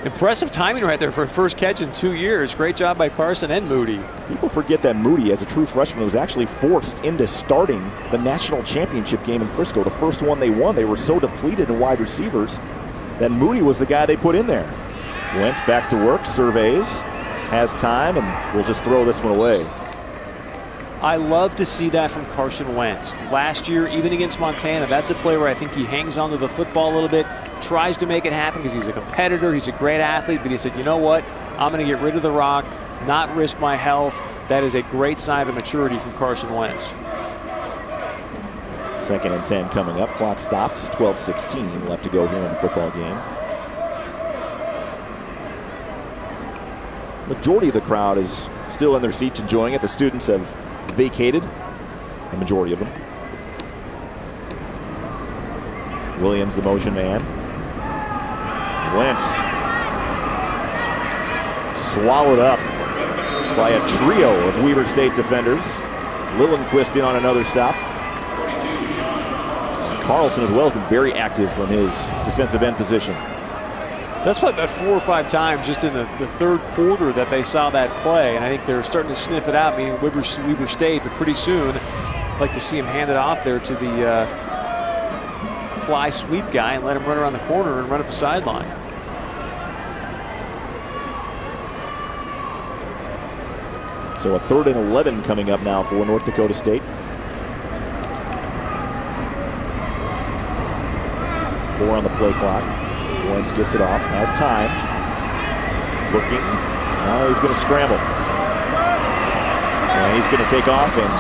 Impressive timing right there for a first catch in 2 years. Great job by Carson and Moody. People forget that Moody, as a true freshman, was actually forced into starting the national championship game in Frisco, the first one they won. They were so depleted in wide receivers that Moody was the guy they put in there. Wentz back to work, surveys, has time, and will just throw this one away. I love to see that from Carson Wentz. Last year, even against Montana, that's a play where I think he hangs onto the football a little bit, tries to make it happen because he's a competitor, he's a great athlete, but he said, you know what, I'm going to get rid of the rock, not risk my health. That is a great sign of maturity from Carson Wentz. 2nd and 10 coming up. Clock stops, 12:16 left to go here in the football game. Majority of the crowd is still in their seats enjoying it. The students have vacated, the majority of them. Williams, the motion man. Wentz swallowed up by a trio of Weber State defenders. Lillenquist in on another stop. Carlson as well has been very active from his defensive end position. That's what about 4 or 5 times just in the third quarter that they saw that play, and I think they're starting to sniff it out, meaning Weber State, but pretty soon I'd like to see him hand it off there to the fly sweep guy and let him run around the corner and run up the sideline. So a 3rd and 11 coming up now for North Dakota State. 4 on the play clock. Wentz gets it off, has time. Looking. Now he's going to scramble. And he's going to take off and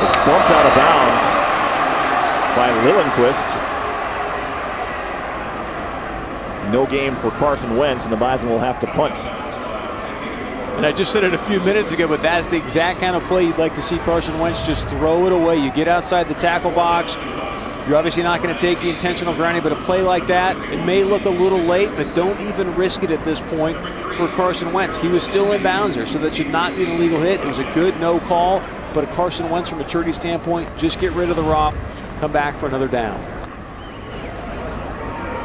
is bumped out of bounds by Lillenquist. No game for Carson Wentz, and the Bison will have to punt. And I just said it a few minutes ago, but that's the exact kind of play you'd like to see Carson Wentz just throw it away. You get outside the tackle box. You're obviously not going to take the intentional grounding, but a play like that, it may look a little late, but don't even risk it at this point for Carson Wentz. He was still in bounds there, so that should not be an illegal hit. It was a good no call, but a Carson Wentz from a maturity standpoint, just get rid of the rock, come back for another down.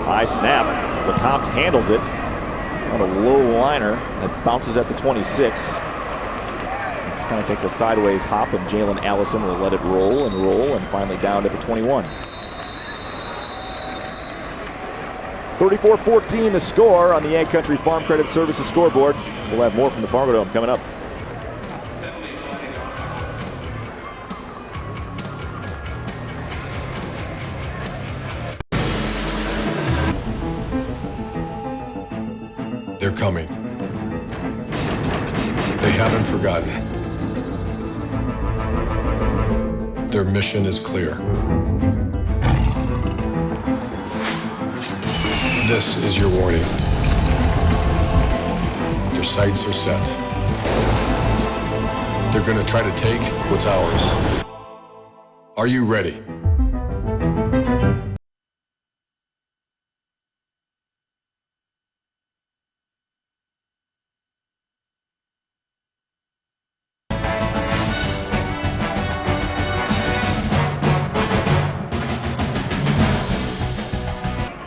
High snap. LeCompte handles it on a low liner that bounces at the 26. Just kind of takes a sideways hop, and Jalen Allison will let it roll and finally down to the 21. 34-14 the score on the Ag Country Farm Credit Services scoreboard. We'll have more from the Fargodome coming up. They're coming. They haven't forgotten. Their mission is clear. This is your warning. Their sights are set. They're going to try to take what's ours. Are you ready?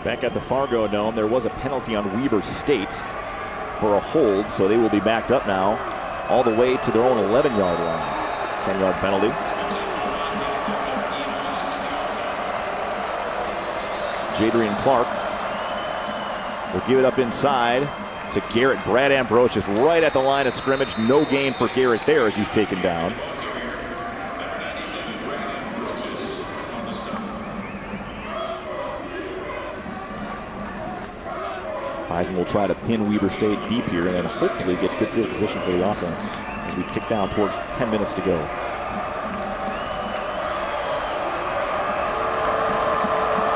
Back at the Fargo Dome, there was a penalty on Weber State for a hold, so they will be backed up now all the way to their own 11-yard line. 10-yard penalty. Jadrian Clark will give it up inside to Garrett. Brad Ambrosius right at the line of scrimmage. No gain for Garrett there as he's taken down. Bison will try to pin Weber State deep here and then hopefully get good field position for the offense as we tick down towards 10 minutes to go.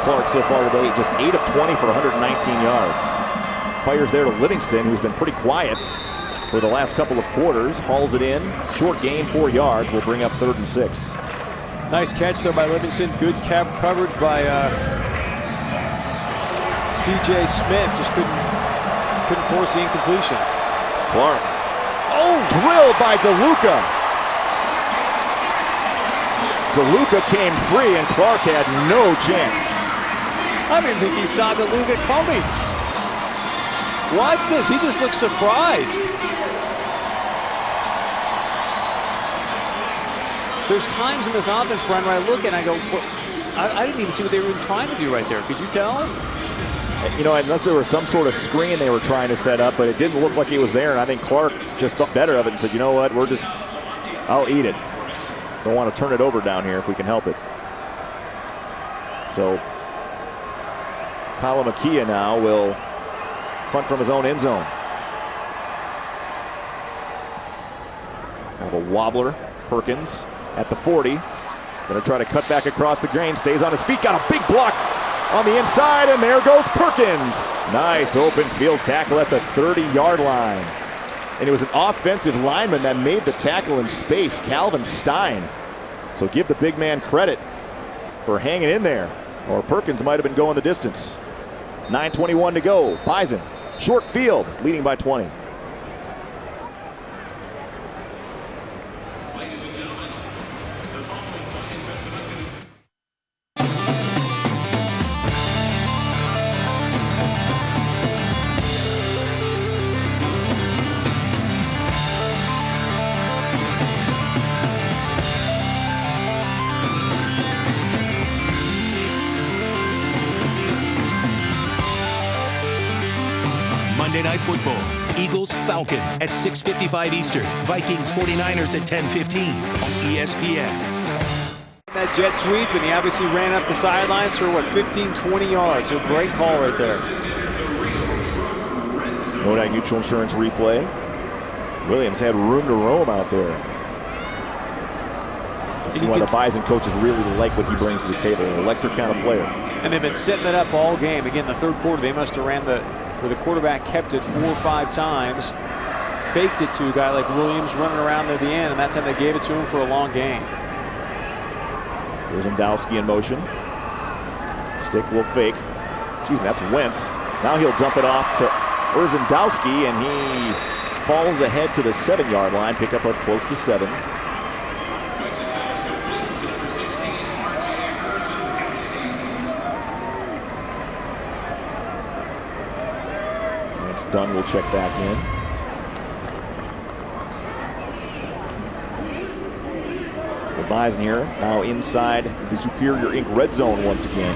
Clark so far today just 8 of 20 for 119 yards. Fires there to Livingston, who's been pretty quiet for the last couple of quarters. Hauls it in, short gain, 4 yards, will bring up 3rd and 6. Nice catch there by Livingston. Good coverage by C.J. Smith. Just couldn't force the incompletion. Clark. Oh, drilled by DeLuca. DeLuca came free and Clark had no chance. I didn't think he saw DeLuca coming. Watch this, he just looks surprised. There's times in this offense, Brian, where I look and I go, I didn't even see what they were even trying to do right there. Could you tell? You know, unless there was some sort of screen they were trying to set up, but it didn't look like he was there, and I think Clark just thought better of it and said, you know what, I'll eat it. Don't want to turn it over down here if we can help it. So, Kalamakia now will punt from his own end zone. Kind of a wobbler. Perkins at the 40. Going to try to cut back across the grain. Stays on his feet. Got a big block on the inside, and there goes Perkins. Nice open field tackle at the 30-yard line. And it was an offensive lineman that made the tackle in space, Calvin Stein. So give the big man credit for hanging in there, or Perkins might have been going the distance. 9:21 to go. Bison, short field, leading by 20. Monday Night Football. Eagles, Falcons at 6:55 Eastern. Vikings, 49ers at 10:15 on ESPN. That jet sweep, and he obviously ran up the sidelines for, 15, 20 yards. So great call right there. Nodak Mutual Insurance replay. Williams had room to roam out there. See why the Bison coaches really like what he brings to the table. An electric kind of player. And they've been setting it up all game. Again, the third quarter, they must have ran where the quarterback kept it 4 or 5 times, faked it to a guy like Williams running around near the end, and that time they gave it to him for a long gain. Here's Ndowski in motion. Stick will fake. Excuse me, that's Wentz. Now he'll dump it off to Urzendowski, and he falls ahead to the 7-yard line. Pick up close to 7. Dunn will check back in. The Bison here now inside the Superior Inc. red zone once again.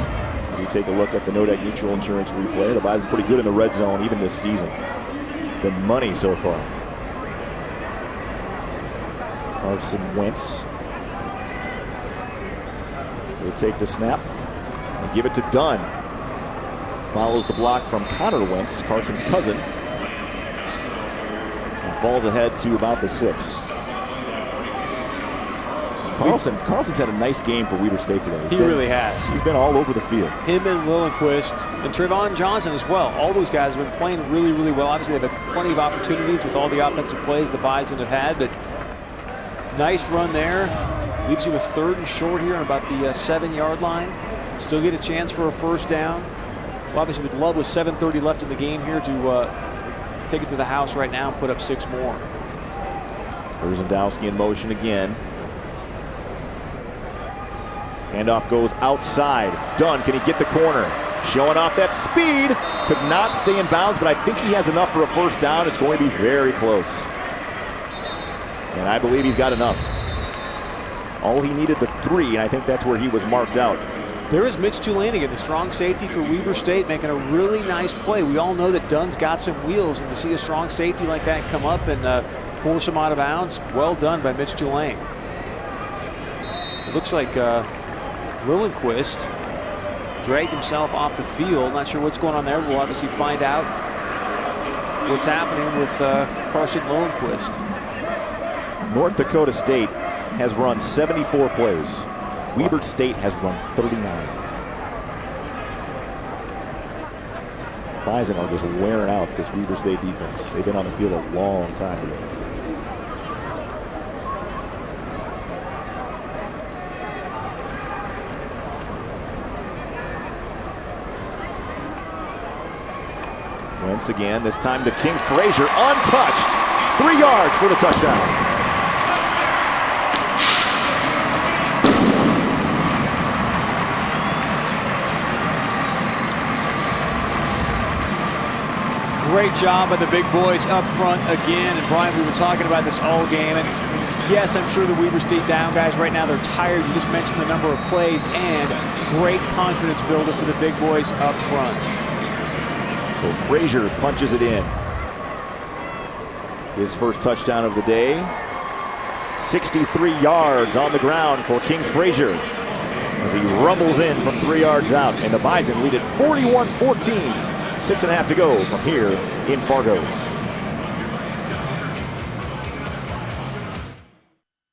As you take a look at the Nodak Mutual Insurance replay, the Bison pretty good in the red zone even this season. Been money so far. Carson Wentz will take the snap and give it to Dunn. Follows the block from Connor Wentz, Carson's cousin, and falls ahead to about the 6. Carlson's had a nice game for Weber State today. He really has. He's been all over the field. Him and Lillenquist and Trevon Johnson as well. All those guys have been playing really, really well. Obviously, they've had plenty of opportunities with all the offensive plays the Bison have had, but nice run there. Leaves you with 3rd and short here on about the 7-yard line. Still get a chance for a first down. Well, obviously, we'd love with 7:30 left in the game here to take it to the house right now and put up 6 more. Urzendowski in motion again. Handoff goes outside. Dunn, can he get the corner? showing off that speed. Could not stay in bounds, but I think he has enough for a first down. It's going to be very close. And I believe he's got enough. All he needed the 3, and I think that's where he was marked out. There is Mitch Tulane again, the strong safety for Weber State, making a really nice play. We all know that Dunn's got some wheels, and to see a strong safety like that come up and force him out of bounds, well done by Mitch Tulane. It looks like Lillenquist dragged himself off the field. Not sure what's going on there. We'll obviously find out what's happening with Carson Lillenquist. North Dakota State has run 74 plays. Weber State has run 39. Bison are just wearing out this Weber State defense. They've been on the field a long time ago. Once again, this time to King Frazier, untouched. 3 yards for the touchdown. Great job by the big boys up front again. And Brian, we were talking about this all game. And yes, I'm sure the Weber State down guys right now, they're tired. You just mentioned the number of plays, and great confidence builder for the big boys up front. So Frazier punches it in. His first touchdown of the day. 63 yards on the ground for King Frazier as he rumbles in from 3 yards out. And the Bison lead it 41-14. 6.5 to go from here in Fargo.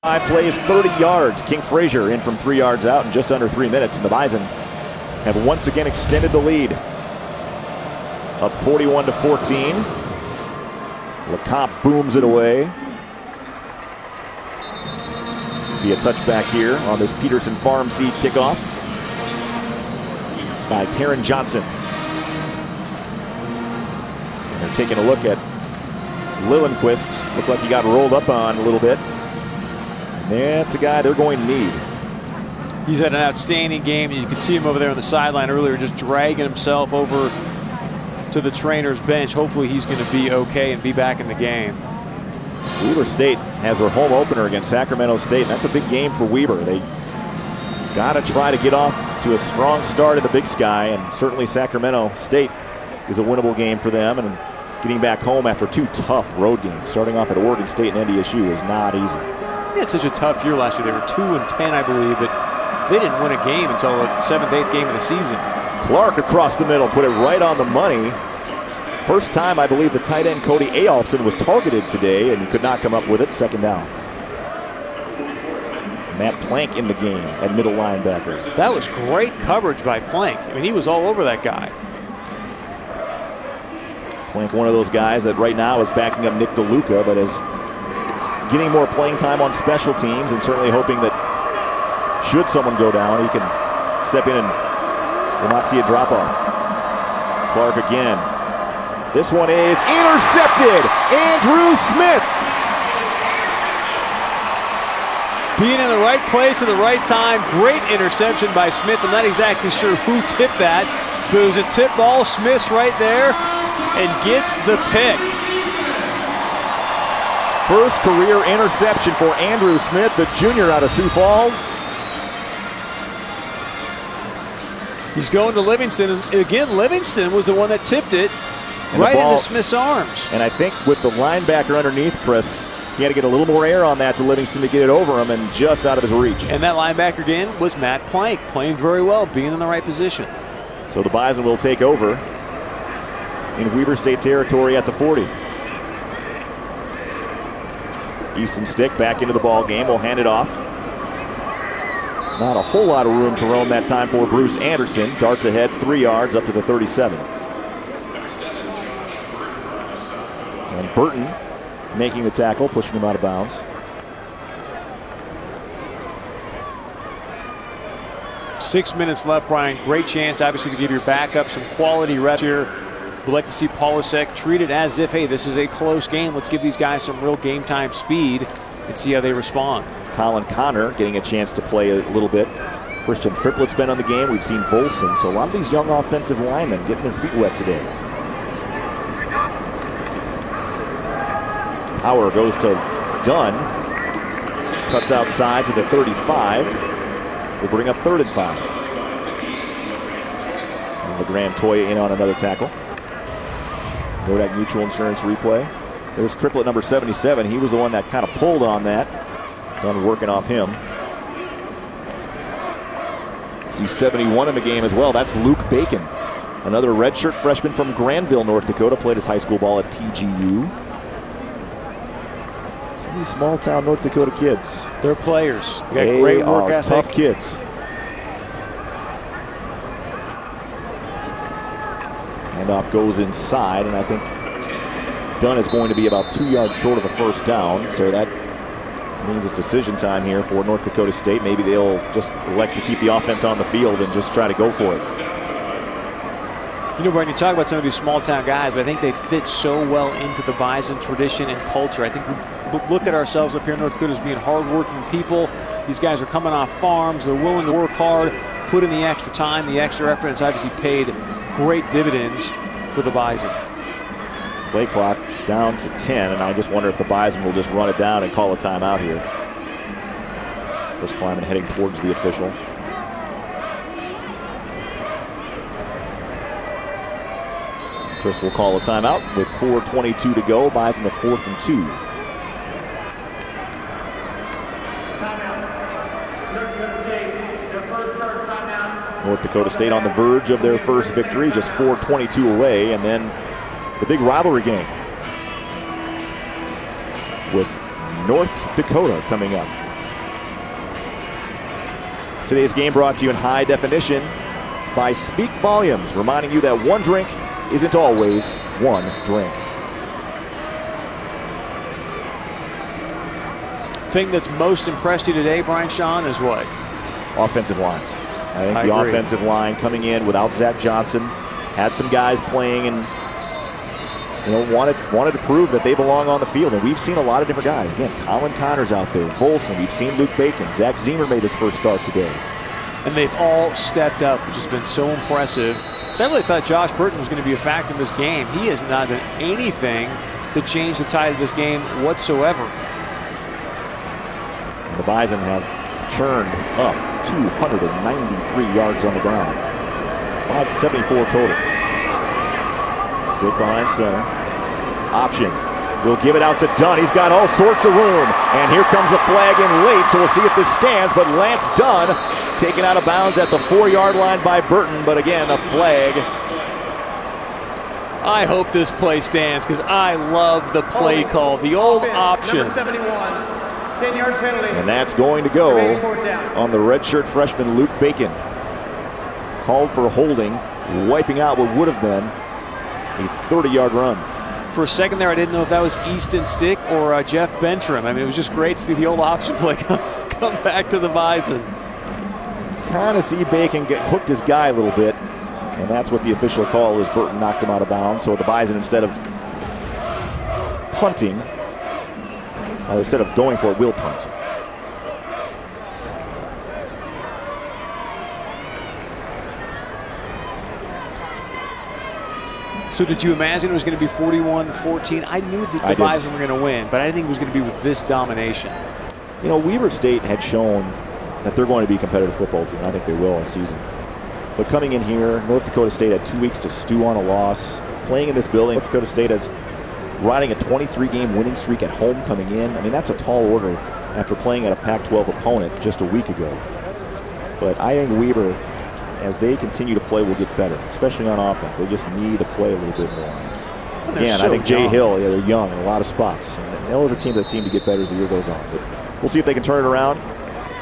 5 plays, 30 yards. King Frazier in from 3 yards out in just under 3 minutes. And the Bison have once again extended the lead. Up 41-14. LeCompte booms it away. Be a touchback here on this Peterson Farm Seed kickoff by Taron Johnson. And they're taking a look at Lillenquist. Looked like he got rolled up on a little bit. And that's a guy they're going to need. He's had an outstanding game. You can see him over there on the sideline earlier, just dragging himself over to the trainer's bench. Hopefully he's going to be okay and be back in the game. Weber State has their home opener against Sacramento State, and that's a big game for Weber. They got to try to get off to a strong start in the Big Sky, and certainly Sacramento State is a winnable game for them, and getting back home after 2 tough road games. Starting off at Oregon State and NDSU is not easy. They had such a tough year last year. They were 2-10, I believe, but they didn't win a game until the 7th, 8th game of the season. Clark across the middle, put it right on the money. First time, I believe, the tight end Cody Ayolfson was targeted today, and he could not come up with it. 2nd down. Matt Plank in the game at middle linebacker. That was great coverage by Plank. I mean, he was all over that guy. Plank, one of those guys that right now is backing up Nick DeLuca, but is getting more playing time on special teams, and certainly hoping that should someone go down, he can step in and will not see a drop-off. Clark again. This one is intercepted. Andrew Smith. Being in the right place at the right time. Great interception by Smith. I'm not exactly sure who tipped that, but it was a tip ball. Smith's right there and gets the pick. First career interception for Andrew Smith, the junior out of Sioux Falls. He's going to Livingston, and again, Livingston was the one that tipped it and right into Smith's arms. And I think with the linebacker underneath, Chris, he had to get a little more air on that to Livingston to get it over him, and just out of his reach. And that linebacker again was Matt Plank, playing very well, being in the right position. So the Bison will take over in Weber State territory at the 40. Easton Stick back into the ball game, will hand it off. Not a whole lot of room to roam that time for Bruce Anderson. Darts ahead 3 yards up to the 37. And Burton making the tackle, pushing him out of bounds. 6 minutes left, Brian. Great chance, obviously, to give your backup some quality reps here. We'd like to see Polasek treated as if, hey, this is a close game. Let's give these guys some real game time speed and see how they respond. Colin Connor getting a chance to play a little bit Christian Triplett's been on the game. We've seen Volson. So a lot of these young offensive linemen getting their feet wet today. Power goes to Dunn. Cuts outside to the 35. Will bring up 3rd and 5. And LeGrand Toya in on another tackle. Nodak Mutual Insurance replay. There's Triplett number 77. He was the one that kind of pulled on that. Dunn working off him. He's 71 in the game as well. That's Luke Bacon, another redshirt freshman from Granville, North Dakota. Played his high school ball at TGU. Some of these small-town North Dakota kids. They're players. They got great work ethic. Tough kids. Handoff goes inside, and I think Dunn is going to be about 2 yards short of a first down. So that means it's decision time here for North Dakota State. Maybe they'll just elect to keep the offense on the field and just try to go for it. You know, Brian, you talk about some of these small-town guys, but I think they fit so well into the Bison tradition and culture. I think we look at ourselves up here in North Dakota as being hard-working people. These guys are coming off farms. They're willing to work hard, put in the extra time, the extra effort. It's obviously paid great dividends for the Bison. Play clock down to 10, and I just wonder if the Bison will just run it down and call a timeout here. Chris Kleiman heading towards the official. Chris will call a timeout with 4:22 to go. Bison a 4th and 2. North Dakota State on the verge of their first victory, just 4:22 away, and then the big rivalry game with North Dakota coming up. Today's game brought to you in high definition by Speak Volumes, reminding you that one drink isn't always one drink. Thing that's most impressed you today, Brian Shawn, is what? Offensive line. I think the offensive line coming in without Zach Johnson, had some guys playing and wanted to prove that they belong on the field. And we've seen a lot of different guys. Again, Colin Connor's out there, Volson, we've seen Luke Bacon, Zach Zemer made his first start today. And they've all stepped up, which has been so impressive. So I really thought Josh Burton was going to be a factor in this game. He has not done anything to change the tide of this game whatsoever. And the Bison have churned up 293 yards on the ground. 574 total. Stick behind center. Option. We'll give it out to Dunn. He's got all sorts of room. And here comes a flag in late, so we'll see if this stands. But Lance Dunn taken out of bounds at the 4-yard line by Burton. But again, a flag. I hope this play stands because I love the play call. The old option. Number 71, 10-yard penalty. And that's going to go on the redshirt freshman Luke Bacon. Called for holding, wiping out what would have been a 30-yard run. For a second there, I didn't know if that was Easton Stick or Jeff Bentram. I mean, it was just great to see the old option play come back to the Bison. Kind of see Bacon get hooked his guy a little bit, and that's what the official call is. Burton knocked him out of bounds. So the Bison, instead of punting, or instead of going for it, will punt. So did you imagine it was going to be 41-14? I knew that the Bison were going to win, but I didn't think it was going to be with this domination. You know, Weber State had shown that they're going to be a competitive football team. I think they will all season. But coming in here, North Dakota State had 2 weeks to stew on a loss. Playing in this building, North Dakota State is riding a 23-game winning streak at home coming in. I mean, that's a tall order after playing at a Pac-12 opponent just a week ago. But I think Weber, as they continue to play, will get better, especially on offense. They just need to play a little bit more. Again, I think Jay Hill, they're young in a lot of spots. And those are teams that seem to get better as the year goes on. But we'll see if they can turn it around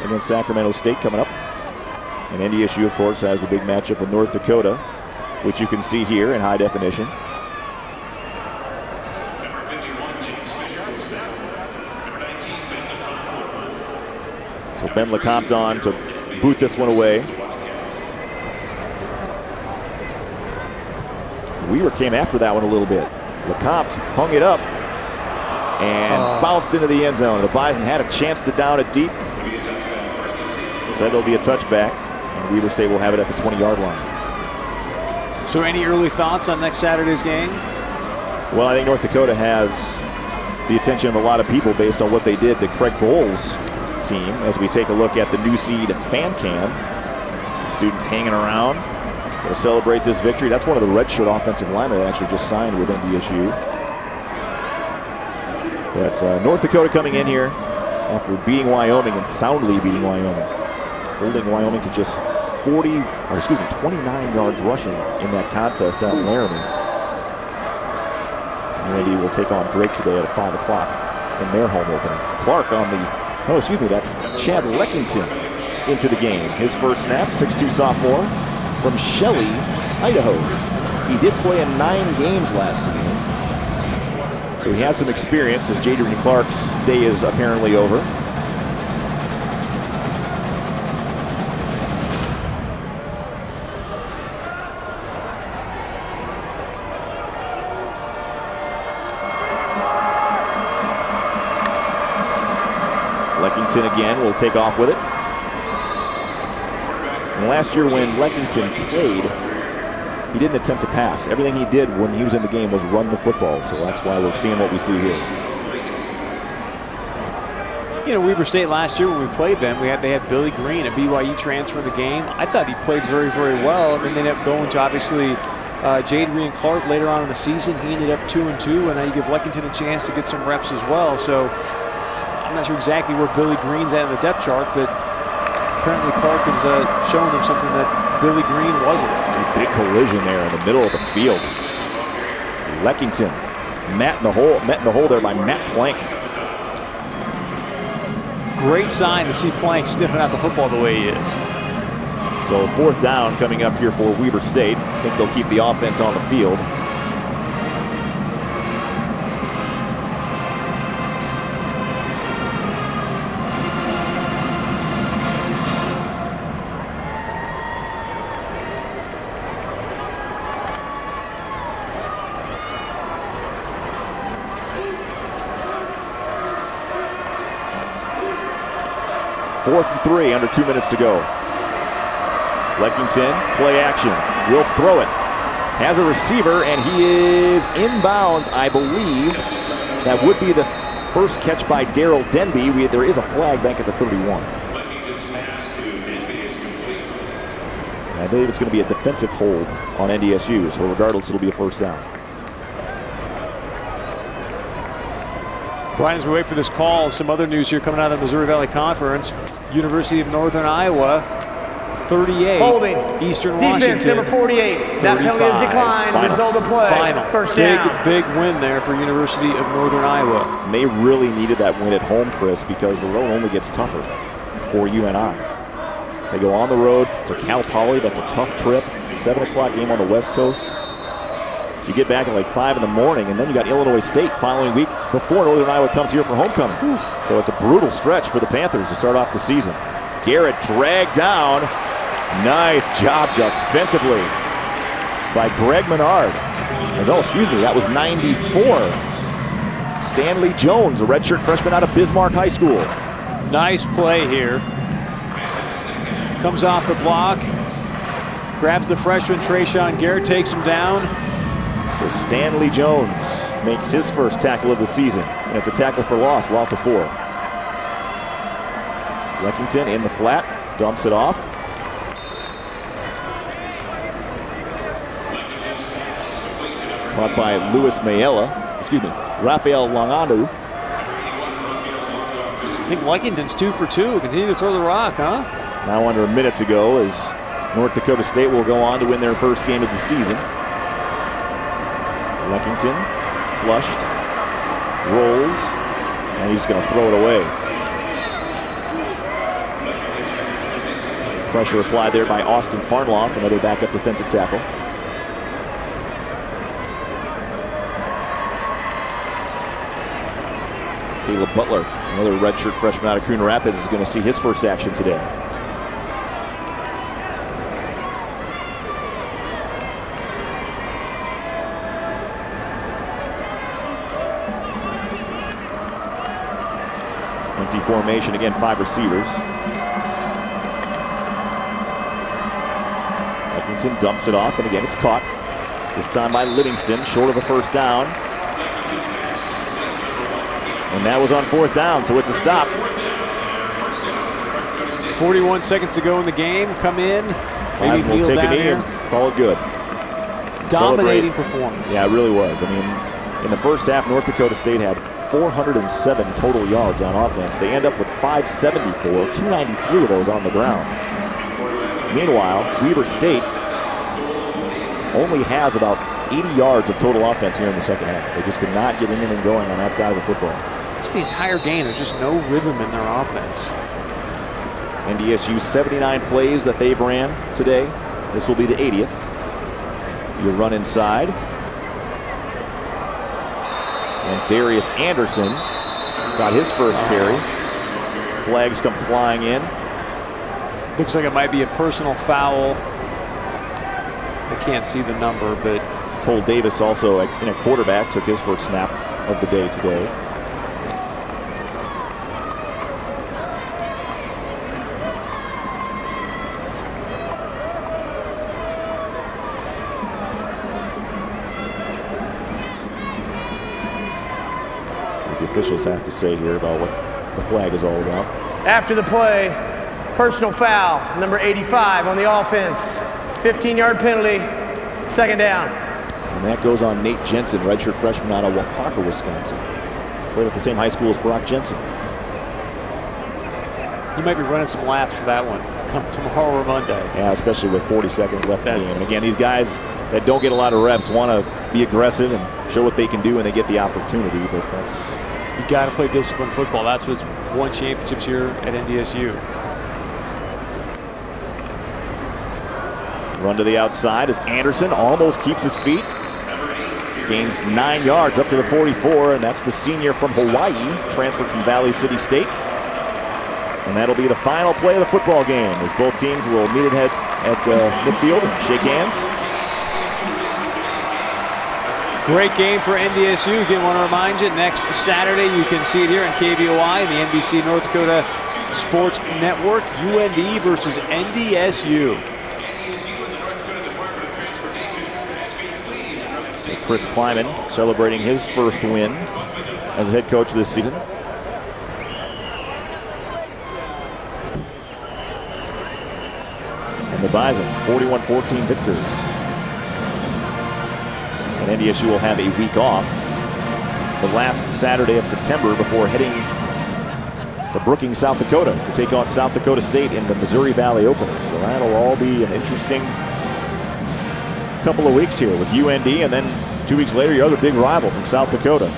against Sacramento State coming up. And NDSU, of course, has the big matchup with North Dakota, which you can see here in high definition. So Ben LeCompte on to boot this one away. Weaver came after that one a little bit. LeCompte hung it up and bounced into the end zone. The Bison had a chance to down it deep. Said it'll be a touchback. And Weber State will have it at the 20-yard line. So any early thoughts on next Saturday's game? Well, I think North Dakota has the attention of a lot of people based on what they did to Craig Bowles' team. As we take a look at the new seed fan cam, students hanging around, going to celebrate this victory. That's one of the redshirt offensive linemen that actually just signed with NDSU. But North Dakota coming in here after beating Wyoming and soundly beating Wyoming, holding Wyoming to just 29 yards rushing in that contest out in Laramie. UND will take on Drake today at 5 o'clock in their home opener. Clark on the, that's Chad Leckington into the game. His first snap, 6'2" sophomore from Shelley, Idaho. He did play in 9 games last season, so he has some experience as Jadrian Clark's day is apparently over. Leckington again will take off with it. And last year when Leckington played, he didn't attempt to pass. Everything he did when he was in the game was run the football. So that's why we're seeing what we see here. You know, Weber State last year when we played them, they had Billy Green, a BYU transfer in the game. I thought he played very, very well. And then they ended up going to obviously Jadrian Clark later on in the season. He ended up 2-2, and now you give Leckington a chance to get some reps as well. So I'm not sure exactly where Billy Green's at in the depth chart, but apparently Clark has shown him something that Billy Green wasn't. A big collision there in the middle of the field. Leckington met in the hole there by Matt Plank. Great sign to see Plank sniffing out the football the way he is. So 4th down coming up here for Weber State. I think they'll keep the offense on the field. Fourth and 3, under 2 minutes to go. Leckington, play action, will throw it. Has a receiver, and he is inbounds, I believe. That would be the first catch by Darrell Denby. There is a flag back at the 31. And I believe it's going to be a defensive hold on NDSU, so regardless, it'll be a first down. Brian, as we wait for this call, some other news here coming out of the Missouri Valley Conference. University of Northern Iowa, 38. Holding. Eastern Defense, Washington. number 48. That penalty is declined. Final. Result of play. Final. First down. Big win there for University of Northern Iowa. And they really needed that win at home, Chris, because the road only gets tougher for UNI. They go on the road to Cal Poly. That's a tough trip. 7 o'clock game on the West Coast. So you get back at like 5 in the morning, and then you got Illinois State following week before Northern Iowa comes here for homecoming. So it's a brutal stretch for the Panthers to start off the season. Garrett dragged down. Nice job defensively by Greg Menard. No, excuse me, that was 94. Stanley Jones, a redshirt freshman out of Bismarck High School. Nice play here. Comes off the block, grabs the freshman Trayshawn Garrett, takes him down. So Stanley Jones makes his first tackle of the season, and it's a tackle for loss of 4. Leckington in the flat, dumps it off. Caught by Rafael Longanu. I think Leckington's 2 for 2. Continue to throw the rock, huh? Now under a minute to go as North Dakota State will go on to win their first game of the season. Leckington flushed, rolls, and he's going to throw it away. Pressure applied there by Austin Farnloff, another backup defensive tackle. Caleb Butler, another redshirt freshman out of Coon Rapids, is going to see his first action today. Empty formation, again, 5 receivers. Washington dumps it off, and again it's caught. This time by Livingston, short of a first down. And that was on 4th down, so it's a stop. 41 seconds to go in the game. Come in. Maybe We'll kneel take a down knee here. and call it good. Dominating performance. Yeah, it really was. I mean, in the first half, North Dakota State had 407 total yards on offense. They end up with 574, 293 of those on the ground. Meanwhile, Weber State only has about 80 yards of total offense here in the second half. They just could not get anything going on that side of the football. Just the entire game, there's just no rhythm in their offense. NDSU 79 plays that they've ran today. This will be the 80th. You run inside. And Darius Anderson got his first carry. Flags come flying in. Looks like it might be a personal foul. I can't see the number, but Cole Davis, also in a quarterback, took his first snap of the day today. See what the officials have to say here about what the flag is all about. After the play, personal foul, number 85 on the offense. 15-yard penalty, 2nd down. And that goes on Nate Jensen, redshirt freshman out of Waupaca, Wisconsin. Played at the same high school as Brock Jensen. he might be running some laps for that one come tomorrow or Monday. Yeah, especially with 40 seconds left in the game. And again, these guys that don't get a lot of reps want to be aggressive and show what they can do when they get the opportunity, but that's... You got to play disciplined football. That's what's won championships here at NDSU. Run to the outside as Anderson almost keeps his feet. Gains 9 yards up to the 44, and that's the senior from Hawaii, transferred from Valley City State. And that'll be the final play of the football game as both teams will meet at midfield and shake hands. Great game for NDSU. Again, want to remind you, next Saturday you can see it here on KVOI and the NBC North Dakota Sports Network. UND versus NDSU. Chris Kleiman celebrating his first win as a head coach this season. And the Bison, 41-14 victors. And NDSU will have a week off the last Saturday of September before heading to Brookings, South Dakota to take on South Dakota State in the Missouri Valley opener. So that'll all be an interesting couple of weeks here with UND, and then 2 weeks later, your other big rival from South Dakota.